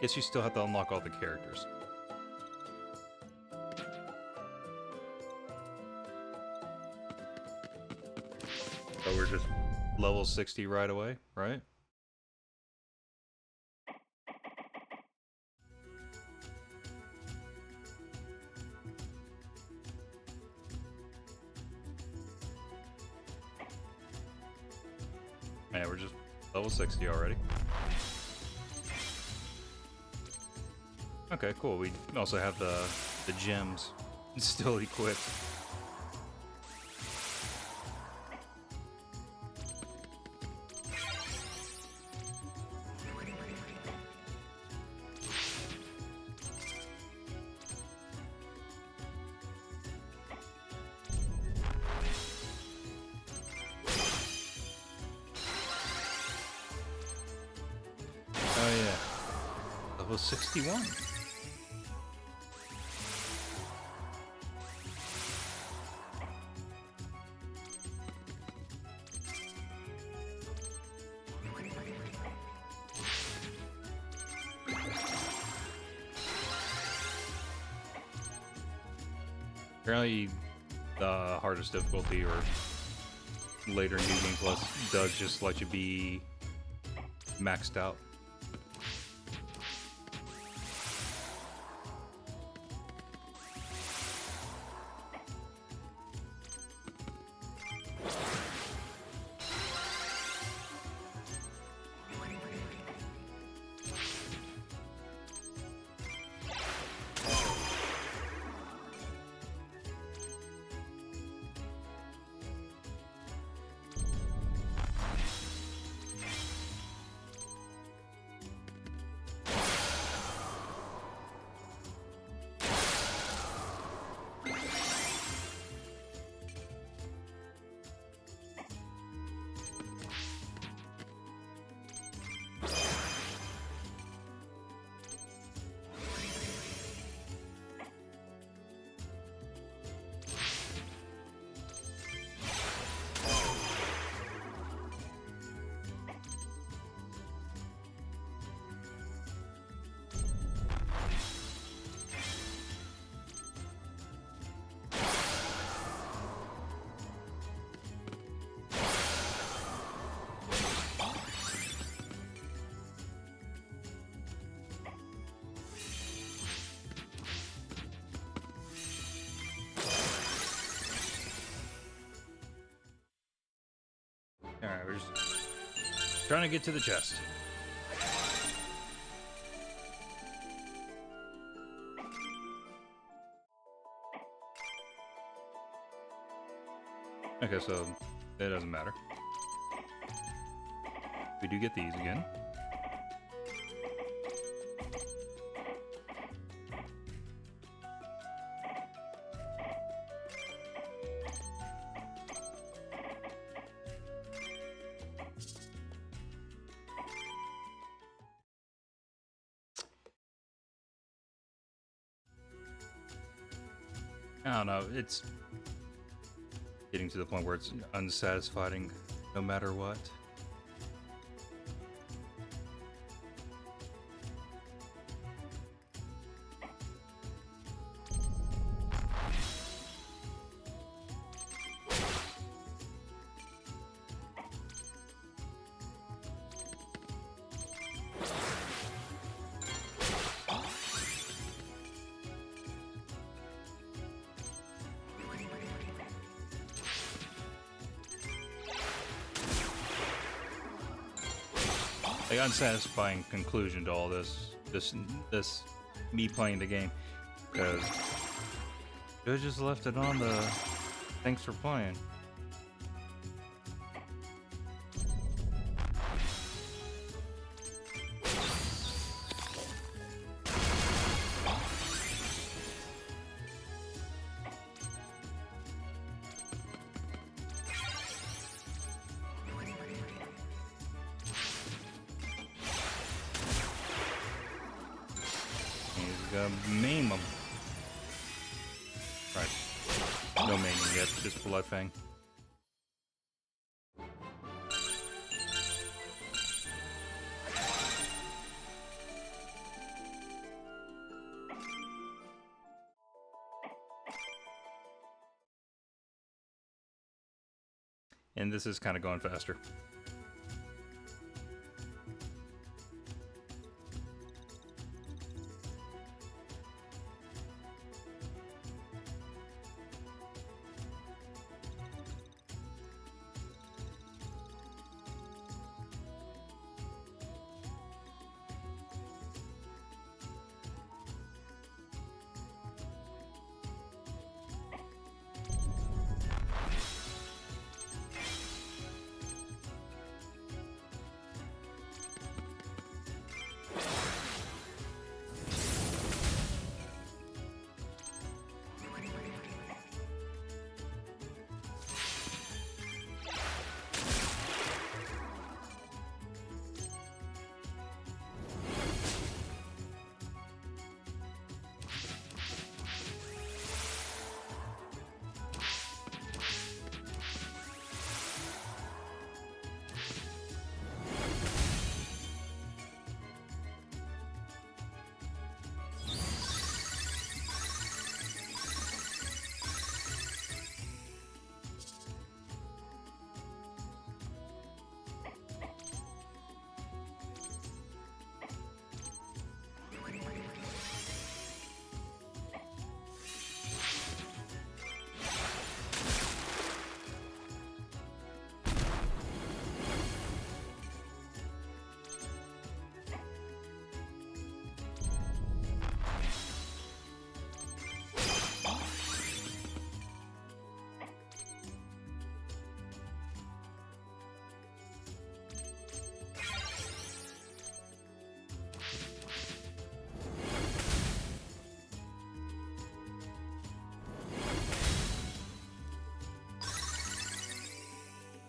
Guess you still have to unlock all the characters. So we're just level 60 right away, right? Yeah, we're just level 60 already. Okay, cool. We also have the gems still equipped. Oh yeah, level 61. Apparently, the hardest difficulty or later New Game Plus does just let you be maxed out. Alright, we're just trying to get to the chest. Okay, so that doesn't matter. We do get these again. I don't know, it's getting to the point where it's unsatisfying no matter what. Like, unsatisfying conclusion to all this me playing the game, because I just left it on the thanks for playing. Maim them. Right. No maiming yet, just Bloodfang. And this is kind of going faster.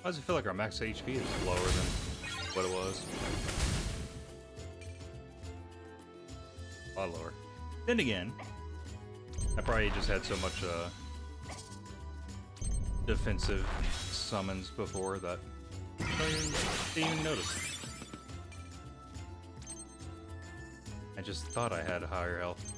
Why does it feel like our max HP is lower than what it was? A lot lower. Then again, I probably just had so much defensive summons before that I didn't even notice. I just thought I had higher health.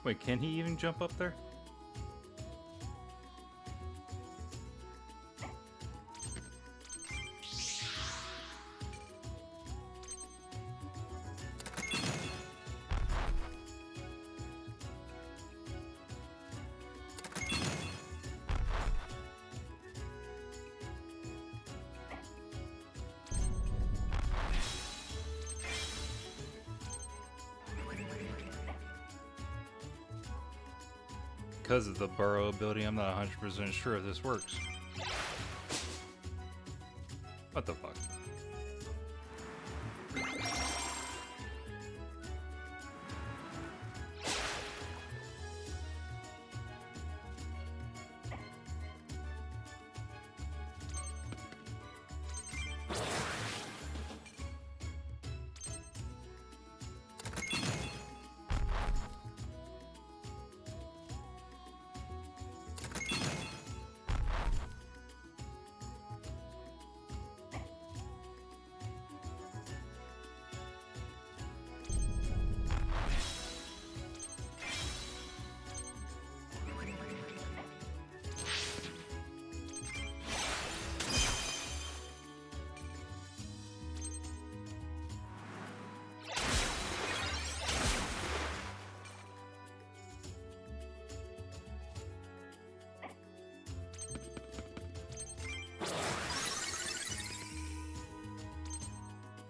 Wait, can he even jump up there? Because of the burrow ability, I'm not 100% sure if this works. What the fuck?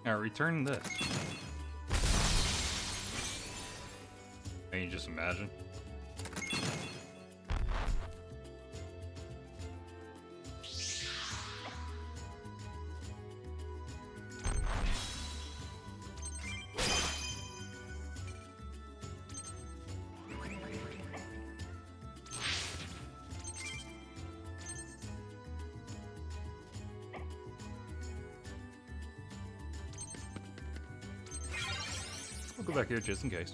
Now return this. Can you just imagine? We'll go back here just in case.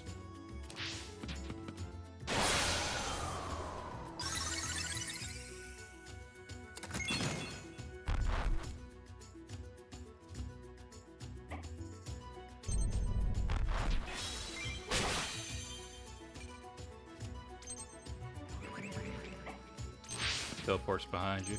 Teleports behind you.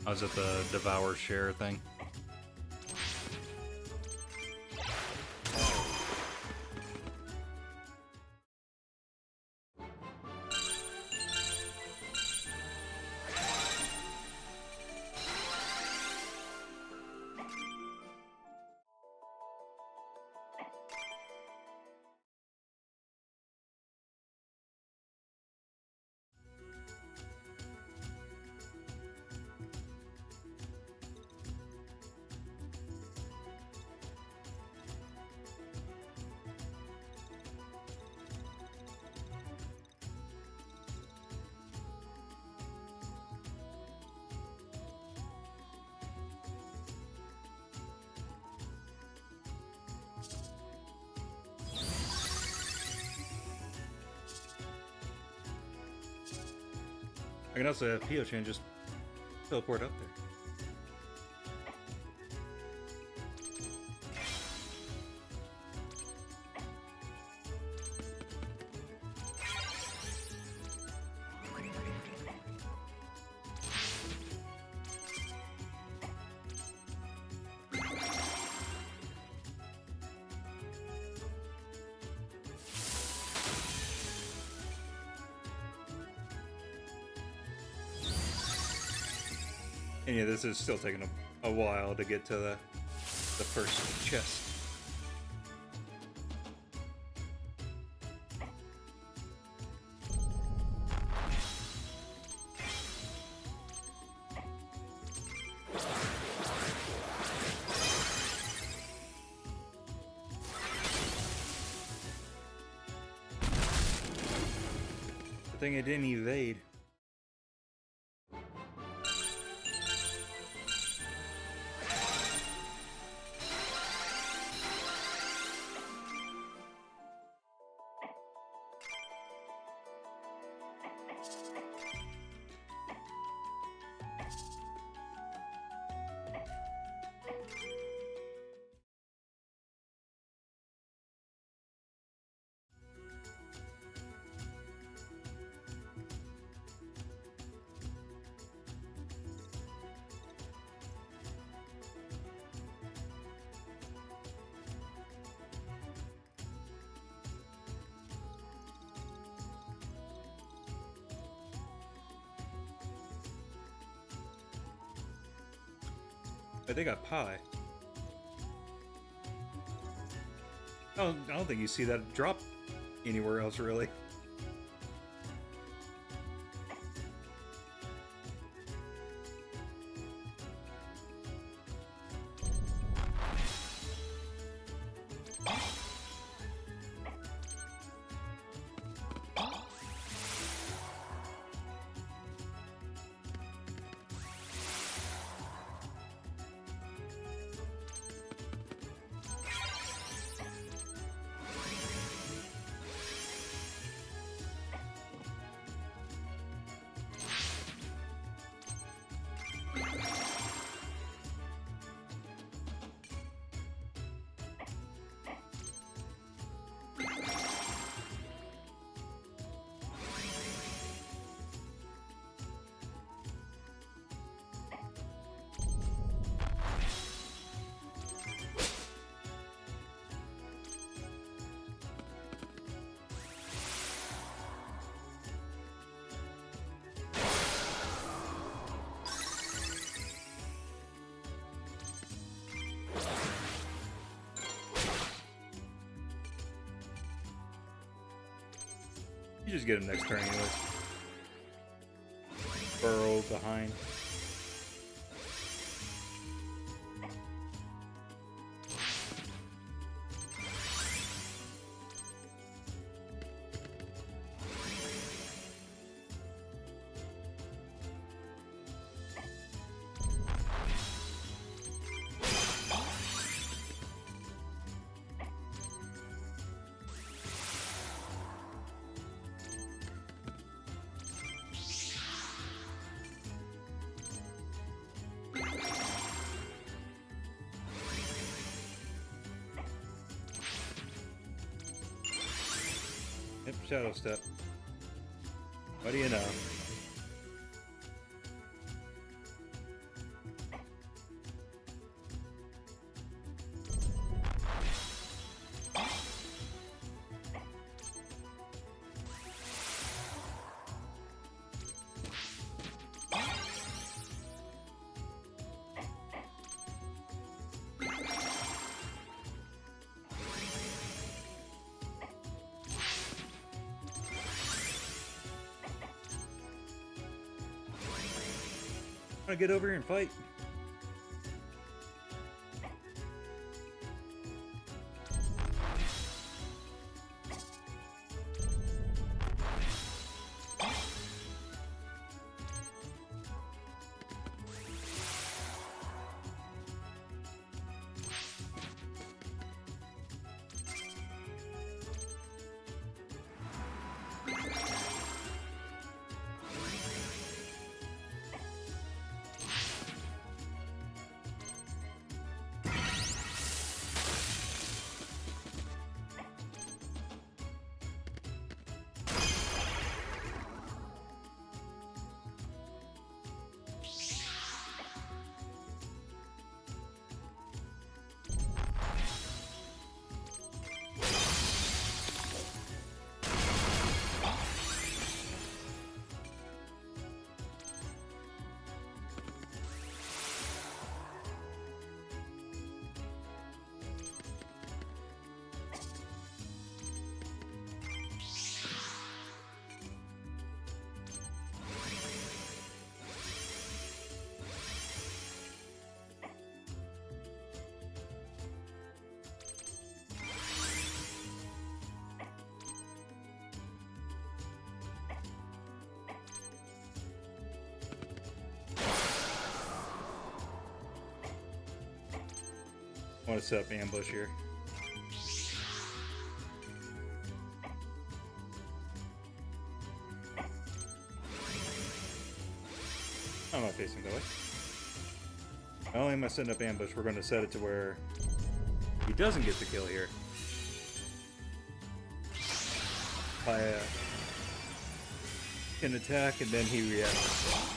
I was at the Devour Share thing. can also have Pio-chan just teleport up there. And yeah, this is still taking a while to get to the first chest. The thing it didn't evade. But they got pie. I don't think you see that drop anywhere else, really. You just get him next turn anyways. Burrow behind. Yep, Shadow Step. What do you know? Want to get over here and fight? I want to set up ambush here. I'm not facing that way. Not only am I setting up ambush, we're going to set it to where he doesn't get the kill here. I can attack and then he reacts.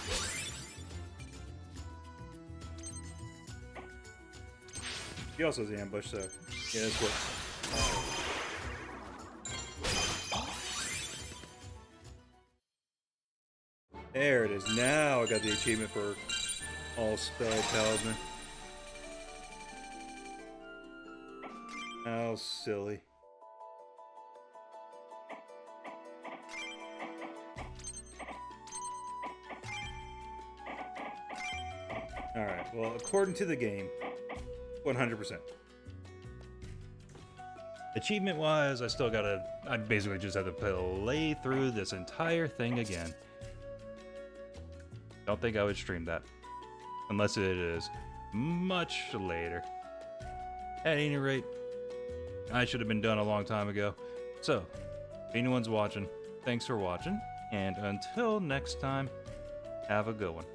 He also has ambush, so yeah, that's what. There it is. Now I got the achievement for all spell talisman. How silly. Alright, well, according to the game, 100%. Achievement-wise, I basically just have to play through this entire thing again. Don't think I would stream that. Unless it is much later. At any rate, I should have been done a long time ago. So, if anyone's watching, thanks for watching. And until next time, have a good one.